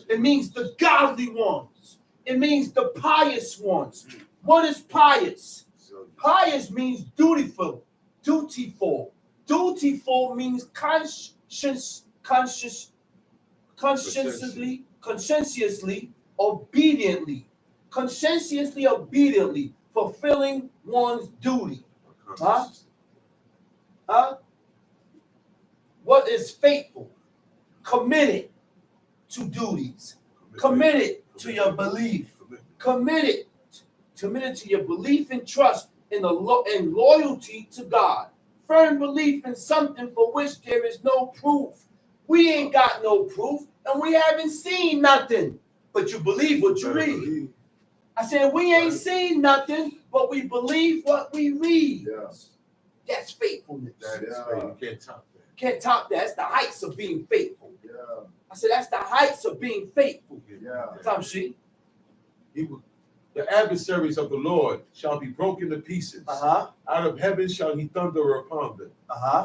It means the godly ones. It means the pious ones. What is pious? Pious means dutiful. Dutiful. Dutiful means conscientiously, obediently. Conscientiously, obediently, fulfilling one's duty. What is faithful? Committed to duties. Committed to your belief. Committed to your belief and trust in and loyalty to God. Firm belief in something for which there is no proof. We ain't got no proof and we haven't seen nothing. But you believe what you read. I said we ain't seen nothing, but we believe what we read. That's faithfulness. You can't top that. Can't top that. That's the heights of being faithful. I said that's the heights of being faithful. Time sheet. The adversaries of the Lord shall be broken to pieces. Out of heaven shall he thunder upon them.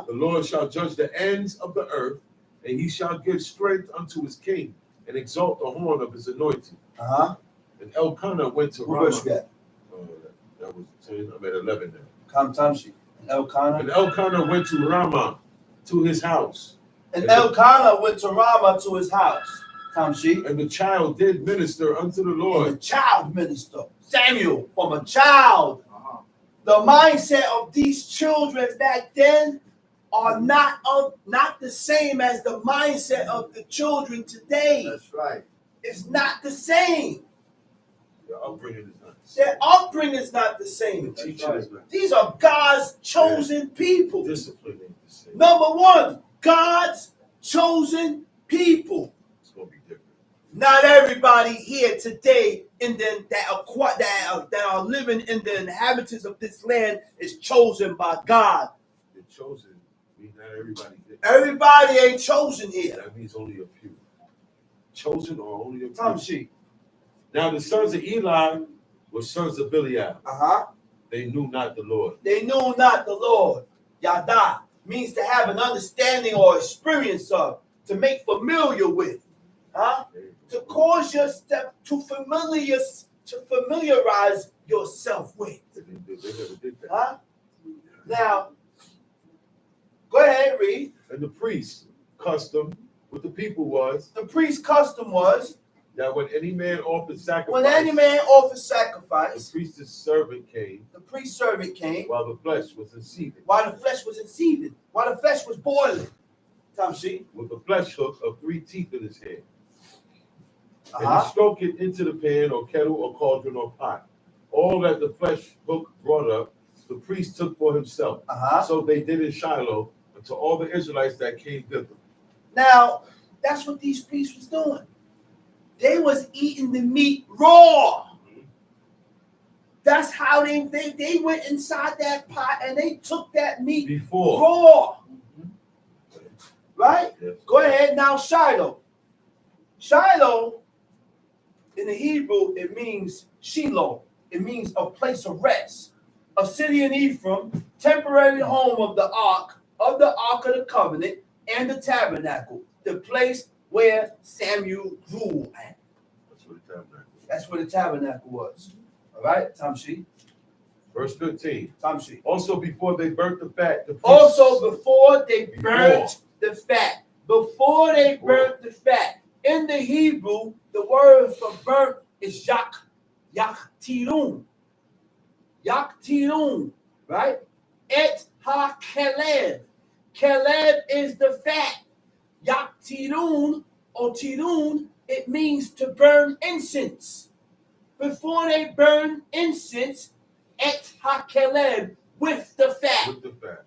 The Lord shall judge the ends of the earth, and he shall give strength unto his king, and exalt the horn of his anointing. And Elkanah went to Ramah. That was 10. I'm at 11 now. Time sheet. Elkanah. And Elkanah went to Ramah, to his house. And Elkanah went to Ramah to his house. Tamshi. And the child did minister unto the And Lord. the child minister. Samuel, from a child. The mindset of these children back then are not the same as the mindset of the children today. That's right. It's not the same. Their upbringing is not the same. Their upbringing is not the same. The teaching is not. These are God's chosen people. Discipline ain't the same. Number one, God's chosen people. It's gonna be different. Not everybody here today that are living in the inhabitants of this land is chosen by God. They're chosen. Means not everybody did. Everybody ain't chosen here. That means only a few. Chosen or only a few. Tamshi. Now the sons of Eli were sons of Belial. Uh-huh. They knew not the Lord. They knew not the Lord. Yada means to have an understanding or experience of, to make familiar with. Huh? To cause yourself to familiarize yourself with. They never did that. Huh? Now, go ahead, read. And the priest's custom with the people was The priest's custom was that when any man offered sacrifice, when any man offered the sacrifice, priest's servant came the priest's servant came while the flesh was in seething, while the flesh was in seething, while the flesh was boiling. Tamshi. with a flesh hook of 3 teeth in his hand. And Uh-huh. he stroked it into the pan or kettle or cauldron or pot. All that the flesh hook brought up, the priest took for himself. Uh-huh. So they did in Shiloh unto all the Israelites that came thither. Now, that's what these priests was doing. They was eating the meat raw. That's how they went inside that pot and they took that meat Before. raw. Right? Yes. Go ahead now, Shiloh. Shiloh, in the Hebrew, it means Shiloh. It means a place of rest. A city in Ephraim, temporary home of the ark of the covenant and the tabernacle, the place where Samuel ruled at. That's where the tabernacle was. All right, Tamshi. Verse 15. Tamshi. Also before they burnt the fat, the priest, Also before they burnt the fat. Before they burnt the fat. In the Hebrew, the word for burnt is yaktirun. Yaktirun, right? Et ha-keleb. Keleb is the fat. Yaktirun or tirun, it means to burn incense. Before they burn incense, et ha-keleb, with the fat. with the fat,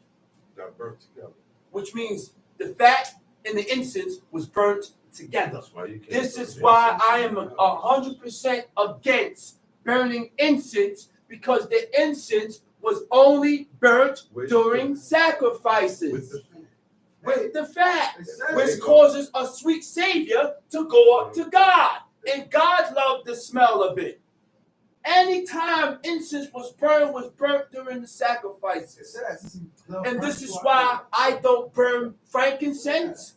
got burnt together. Which means the fat and the incense was burnt together. That's why you can't. This burn is why incense. I am 100% against burning incense, because the incense was only burnt With during the- sacrifices with the fat. with the fat, Exactly. which causes a sweet savior to go up to God, and God loved the smell of it. Anytime incense was burnt during the sacrifices. And this is why I don't burn frankincense.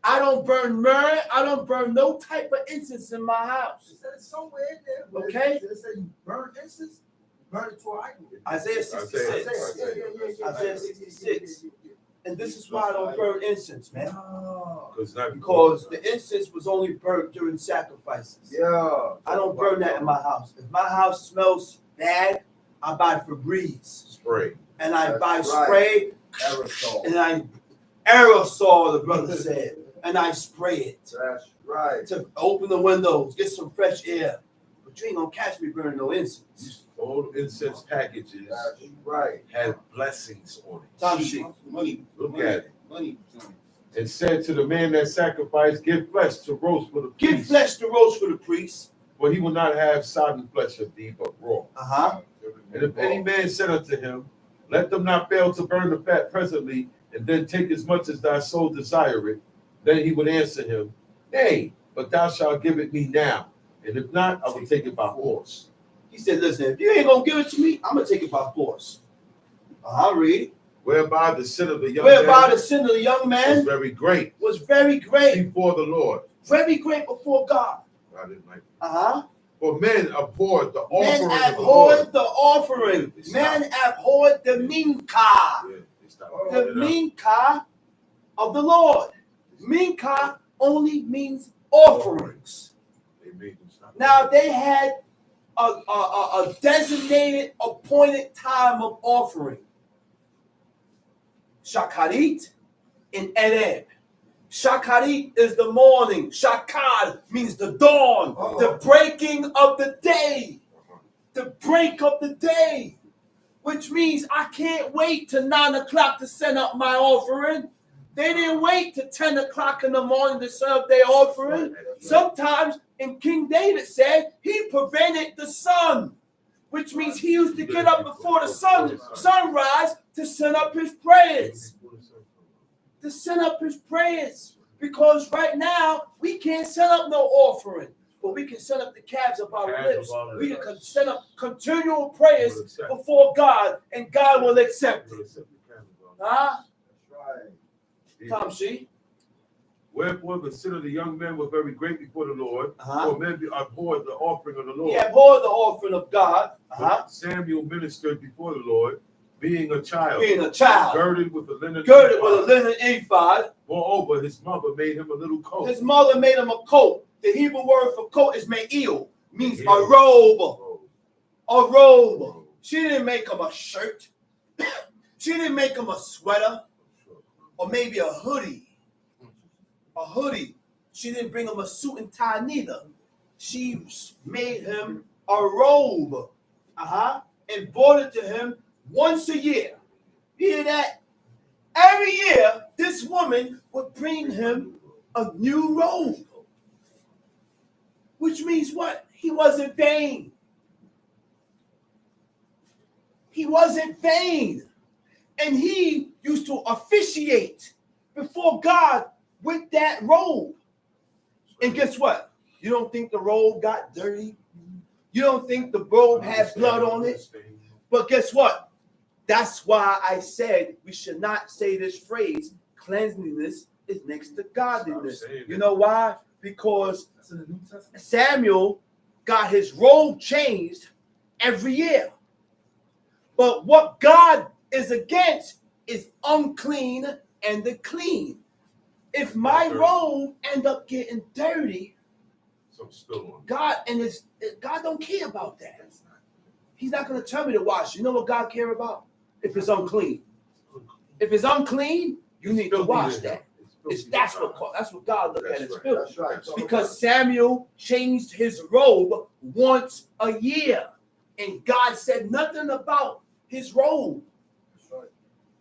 I don't burn myrrh. I don't burn no type of incense in my house. It said somewhere in there. but Okay. It said you burn incense, burn it to an idol. Isaiah 66. Isaiah 66. And this is why I don't burn incense, man. Because the incense was only burnt during sacrifices. Yeah. I don't burn that in my house. If my house smells bad, I buy Febreze. Spray. And I That's buy right. spray. Aerosol. And I aerosol, the brother said. And I spray it. That's right. To open the windows, get some fresh air. But you ain't gonna catch me burning no incense. Old incense packages That's right. had blessings on it. Time sheet. Look at it. And said to the man that sacrificed, give flesh to roast for the Give priest. flesh to roast for the priest. For he will not have sodden flesh of thee, but raw. Uh-huh. And if any man said unto him, let them not fail to burn the fat presently, and then take as much as thy soul desireth, then he would answer him, nay, but thou shalt give it me now. And if not, I will take it by force. He said, listen, if you ain't gonna give it to me, I'm gonna take it by force. I'll read. Whereby the sin of the young Whereby man the sin of the young was man very great was very great. before the Lord. Very great before God. I didn't like it. Uh-huh. For men abhorred the offering Men of the Lord. abhorred the offering. Men abhorred the minka. Yeah, they stopped The picking it up. minka of the Lord. Minka only means offerings. They made them stop. Now they had a designated, appointed time of offering. Shakarit and Ereb. Shakarit is the morning. Shakar means the dawn, the breaking of the day. The break of the day. Which means I can't wait till 9 o'clock to send up my offering. They didn't wait till 10 o'clock in the morning to serve their offering. Sometimes, and King David said, he prevented the sun. Which means he used to get up before the sunrise to send up his prayers. To send up his prayers. Because right now, we can't send up no offering. But we can send up the calves of our lips. We can send up continual prayers before God, and God will accept it. Huh? Tom, see? Wherefore consider the young men were very great before the Lord, for men abhorred the offering of the Lord. He abhorred the offering of God. But Samuel ministered before the Lord, being a child. Girded with a linen ephod. Moreover, his mother made him a little coat. His mother made him a coat. The Hebrew word for coat is me'il, means a robe. A robe. She didn't make him a shirt. She didn't make him a sweater. Or maybe a hoodie. A hoodie. She didn't bring him a suit and tie neither. She made him a robe. And brought it to him once a year. You hear that? Every year, this woman would bring him a new robe. Which means what? He wasn't vain. He wasn't vain. And he used to officiate before God with that robe. And guess what? You don't think the robe got dirty? You don't think the robe had blood on it? But guess what? That's why I said we should not say this phrase, cleanliness is next to godliness. You know why? Because Samuel got his robe changed every year. But what God is against is unclean and the clean. If my robe end up getting dirty, God don't care about that. He's not going to tell me to wash. You know what God cares about? If it's unclean. If it's unclean, you need to wash that. That's what God looked at as filthy. Because Samuel changed his robe once a year. And God said nothing about his robe.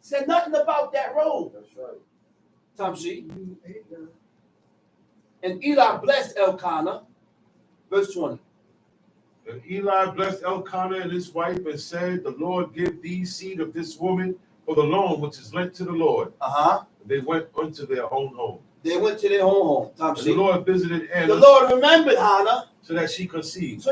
Said nothing about that robe. Tom sheet. And Eli blessed Elkanah. Verse 20. And Eli blessed Elkanah and his wife and said, the Lord give thee seed of this woman for the loan which is lent to the Lord. And they went unto their own home. They went to their own home. And the Lord visited Anna. The Lord remembered Hannah. So that she conceived.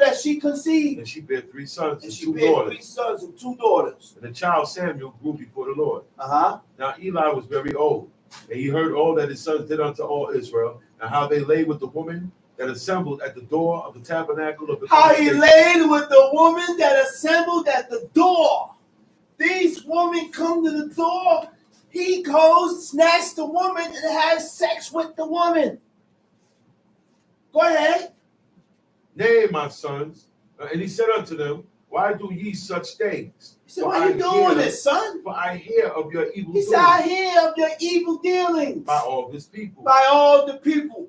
And she bare 3 sons and 2 daughters. And the child Samuel grew before the Lord. Now Eli was very old. And he heard all that his sons did unto all Israel, and how they lay with the woman that assembled at the door of the tabernacle of the How he laid with the woman that assembled at the door. These women come to the door. He goes, snatch the woman, and has sex with the woman. Go ahead. Nay, my sons. And he said unto them, why do ye such things? He said, why are you doing this, son? For I hear of your evil doings. He said, I hear of your evil dealings. By all this people. By all the people.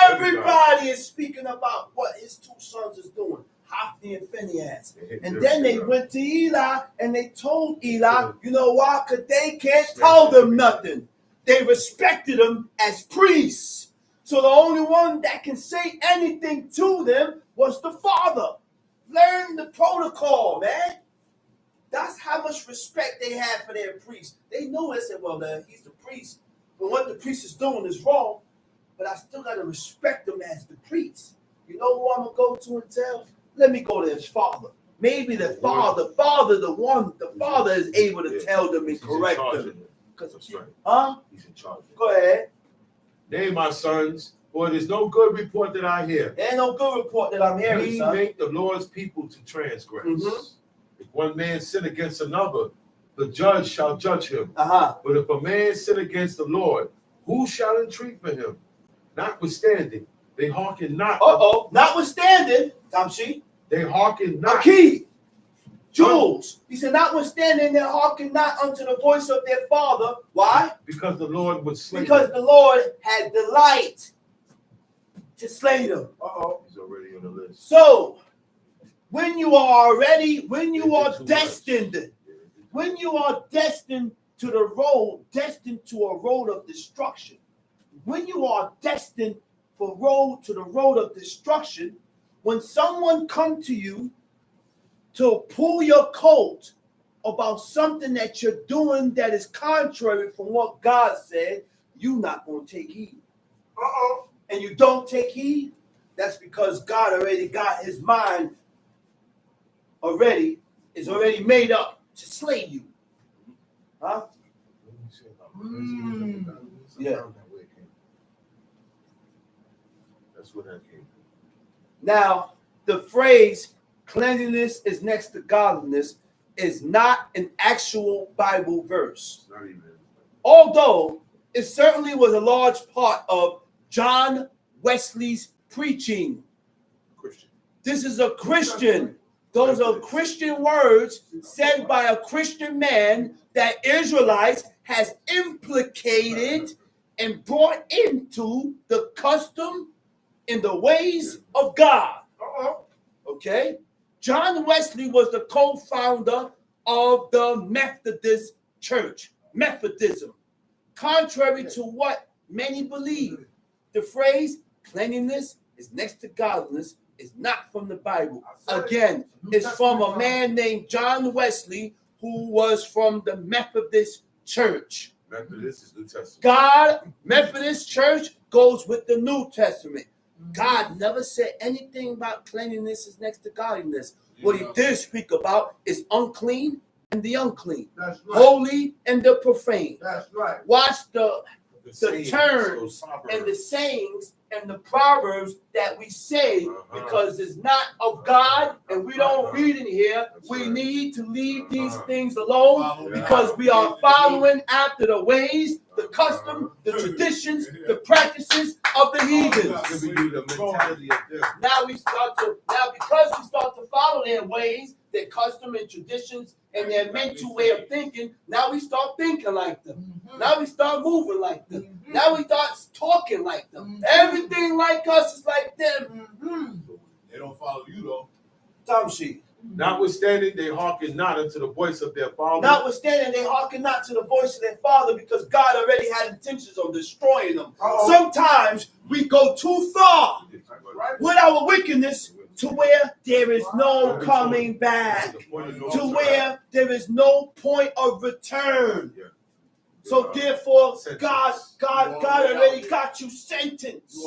Everybody is speaking about what his 2 sons is doing. Hophni and Phinehas. And then they went to Eli and they told Eli, you know why? Because they can't tell them nothing. They respected them as priests. So the only one that can say anything to them was the father. Learn the protocol, man. That's how much respect they had for their priest. They know it. Said, well, he's the priest. But what the priest is doing is wrong. But I still got to respect him as the priest. You know who I'm going to go to and tell? Let me go to his father. Maybe the father is able to tell them and correct them. That's right. Huh? He's in charge. Go ahead. Nay, my sons, For it is no good report that I hear. There ain't no good report that I'm hearing, We son. make the Lord's people to transgress. If one man sin against another, the judge shall judge him. But if a man sin against the Lord, who shall entreat for him? Notwithstanding, they hearken not. Notwithstanding, Tamshi. They hearken not. Key. Jules. He said, notwithstanding, they hearken not unto the voice of their father. Why? Because the Lord would slay because them. the Lord had delight to slay them. He's already on the list. So, when you are destined to the road, destined to a road of destruction, when you are destined to the road of destruction, when someone come to you to pull your coat about something that you're doing that is contrary from what God said, you're not going to take heed. And you don't take heed, that's because God already got his mind is already made up to slay you. Yeah. That's where that came from. Now, the phrase cleanliness is next to godliness is not an actual Bible verse. Not even. Although it certainly was a large part of John Wesley's preaching. Christian. This is a Christian. Those are Christian words said by a Christian man that Israelites has implicated and brought into the custom in the ways of God. Okay? John Wesley was the co-founder of the Methodist Church, Methodism. Contrary to what many believe, the phrase cleanliness is next to godliness is not from the Bible. Again, it's from a man named John Wesley who was from the Methodist Church. Methodist is New Testament. God, Methodist Church goes with the New Testament. God never said anything about cleanliness is next to godliness. What he did speak about is unclean and the unclean, That's right. holy and the profane. That's right. Watch the sayings, terms those proverbs. and the sayings and the proverbs that we say because it's not of God and we don't read in here. We need to leave these things alone because we are following after the ways, the custom, the traditions, the practices of the heathens. Giving you the mentality of them. Now because we start to follow their ways, their custom and traditions and their mental way of thinking, now we start thinking like them. Now we start moving like them. Now we start talking like them. Everything like us is like them. They don't follow you though. Tamshi. Notwithstanding, they hearken not unto the voice of their father. Notwithstanding, they hearken not to the voice of their father because God already had intentions of destroying them. Sometimes we go too far with our wickedness to where there is no coming back, to where there is no point of return. So therefore, God already got you sentenced.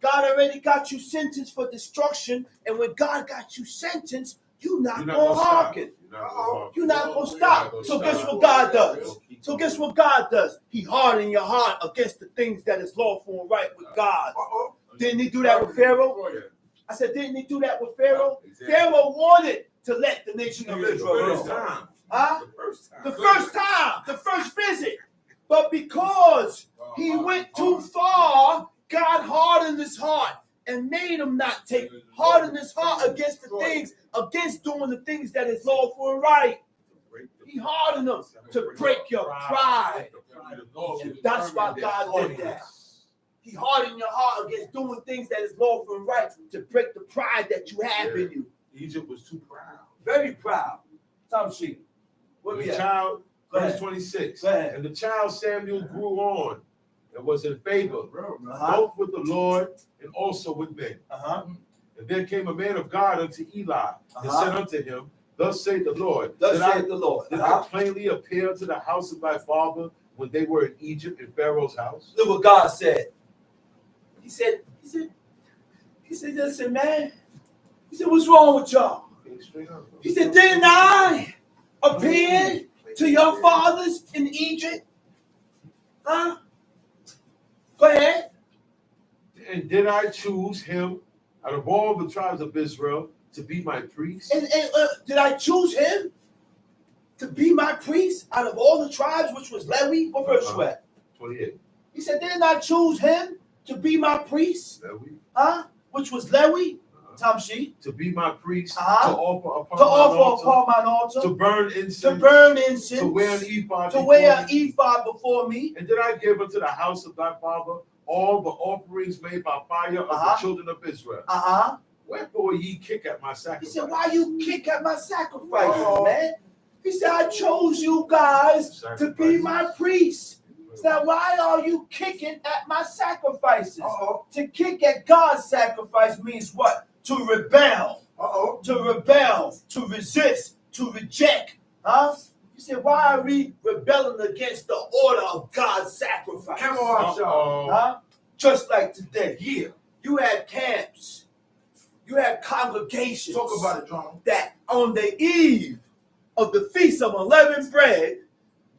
God already got you sentenced for destruction, and when God got you sentenced, you're not going to hearken. You're not going to stop. So guess what God does? He hardened your heart against the things that is lawful and right with God. Didn't he do that with Pharaoh? I said, didn't he do that with Pharaoh? Pharaoh wanted to let the nation of Israel go. The first visit. But because he went too far, God hardened his heart and made him not take, hardened his heart against the things, against doing the things that is lawful and right. He hardened them to break your pride. And that's why God did that. He hardened your heart against doing things that is lawful and right to break the pride that you have in you. Egypt was too proud. Very proud. Tamshi. The child, verse 26. And the child Samuel grew on and was in favor, both with the Lord and also with men. And there came a man of God unto Eli and said unto him, Thus saith the Lord, Did I plainly appear to the house of thy father when they were in Egypt in Pharaoh's house? Look what God said. He said, listen, man. He said, what's wrong with y'all? He said, didn't I appear to your fathers in Egypt? Go ahead. And did I choose him out of all the tribes of Israel to be my priest? And did I choose him to be my priest out of all the tribes, which was Levi? What verse you at? 28. He said, didn't I choose him to be my priest? Levi. Huh? Which was Levi? Tamshi. To be my priest, Uh-huh. to offer upon To mine offer altar, upon mine altar. to burn incense, To burn incense. to wear an ephod, To before wear an me. ephod before me. And did I give unto the house of thy father all the offerings made by fire of the children of Israel? Uh-huh. Wherefore ye kick at my He sacrifice? said, why you kick at my sacrifices, man? He said, I chose you guys to be my priests. He said, why are you kicking at my sacrifices? To kick at God's sacrifice means what? To rebel. To rebel, to resist, to reject. Huh? He said, why are we rebelling against the order of God's sacrifice? Come on, y'all. Huh? Just like today. Yeah. You had camps. You had congregations. Talk about it, John. That on the eve of the Feast of Unleavened Bread,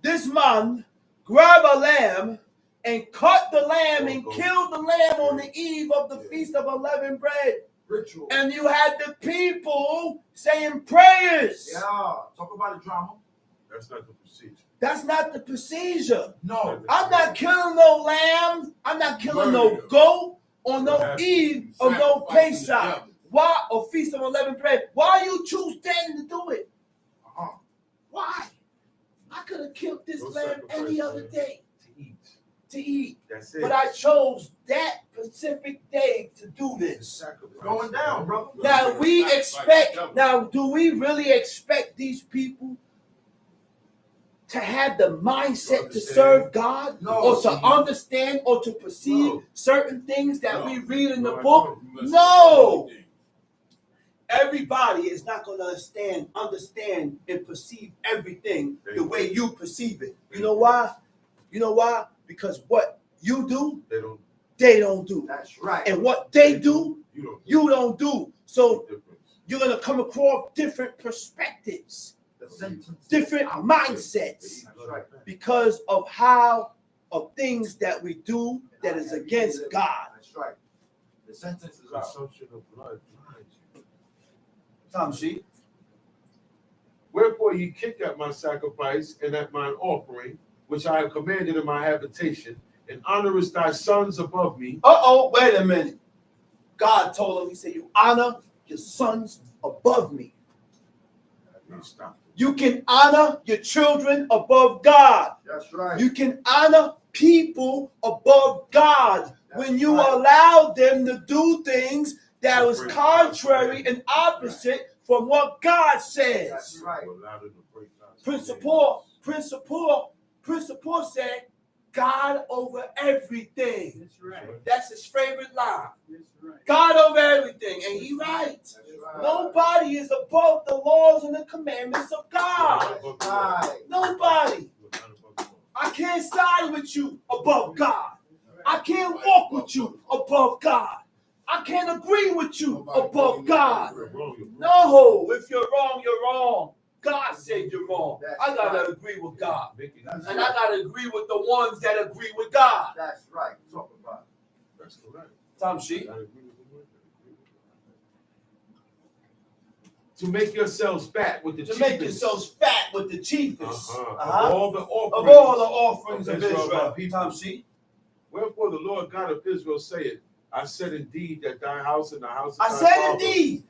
this man grabbed a lamb and cut the lamb and killed the lamb on the eve of the Feast of Unleavened Bread. Ritual. And you had the people saying prayers. Yeah. Talk about it, drama. That's not the procedure. That's not the procedure. No. I'm not killing no lamb. I'm not killing no goat on no eve of no Pesach. Why? Or Feast of Unleavened Bread. Why you choose then to do it? Why? I could have killed this lamb any other day to eat. That's it. But I chose that specific day to do this. Going down, brother. Now do we really expect these people to have the mindset to serve God? No. Or to understand or to perceive certain things that we read in the book? No. Everybody is not going to understand and perceive everything the way you perceive it. You know why? You know why? Because what you do, they don't do. That's right. And what they do, you don't do. So Difference. you're going to come across different perspectives, different mindsets That's right. because of things that we do that is against God. That's right. The sentence is out. Consumption of blood blinds you. Tamshi. Wherefore ye kick at my sacrifice and at mine offering, which I have commanded in my habitation, and honorest thy sons above me. Wait a minute. God told him, he said, you honor your sons above me. You can honor your children above God. That's right. You can honor people above God when you allow them to do things that was contrary and opposite from what God says. That's right. Principle said, God over everything. That's right. That's his favorite line. That's right. God over everything. And he right. That's right. Nobody is above the laws and the commandments of God. Right. Nobody. I can't side with you above God. I can't walk with you above God. I can't agree with you above God. No, if you're wrong, you're wrong. God said you're wrong. I gotta agree with God. And I gotta agree with the ones that agree with God. That's right. Talk about it. That's correct. Tamshi. To make yourselves fat with the To make yourselves fat with the chiefest. Of all the Of offerings, all the offerings of Israel. Tamshi. Wherefore the Lord God of Israel saith, I said indeed that thy house and the house of I thy said father. Indeed.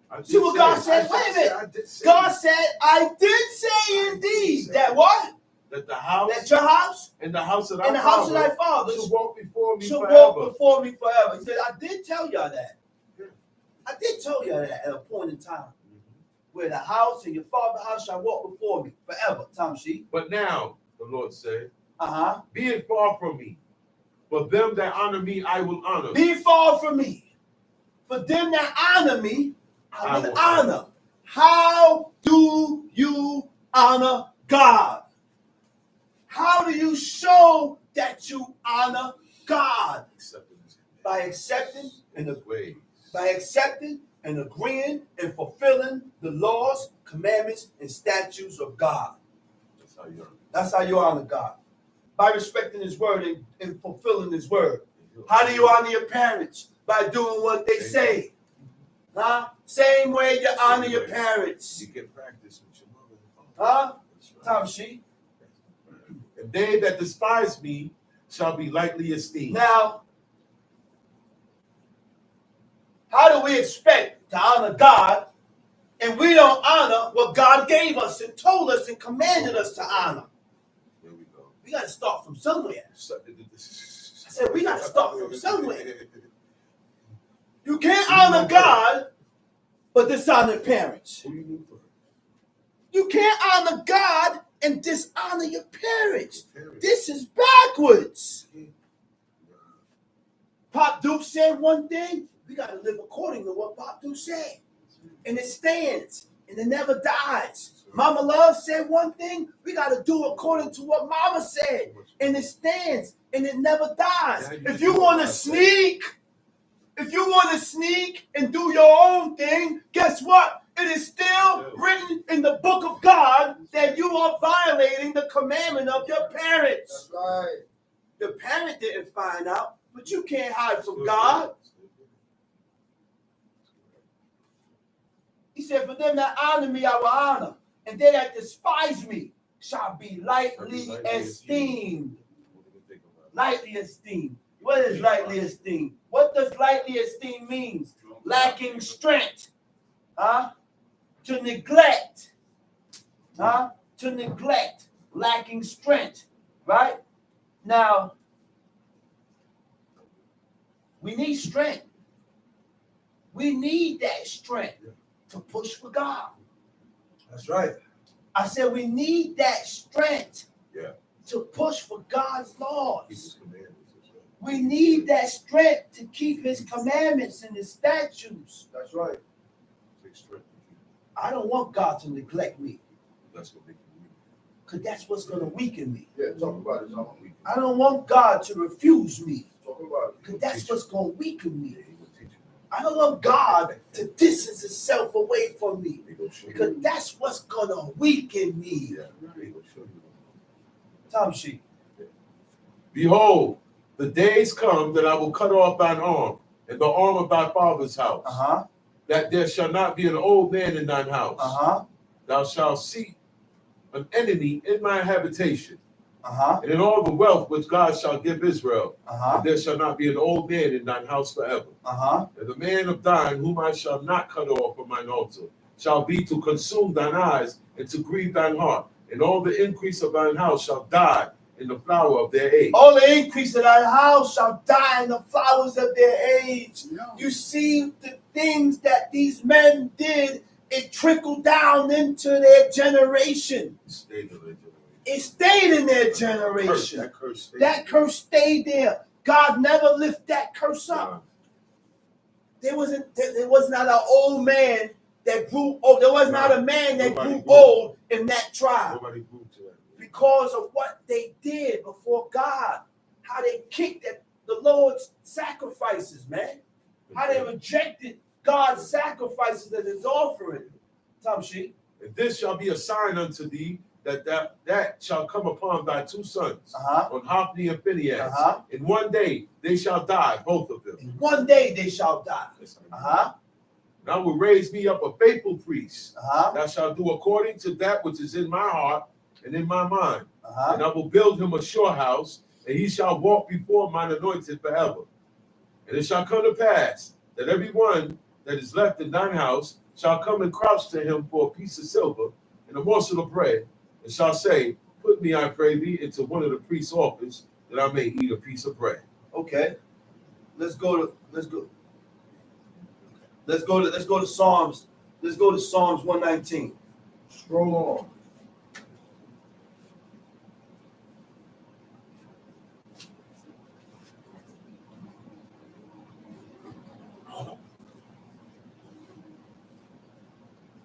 I did See what say God it. said? I Wait a did minute. say- I did say God it. said, I did say indeed. That what? That the house That your house and the house of thy and the house of father thy fathers shall walk before me shall forever. walk before me forever. He said, I did tell y'all that. I did tell y'all that at a point in time. Where the house and your father's house shall walk before me forever. Tamshi. But now, the Lord said, Uh-huh. be it far from me. For them that honor me, I will honor. Be far from me. For them that honor me, I will honor. How do you honor God? How do you show that you honor God? By accepting and agreeing and fulfilling the laws, commandments, and statutes of God. That's how you honor God. By respecting his word and fulfilling his word. How do you honor your parents? By doing what they say. Huh? Same way you honor your parents. You get practice with your mother and father. Huh? Tom She. And they that despise me shall be lightly esteemed. Now, how do we expect to honor God and we don't honor what God gave us and told us and commanded us to honor? There we go. We got to start from somewhere. I said we got to start from somewhere. You can't honor God, but dishonor parents. Who you need for? You can't honor God and dishonor your parents. This is backwards. Pop Duke said one thing. We got to live according to what Pop Duke said. And it stands. And it never dies. Mama Love said one thing. We got to do according to what Mama said. And it stands. And it never dies. If you want to sneak, and do your own thing, guess what? It is still written in the book of God that you are violating the commandment of your parents. That's right. The parent didn't find out, but you can't hide from God. He said, for them that honor me, I will honor. And they that despise me shall be lightly esteemed. Lightly esteemed. What is lightly esteemed? What does lightly esteemed mean? Lacking strength. Huh? To neglect. Huh? To neglect. Lacking strength. Right? Now, we need strength. We need that strength to push for God. That's right. I said we need that strength to push for God's laws. We need that strength to keep his commandments and his statutes. That's right. I don't want God to neglect me. That's what makes me weak. Because that's what's going to weaken me. Yeah, talk about it. Talk. I don't want God to refuse me. Talk about it. Because that's what's going to weaken me. I don't want God to distance himself away from me. Because that's what's going to weaken me. Tom Sheep. Behold, the days come that I will cut off thine arm and the arm of thy father's house, that there shall not be an old man in thine house. Thou shalt see an enemy in my habitation, and in all the wealth which God shall give Israel, and there shall not be an old man in thine house forever. And the man of thine whom I shall not cut off from mine altar shall be to consume thine eyes and to grieve thine heart, and all the increase of thine house shall die in the flower of their age. All the increase of thy house shall die in the flowers of their age. Yeah. You see the things that these men did, it trickled down into their generation. It stayed in their generation. That curse stayed there. God never lifted that curse up. There was not an old man that grew old. There was not a man that grew old in that tribe. Nobody grew to that. Because of what they did before God, how they kicked at the Lord's sacrifices, man. How they rejected God's sacrifices and his offering. Tom Sheep. And this shall be a sign unto thee that shall come upon thy two sons, on Hophni and Phinehas. In one day they shall die, both of them. In one day they shall die. And I will raise me up a faithful priest that shall do according to that which is in my heart and in my mind. And I will build him a sure house, and he shall walk before mine anointed forever. And it shall come to pass that every one that is left in thine house shall come and crouch to him for a piece of silver and a morsel of bread, and shall say, put me, I pray thee, into one of the priest's office, that I may eat a piece of bread. Okay. Let's go to Psalms. Let's go to Psalms 119. Scroll on.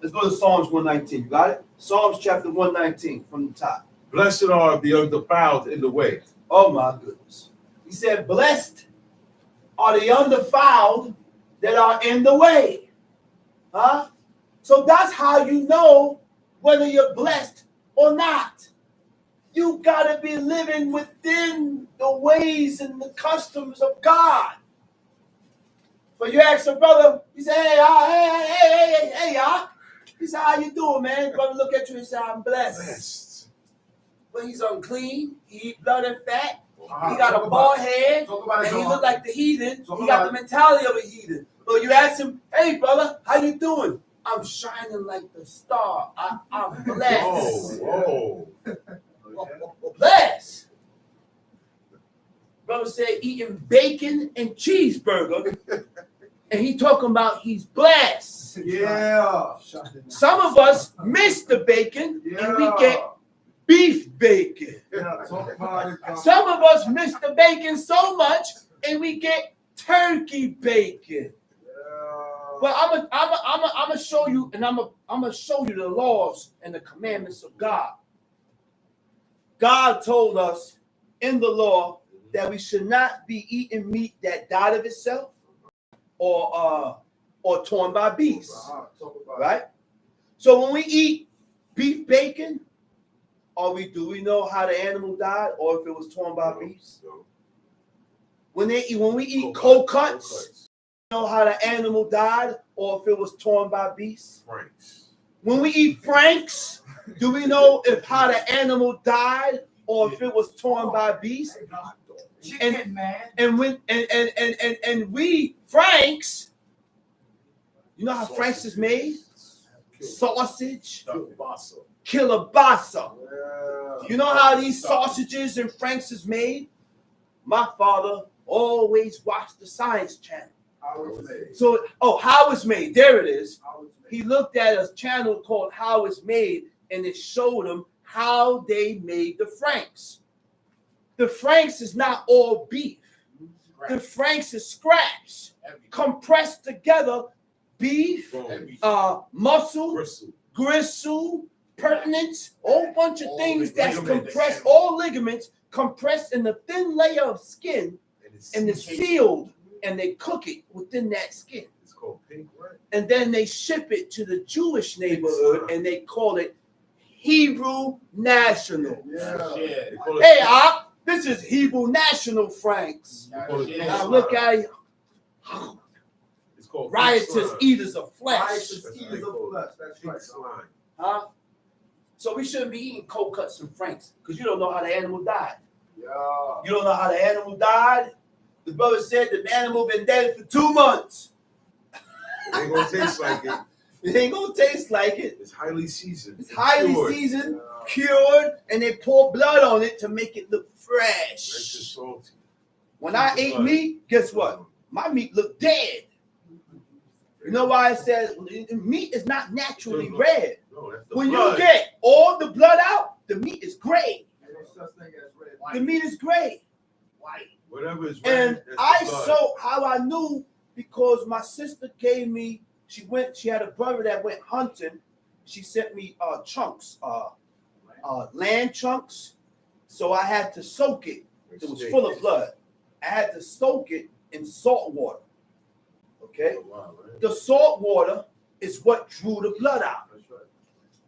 Let's go to Psalms 119. You got it? Psalms chapter 119 from the top. Blessed are the undefiled in the way. Oh my goodness. He said, blessed are the undefiled that are in the way. So that's how you know whether you're blessed or not. You gotta be living within the ways and the customs of God. But you ask a brother, he said, hey, y'all. He said, how you doing, man? Brother look at you and say, I'm blessed. But he's unclean. He eat blood and fat. He got a bald head. And he look like the heathen. He got the mentality of a heathen. So you ask him, hey, brother, how you doing? I'm shining like the star. I'm blessed. Whoa. Blessed. Brother said eating bacon and cheeseburger. And he talking about he's blessed. Yeah. Some of us miss the bacon and we get beef bacon. Yeah, talk about it, John. Some of us miss the bacon so much and we get turkey bacon. But I'm gonna show you, and I'm gonna show you the laws and the commandments of God. God told us in the law that we should not be eating meat that died of itself or torn by beasts. Right? So when we eat beef bacon, do we know how the animal died or if it was torn by beasts? When we eat cold cuts, know how the animal died or if it was torn by beasts? Franks. When we eat Franks, do we know if how the animal died or if it was torn by beasts? Chicken, man. And we Franks, you know how Franks is made? Sausage, kielbasa. You know how these sausages and Franks is made? My father always watched the Science Channel. So, how it's made. There it is. He looked at a channel called How It's Made, and it showed him how they made the Franks. The Franks is not all beef. The Franks is scraps, compressed together, beef, muscle, gristle, pertinence, a whole bunch of things that's compressed, all ligaments compressed in a thin layer of skin, and it's sealed. And they cook it within that skin. It's called pink, right? And then they ship it to the Jewish neighborhood and they call it Hebrew National. Yeah. Hey, this is Hebrew National Franks. Now look at you. It's called Riotous eaters of flesh. That's right. Huh? So we shouldn't be eating cold cuts and Franks because you don't know how the animal died. Yeah. You don't know how the animal died? The brother said the animal been dead for 2 months. It ain't gonna taste like it. It ain't gonna taste like it. It's highly seasoned. It's highly seasoned, cured, and they pour blood on it to make it look fresh. It's just salty. When I ate meat, guess what? My meat looked dead. You know why I said meat is not naturally red. No, that's the When blood. you get all the blood out, the meat is gray. The meat is gray. White. Whatever is And red, I that's the blood. saw how I knew because my sister gave me, she had a brother that went hunting. She sent me chunks, land chunks. So I had to soak it. It was full of blood. I had to soak it in salt water. Okay? Oh, wow, right? The salt water is what drew the blood out.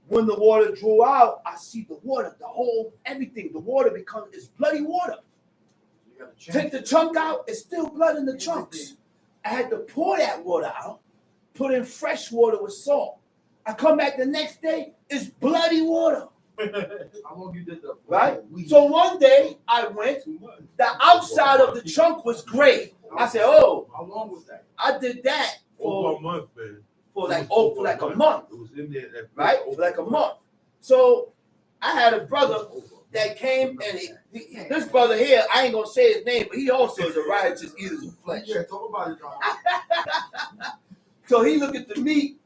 When the water drew out, I see the water, everything. The water it's bloody water. Take the chunk out, it's still blood in the chunks. I had to pour that water out, put in fresh water with salt. I come back the next day, it's bloody water. How long you did that? Right? So one day I went, the outside of the chunk was gray. I said, How long was that? I did that Over a month, man. for like a month. It was in there. Right? For like a month. So I had a brother that came and this brother here, I ain't gonna say his name, but he also is a riotous eater of flesh. Yeah, talk about it, John. So he looked at the meat.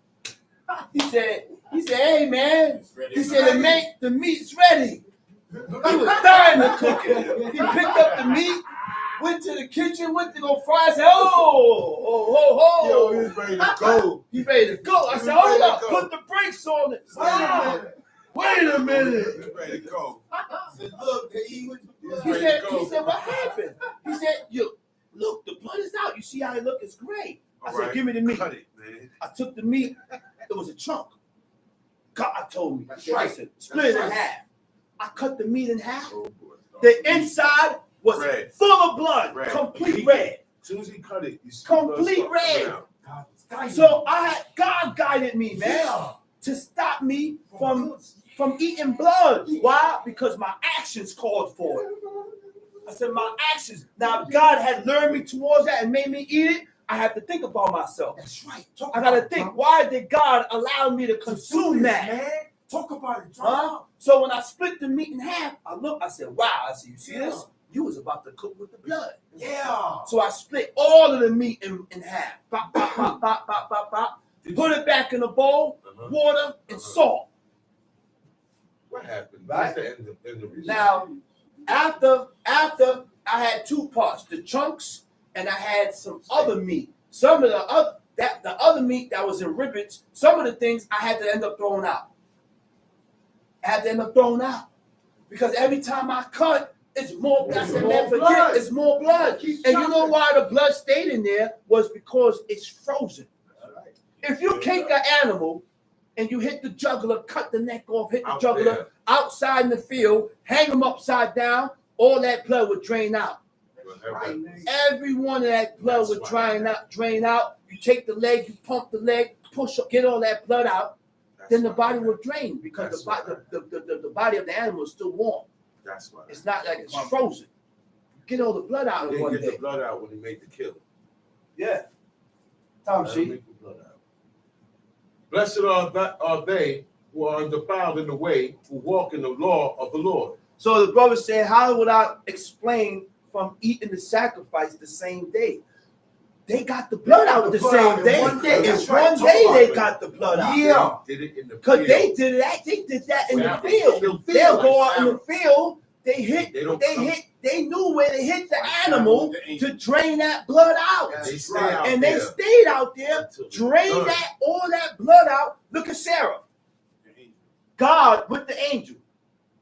He said, hey man, he said the meat's ready. He was dying to cook it. He picked up the meat, went to the kitchen, went to go fry. I said, Yo, he was ready to go. He's ready to go. I said, hold up, put the brakes on it. Wait a minute. He was ready to go. Said, look, he went to He said, what happened? He said, look, the blood is out. You see how it look? It's gray. I said, give me the meat. Cut it, man. I took the meat. It was a chunk. God told me. I said, listen, split it in half. I cut the meat in half. Oh, boy. The inside was Red. full of blood, Red. complete red. As soon as he cut it, you see Complete blood start red. coming out. So God guided me, man, to stop me from eating blood. Why? Because my actions called for it. I said my actions. Now, if God had lured me towards that and made me eat it, I have to think about myself. That's right. I got to think, why did God allow me to consume that? Man. Talk about it. Huh? So when I split the meat in half, I said, wow. I said, you see this? You was about to cook with the blood. Yeah. So I split all of the meat in half. Pop, pop, pop, pop, pop, pop, pop. Put it back in the bowl, water, and salt. What happened? Right? That's the end of the Now, after I had two parts, the chunks, and I had some other meat. Some of the other meat that was in ribbons, some of the things I had to end up throwing out. Because every time I cut, it's more blood. I said, man, forget, it's more blood. And you know why the blood stayed in there was because it's frozen. If you take an animal and you hit the jugular, cut the neck off, hit the jugular outside in the field, hang them upside down, all that blood would drain out. Every one of that blood would drain out. You take the leg, you pump the leg, push up, get all that blood out. Then the body will drain because the body of the animal is still warm. That's why. It's not like it's frozen. Get all the blood out in one Get day. the blood out when he made the kill. Yeah. Tom sheep. Make the blood out. Blessed are they who are undefiled in the way, who walk in the law of the Lord. So the brother said, how would I explain from eating the sacrifice the same day? They got the blood out the same day. It's one day they got the blood out. Yeah. They did it in the field. Because they did that in the field. They'll go out in the field. They knew where to hit the animal to drain that blood out. They stay out And there they stayed out there, drained all that blood out. Look at Sarah. God with the angel.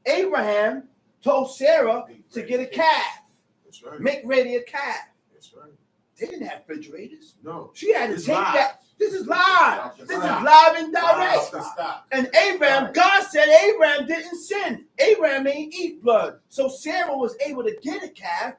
Abraham told Sarah to get a calf. That's right. Make ready a calf. That's right. They didn't have refrigerators. No. She had to It's take live. that. This is live. This is live and direct. Stop. And Abraham, God said Abraham didn't sin. Abraham ain't eat blood. So Sarah was able to get a calf,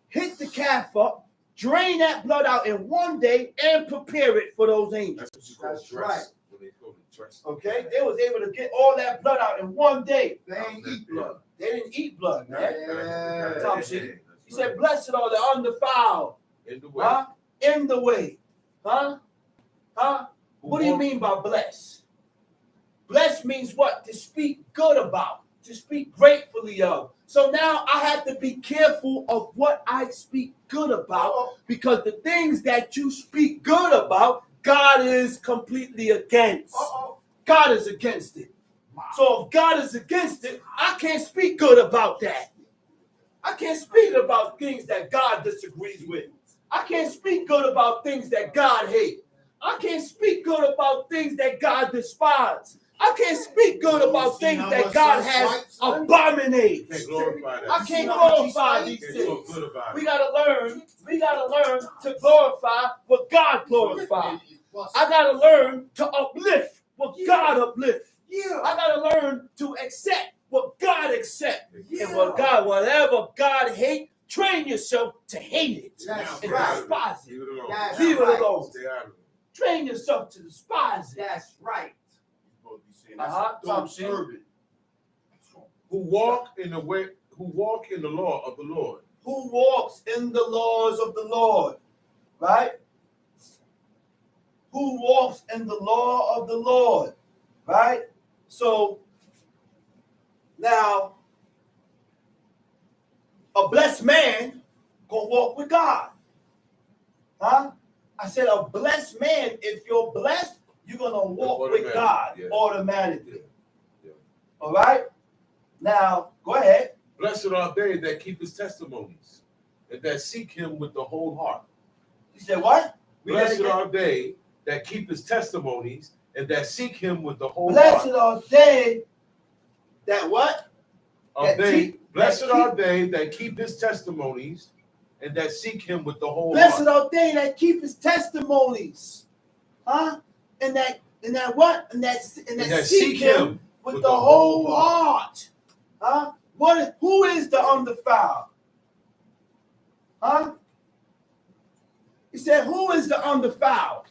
hit the calf up, drain that blood out in one day, and prepare it for those angels. That's what you call That's dress. right. When they go to dress. Okay? They was able to get all that blood out in one day. They ain't eat blood. They didn't eat blood, man. Yeah. Tom sheep. He said, blessed are the undefiled. In the way. Huh? In the way. Huh? Huh? What do you mean by blessed? Blessed means what? To speak good about, to speak gratefully of. So now I have to be careful of what I speak good about, because the things that you speak good about, God is completely against. God is against it. So if God is against it, I can't speak good about that. I can't speak about things that God disagrees with. I can't speak good about things that God hates. I can't speak good about things that God despises. I can't speak good about things that God has abominated. I can't glorify these things. We gotta learn to glorify what God glorifies. I gotta learn to uplift what God uplifts. I gotta learn to accept what God accepts. And whatever God hates, train yourself to hate it and despise it. Leave it alone. Train yourself to despise it. That's right. Who walk in the way, who walk in the law of the Lord. Who walks in the laws of the Lord, right? Who walks in the law of the Lord, right? So now, a blessed man gonna walk with God, huh? I said a blessed man, if you're blessed, you're going to walk with God automatically. Yeah. All right? Now, go ahead. Blessed are they that keep his testimonies and that seek him with the whole heart. You said what? Blessed are they that keep his testimonies and that seek him with the whole heart. Blessed are they that what? Blessed are they that keep his testimonies and that seek him with the whole heart. Blessed are they that keep his testimonies. Huh? And that what? And that seek him with the whole heart. Huh? Who is the undefiled? Huh? He said, who is the undefiled?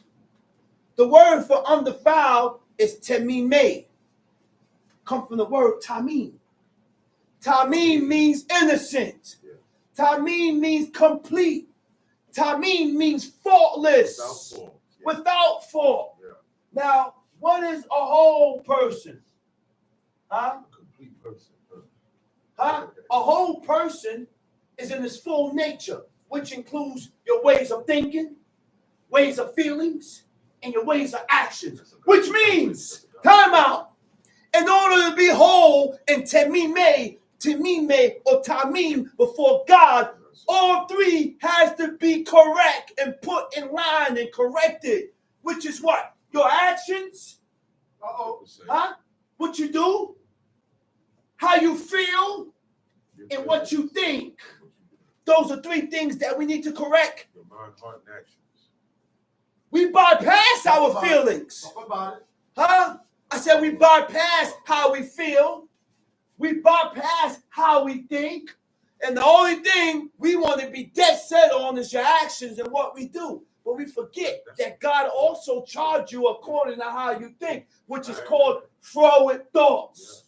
The word for undefiled is temime. Come from the word tamim. Tamim means innocent. Tamim means complete. Tamim means faultless. Without fault. Yeah. Now, what is a whole person? Huh? A complete person. Huh? A whole person is in its full nature, which includes your ways of thinking, ways of feelings, and your ways of actions. Which means, time out. In order to be whole in temime, or tamim before God, all three has to be correct and put in line and corrected. Which is what? Your actions. Huh? What you do, how you feel, and what you think. Those are three things that we need to correct. Your mind, heart, and actions. We bypass our feelings. Talk about it. Huh? I said we bypass how we feel. We bypass how we think. And the only thing we want to be dead set on is your actions and what we do. But we forget that God also charged you according to how you think, which is called forward thoughts.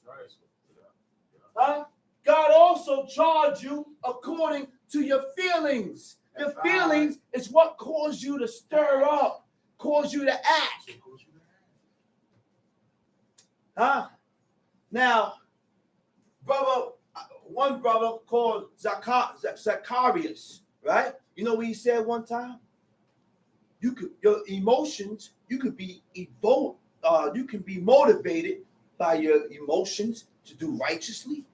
Huh? God also charged you according to your feelings. Your feelings is what caused you to stir up, caused you to act. Huh? Now, one brother called Zacharias, right? You know what he said one time? Your emotions, you can be motivated by your emotions to do righteously.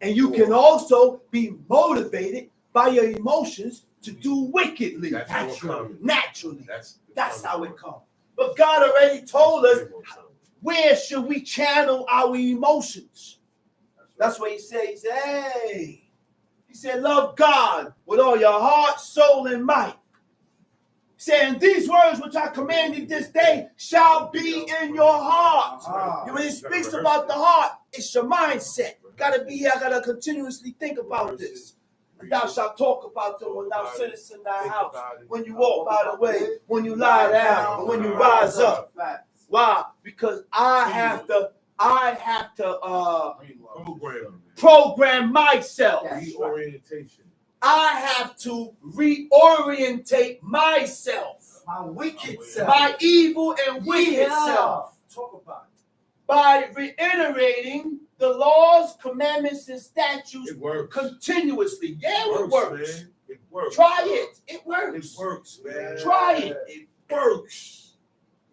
And you can also be motivated by your emotions to do wickedly. Naturally. That's how it comes. But God already told us where should we channel our emotions. That's what he said. He said, hey. He said, love God with all your heart, soul, and might. Saying these words which I commanded this day shall be in your heart. When he speaks about the heart, it's your mindset. Gotta be here. I gotta continuously think about this. Thou shalt talk about them when thou sittest in thy house, when you walk by the way, when you lie down, and when you rise up. Why? Because I have to program myself. Reorientation. I have to reorientate myself. My wicked self. My evil and wicked self. Talk about it. By reiterating the laws, commandments, and statutes continuously. Yeah, it works. Man. It works. Try it. It works. It works, man. Try it. It works.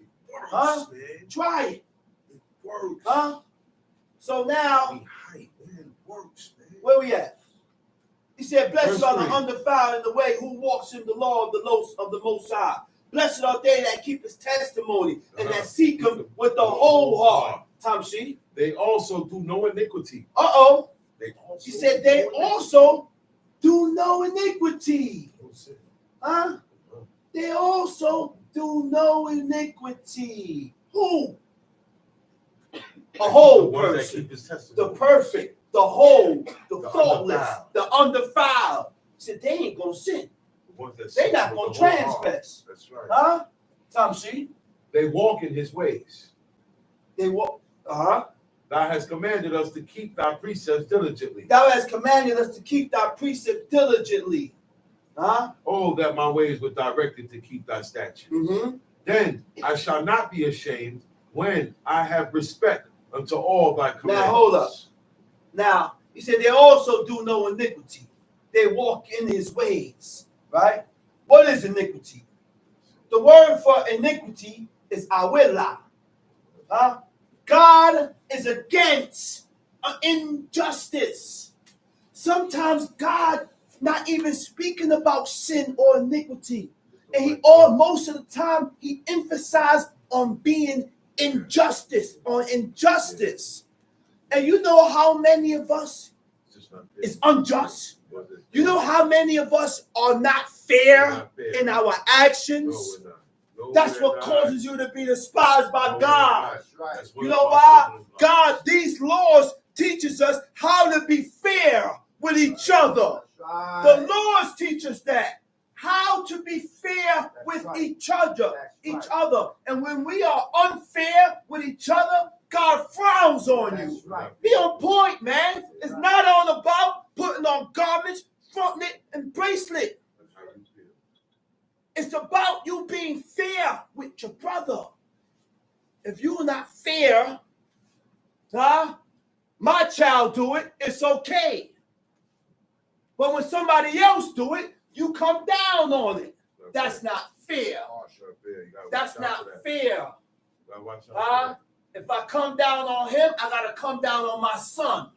It works, Huh? man. Try it. It works. Huh? So now, It works, man. where we at? He said, blessed Verse are the 3. undefiled in the way who walks in the law of the Most High. Blessed are they that keep his testimony and that seek him with the whole heart. Tamshi. They also do no iniquity. Uh-oh. He said they also do no iniquity. Huh? They also do no iniquity. Who? A whole person. The perfect. The whole. The faultless. The undefiled. He said they ain't going to sin. They not going to transgress. That's right. Huh? Tamshi. They walk in his ways. They walk. Uh-huh. Thou hast commanded us to keep thy precepts diligently. Thou hast commanded us to keep thy precepts diligently. Huh? Oh, that my ways were directed to keep thy statutes. Mm-hmm. Then I shall not be ashamed when I have respect unto all thy commandments. Now, hold up. Now, he said they also do no iniquity. They walk in his ways. Right? What is iniquity? The word for iniquity is awela. Huh? God is against injustice. Sometimes God not even speaking about sin or iniquity. And most of the time, he emphasized on being injustice, on injustice. And you know how many of us is unjust? You know how many of us are not fair in our actions? That's what causes you to be despised by God. You know why? God, these laws teaches us how to be fair with each other. Right. The Lord teaches that. How to be fair with each other. And when we are unfair with each other, God frowns on you. That's right. Be on point, man. It's not all about putting on garments, frontlet, and bracelet. That's how you feel. It's about you being fair with your brother. If you're not fair, my child do it, it's okay. But when somebody else do it, you come down on it. That's not fair. That's not fair. If I come down on him, I gotta come down on my son.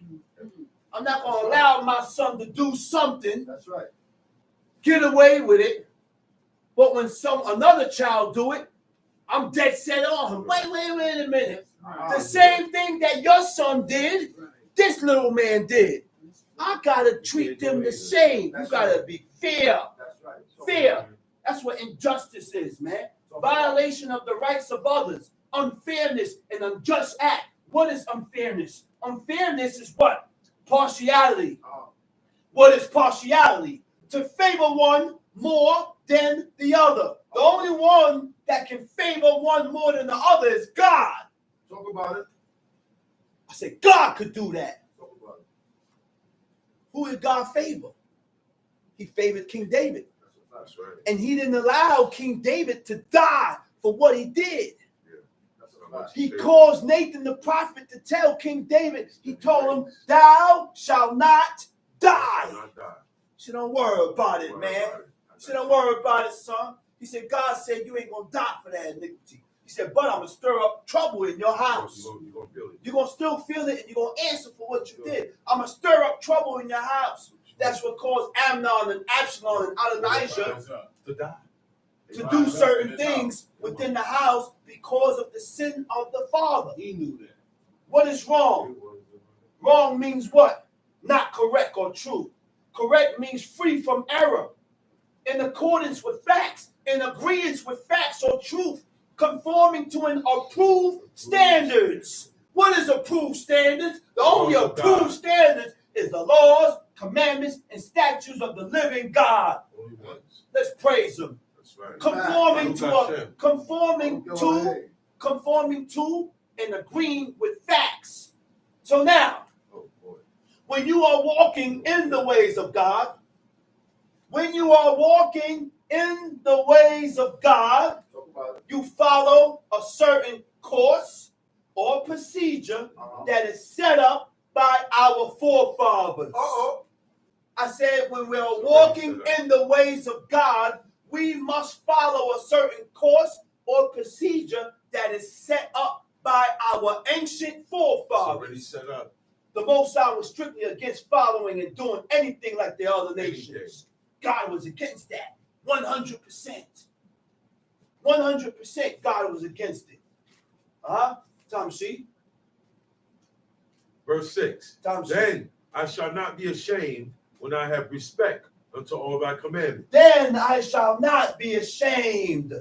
I'm not gonna allow my son to do something, That's right. get away with it. But when another child do it, I'm dead set on him. Wait a minute. The same thing that your son did, this little man did. I gotta treat them the same. You gotta be fair. That's right. Fair. That's what injustice is, man. Violation of the rights of others. Unfairness and unjust act. What is unfairness? Unfairness is what? Partiality. What is partiality? To favor one more than the other. The only one that can favor one more than the other is God. Talk about it. I said, God could do that. Talk about it. Who did God favor? He favored King David. That's right. And he didn't allow King David to die for what he did. He caused Nathan the prophet to tell King David, he told him, thou shalt not die. So don't worry about it, man. So don't worry about it, son. He said, God said you ain't going to die for that iniquity. He said, but I'm going to stir up trouble in your house. You're going to still feel it and you're going to answer for what you did. I'm going to stir up trouble in your house. That's what caused Amnon and Absalom and Adonijah to die. to do certain things within the house because of the sin of the father. He knew that. What is wrong? Wrong means what? Not correct or true. Correct means free from error, in accordance with facts, in agreement with facts or truth, conforming to an approved standards. What is approved standards? The only approved standards is the laws, commandments, and statutes of the living God. Let's praise him. Right. Conforming to and agreeing with facts. So now, when you are walking in the ways of God, you follow a certain course or procedure that is set up by our forefathers. I said when we are walking in the ways of God, we must follow a certain course or procedure that is set up by our ancient forefathers. Already set up. The Most High was strictly against following and doing anything like the other nations. God was against that. 100%. 100% God was against it. Tamshi. Verse 6. Tamshi. Then I shall not be ashamed when I have respect unto all thy commandments. Then I shall not be ashamed.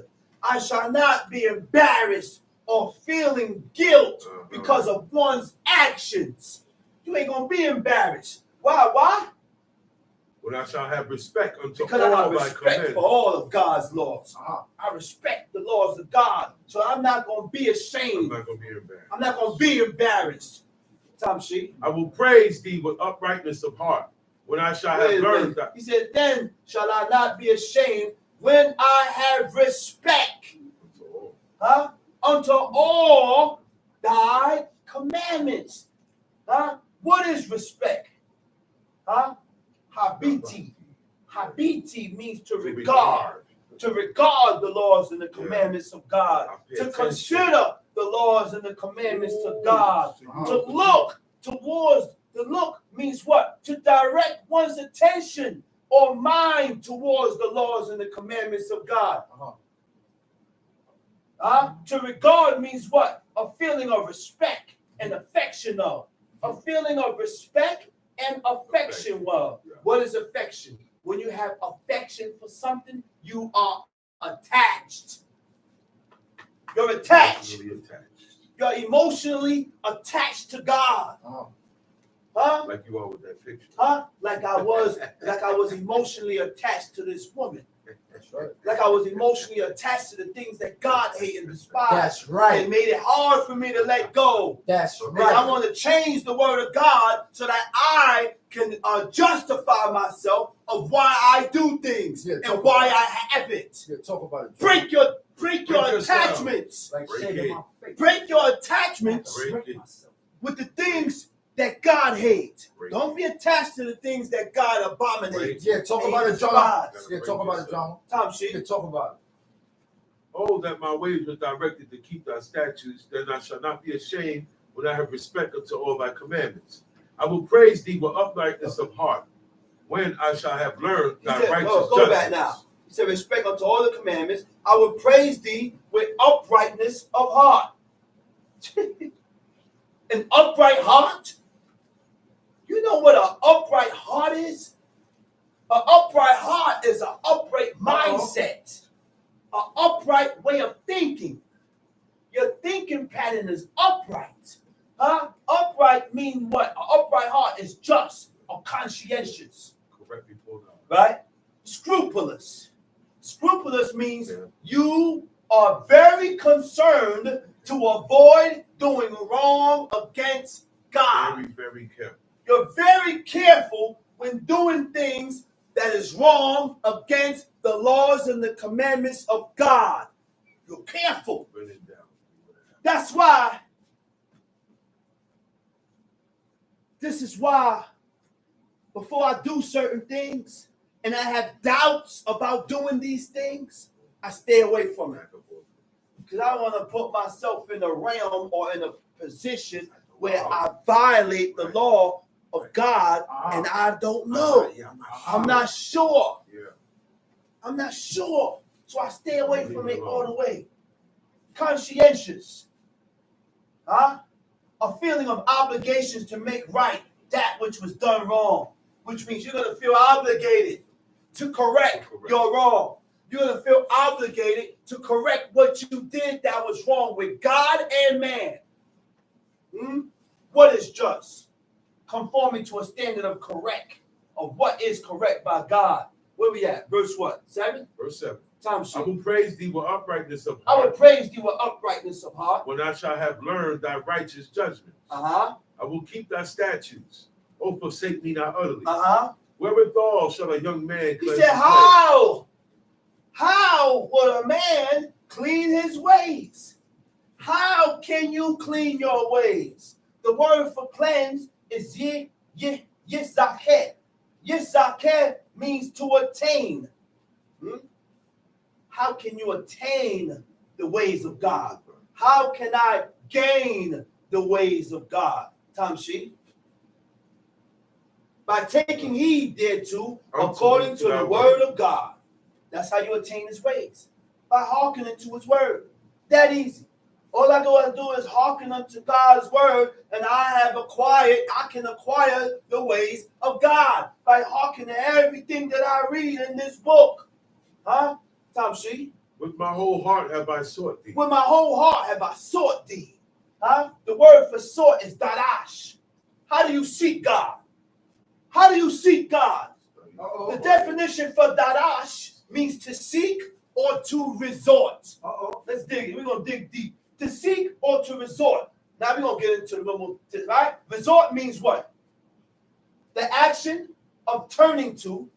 I shall not be embarrassed or feeling guilt because of one's actions. You ain't going to be embarrassed. Why? When I shall have respect unto Because all I have thy respect commandments. for all of God's laws. I respect the laws of God. So I'm not going to be ashamed. I'm not going to be embarrassed. I'm not going to be embarrassed. Tamshi. I will praise thee with uprightness of heart. When I shall have learned that. He said, then shall I not be ashamed when I have respect unto all thy commandments. What is respect? Habiti. Habiti means to regard. To regard the laws and the commandments of God. To consider the laws and the commandments of God. To look towards. The look means what? To direct one's attention or mind towards the laws and the commandments of God. To regard means what? A feeling of respect and affection of. A feeling of respect and affection of. What is affection? When you have affection for something, you are attached. You're attached. You're emotionally attached to God. Huh? Like you are with that fiction. Huh? Like I was emotionally attached to this woman. That's right. Like I was emotionally attached to the things that God hated and despised. That's right. It made it hard for me to let go. That's And right. I want to change the word of God so that I can justify myself of why I do things and why I have it. Yeah, talk about it. Break your yourself. attachments. Like Break shit it. in my face. Break your attachments Break it. myself. with the things that God hates. Break Don't be attached to the things that God abominates. Yeah, talk about it, John. Despise. Yeah, talk about it, John. Tom Sheep. Yeah, talk about Oh, that my ways were directed to keep thy statutes, then I shall not be ashamed when I have respect unto all thy commandments. I will praise thee with uprightness of heart, when I shall have learned He thy said, righteous go back judgments. now. He said, respect unto all the commandments. I will praise thee with uprightness of heart. An upright heart? You know what an upright heart is? An upright heart is an upright mindset, an upright way of thinking. Your thinking pattern is upright. Huh? Upright means what? An upright heart is just or conscientious. Correct me, pull down. Right? Scrupulous. Scrupulous means Yeah. you are very concerned to avoid doing wrong against God. Very, very careful. You're very careful when doing things that is wrong against the laws and the commandments of God. You're careful. Run it down. That's why, this is why, before I do certain things and I have doubts about doing these things, I stay away from it. Because I want to put myself in a realm or in a position where I violate the law of God and I don't know. I'm not sure. Yeah. I'm not sure. So I stay away from it all the way. Conscientious. Huh? A feeling of obligations to make right that which was done wrong. Which means you're going to feel obligated to correct your wrong. You're going to feel obligated to correct what you did that was wrong with God and man. What is just? Conforming to a standard of what is correct by God. Where we at? Verse what? 7? Verse 7. Time I sheet. will praise thee with uprightness of I will heart, praise thee with uprightness of heart. when I shall have learned thy righteous judgments. Uh-huh. I will keep thy statutes. Oh, forsake me not utterly. Uh-huh. Wherewithal shall a young man He cleanse said, his way? how will a man clean his ways? How can you clean your ways? The word for cleanse is yizakeh. Yizakeh means to attain. How can you attain the ways of God? How can I gain the ways of God? Tamshi. By taking heed thereto, according to the word of God. That's how you attain his ways. By hearkening to his word. That easy. All I gotta do is hearken unto God's word, and I can acquire the ways of God by hearkening everything that I read in this book. Huh? Tamshi. With my whole heart have I sought thee. With my whole heart have I sought thee. Huh? The word for sought is darash. How do you seek God? How do you seek God? The definition for darash means to seek or to resort. Let's dig it. We're going to dig deep. To seek or to resort. Now we're going to get into the little, right? Resort means what? The action of turning to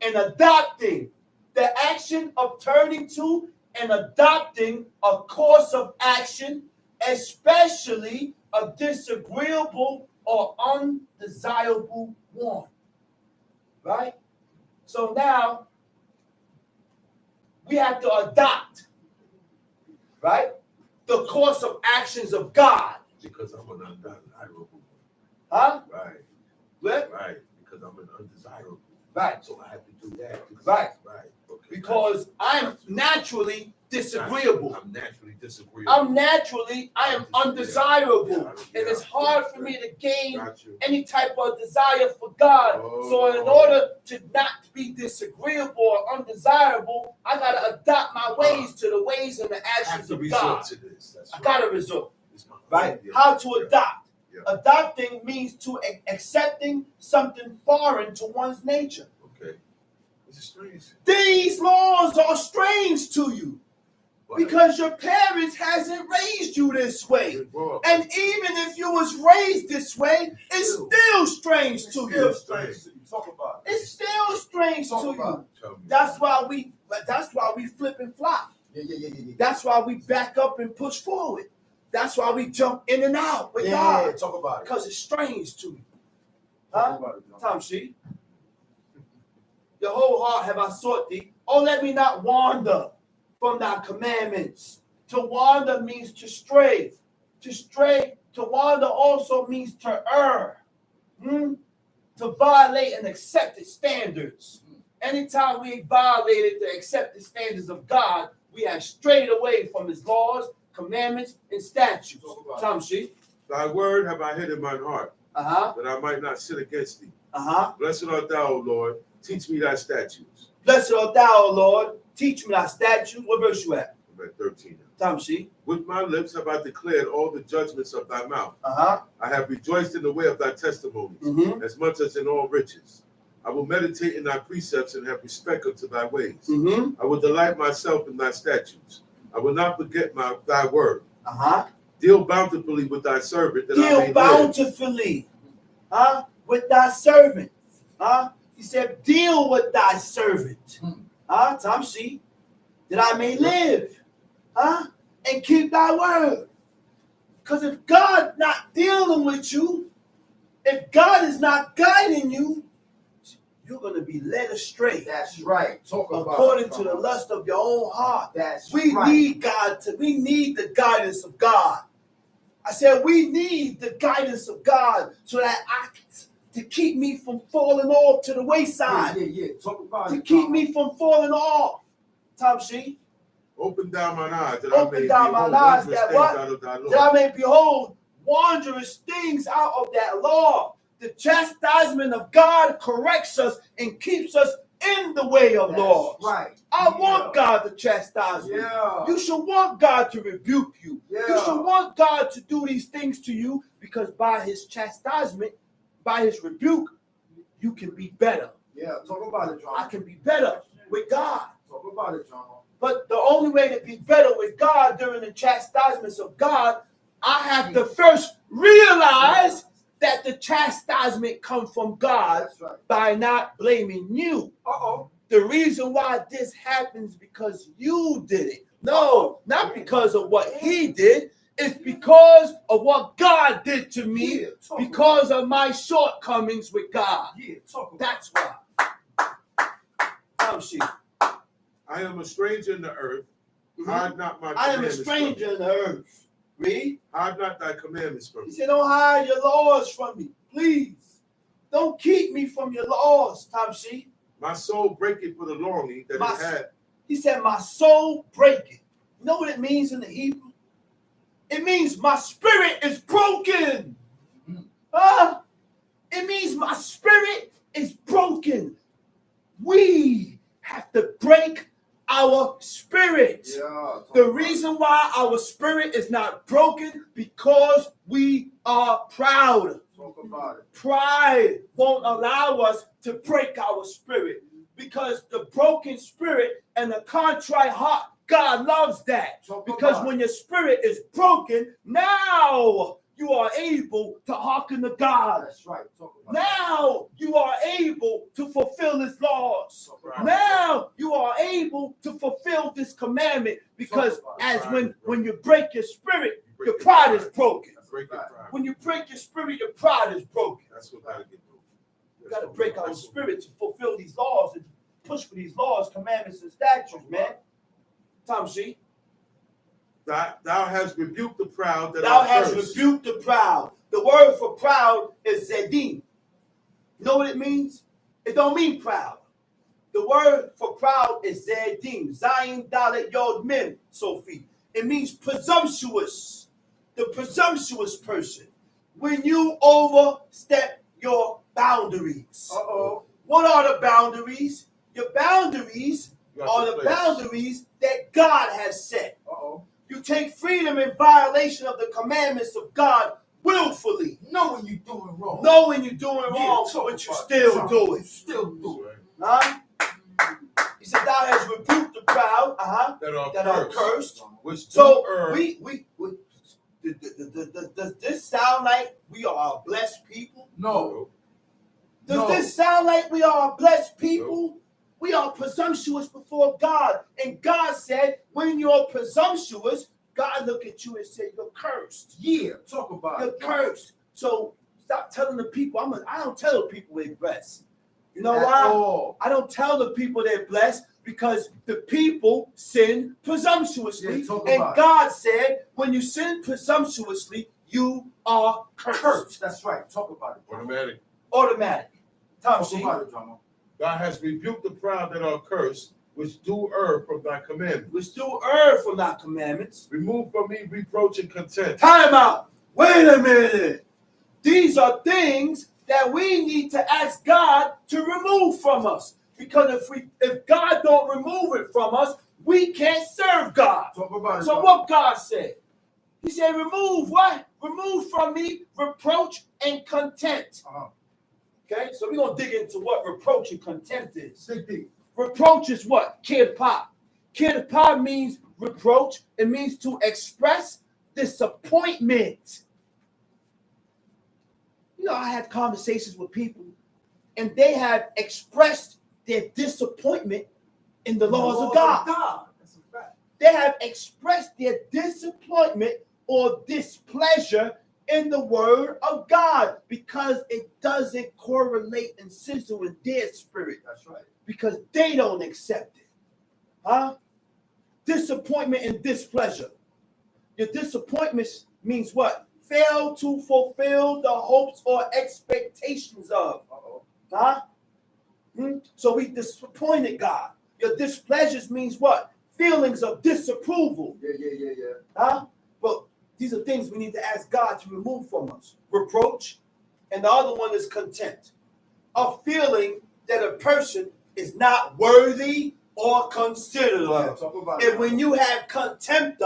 and adopting. The action of turning to and adopting a course of action, especially a disagreeable or undesirable one. Right? So now we have to adopt, right, the course of actions of God. Because I'm an undesirable one. Huh? Right. What? Right. Because I'm an undesirable. Right. So I have to do that. Right. Right. Okay. Because I'm naturally disagreeable. I'm naturally disagreeable. I am undesirable. Yeah, And it's hard for me to gain Got you. any type of desire for God. So in order to not be disagreeable or undesirable, I got to adopt my ways to the ways and the I have actions to of resort God. to this. That's I got to resort. It's my Right? yeah. How to adopt. Yeah. Adopting means to accepting something foreign to one's nature. Okay. This is strange. These laws are strange to you What? because your parents hasn't raised you this way. Well, And even if you was raised this way, it's still strange to you. Still strange to you. Talk about it. It's still strange Talk to about you. tell me. That's why we flip and flop. Yeah. That's why we back up and push forward. That's why we jump in and out with God. Talk about it. Because it's strange to you. Talk Huh? about it, John. Tom She. Your whole heart have I sought thee. Oh, let me not wander from thy commandments. To wander means to stray. To wander also means to err. To violate an accepted standards. Anytime we violated the accepted standards of God, we have strayed away from his laws, commandments, and statutes. Tom She. Thy word have I hid in mine heart, that I might not sin against thee. Blessed art thou, O Lord. Teach me thy statutes. Blessed art thou, O Lord. Teach me thy statutes. What verse you at? I'm at 13 now. Tom She. With my lips have I declared all the judgments of thy mouth. Uh-huh. I have rejoiced in the way of thy testimonies, Mhm. as much as in all riches. I will meditate in thy precepts and have respect unto thy ways. Mm-hmm. I will delight myself in thy statutes. I will not forget thy word. Uh-huh. Deal bountifully with thy servant, that I Deal may live. bountifully, with thy servant. He said, deal with thy servant. Tom She, that I may live. And keep thy word. Because if God not dealing with you, if God is not guiding you, you're going to be led astray. That's right. Talk about According it, to the John. lust of your own heart. That's We right. need God we need the guidance of God. I said we need the guidance of God so that to keep me from falling off to the wayside. Yeah. Talk about To it. keep John. me from falling off. Tom She. Open down mine eyes, that Open I may down behold mine eyes, wondrous that things what? out of thy law. That I may behold wondrous things out of that law. The chastisement of God corrects us and keeps us in the way of That's laws. right. I want God to chastise me. Yeah. You should want God to rebuke you. Yeah. You should want God to do these things to you because by his chastisement, by his rebuke, you can be better. Yeah. Talk about it, John. I can be better with God. Talk about it, John. But the only way to be better with God during the chastisements of God, I have to first realize that the chastisement comes from God. That's right. By not blaming you. Uh-oh. The reason why this happens because you did it. No, not because of what he did. It's because of what God did to me. Yeah, talk Because of my shortcomings with God. Yeah, talk about That's why. Tom She. I am a stranger in the earth. Hide not my I am a commandments from stranger me. in the earth. Read. Hide not thy commandments from He me. said, don't hide your laws from me. Please. Don't keep me from your laws, Tom She. My soul breaketh for the longing that it had. He said, my soul breaketh. You know what it means in the Hebrew? It means my spirit is broken. It means my spirit is broken. We have to break our spirit. Yeah, The reason why our spirit is not broken because we are proud. Talk about it. Pride won't allow us to break our spirit because the broken spirit and the contrite heart, God loves that. Because when your spirit is broken, now you are able to hearken to God. That's right. Talk about Now you are able to fulfill his laws. Right. Now you are able to fulfill this commandment because as Pride. when you break your spirit, Break your your pride pride. is broken. Break your pride. When you break your spirit, your pride is broken. That's what gotta get broken. We got to break our spirit to fulfill these laws and push for these laws, commandments, and statutes, man. Tom She. Thou hast rebuked the proud that Thou are hast first. rebuked the proud. The word for proud is zedim. You know what it means? It don't mean proud. The word for proud is zedim. Zayin dalet yod mem, Sophie. It means presumptuous. The presumptuous person. When you overstep your boundaries. Uh-oh. What are the boundaries? Your boundaries are the place. boundaries that God has set. Uh-oh. You take freedom in violation of the commandments of God willfully. Know when you're doing wrong. Know when you're doing Yeah, wrong, talk but you about still it. do it. Still do it. Huh? He said, thou hast rebuked the proud, that are cursed, which do So err. does this sound like we are a blessed people? No. Does this sound like we are a blessed people? We are presumptuous before God. And God said, when you're presumptuous, God look at you and say, you're cursed. Yeah, talk about You're it. cursed. So stop telling the people. I don't tell the people they're blessed. You know At why? all. I don't tell the people they're blessed because the people sin presumptuously. Yeah, talk and about God said, when you sin presumptuously, you are cursed. That's right. Talk about it. Automatic. Tom, Talk about it, Drama. God has rebuked the proud that are cursed, which do err from thy commandments. We still err from thy commandments. Remove from me reproach and contempt. Time out. Wait a minute. These are things that we need to ask God to remove from us. Because if God don't remove it from us, we can't serve God. Talk about it. So what God said? He said, remove what? Remove from me reproach and contempt. Okay, so we're going to dig into what reproach and contempt is. Reproach is what? Kirpa. Kirpa means reproach. It means to express disappointment. You know, I had conversations with people, and they have expressed their disappointment in the laws of God. That's a fact. They have expressed their disappointment or displeasure in the word of God because it doesn't correlate and sizzle with their spirit. That's right. Because they don't accept it. Huh? Disappointment and displeasure. Your disappointment means what? Fail to fulfill the hopes or expectations of. Huh? So we disappointed God. Your displeasures means what? Feelings of disapproval. Yeah. Huh? But these are things we need to ask God to remove from us. Reproach, and the other one is contempt. A feeling that a person is not worthy or considered of. Talk about And it. when you have contempt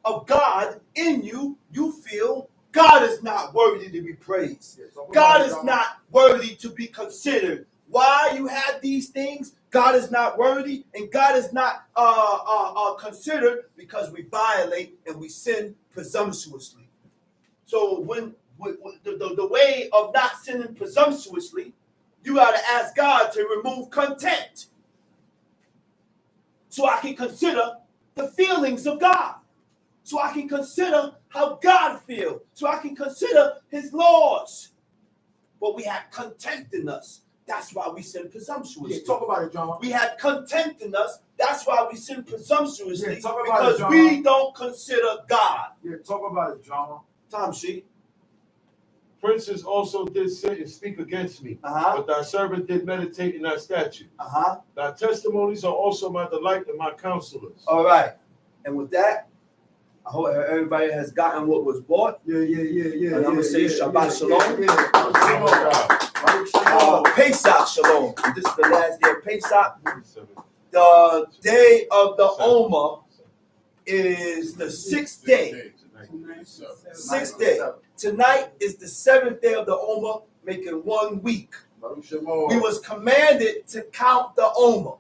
of God in you, you feel God is not worthy to be praised. God is not worthy to be considered. Why you have these things? God is not worthy and God is not considered because we violate and we sin presumptuously. So when the way of not sinning presumptuously, you got to ask God to remove contempt so I can consider the feelings of God, so I can consider how God feels, so I can consider his laws. But we have contempt in us. That's why we sin presumptuously. Yeah, talk about it, John. We have contempt in us. That's why we sin presumptuously, Yeah, talk about because it, John. we don't consider God. Yeah, talk about it, John. Tom, she. Princes also did sit and speak against me, but thy servant did meditate in thy statutes. Thy testimonies are also my delight and my counselors. All right. And with that, I hope everybody has gotten what was bought. Yeah. And I'm going to say Shabbat Shalom. Shalom. Pesach Shalom. This is the last day of Pesach. The day of the Omer is the 6th day. 6th day. Tonight is the 7th day of the Omer, making 1 week. We was commanded to count the Omer.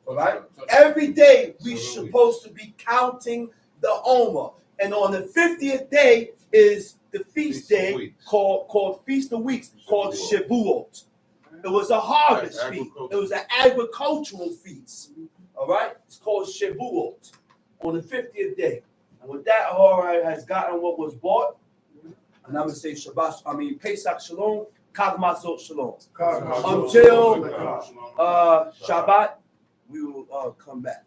All right? Every day we supposed to be counting the Omer. And on the 50th day is the feast day called Feast of Weeks, called Shavuot. It was a harvest feast. It was an agricultural feast. All right? It's called Shavuot on the 50th day. And with that, Horai has gotten what was bought. And I'm going to say Pesach Shalom, KHAG MATZOT Shalom. Until Shabbat, we will come back.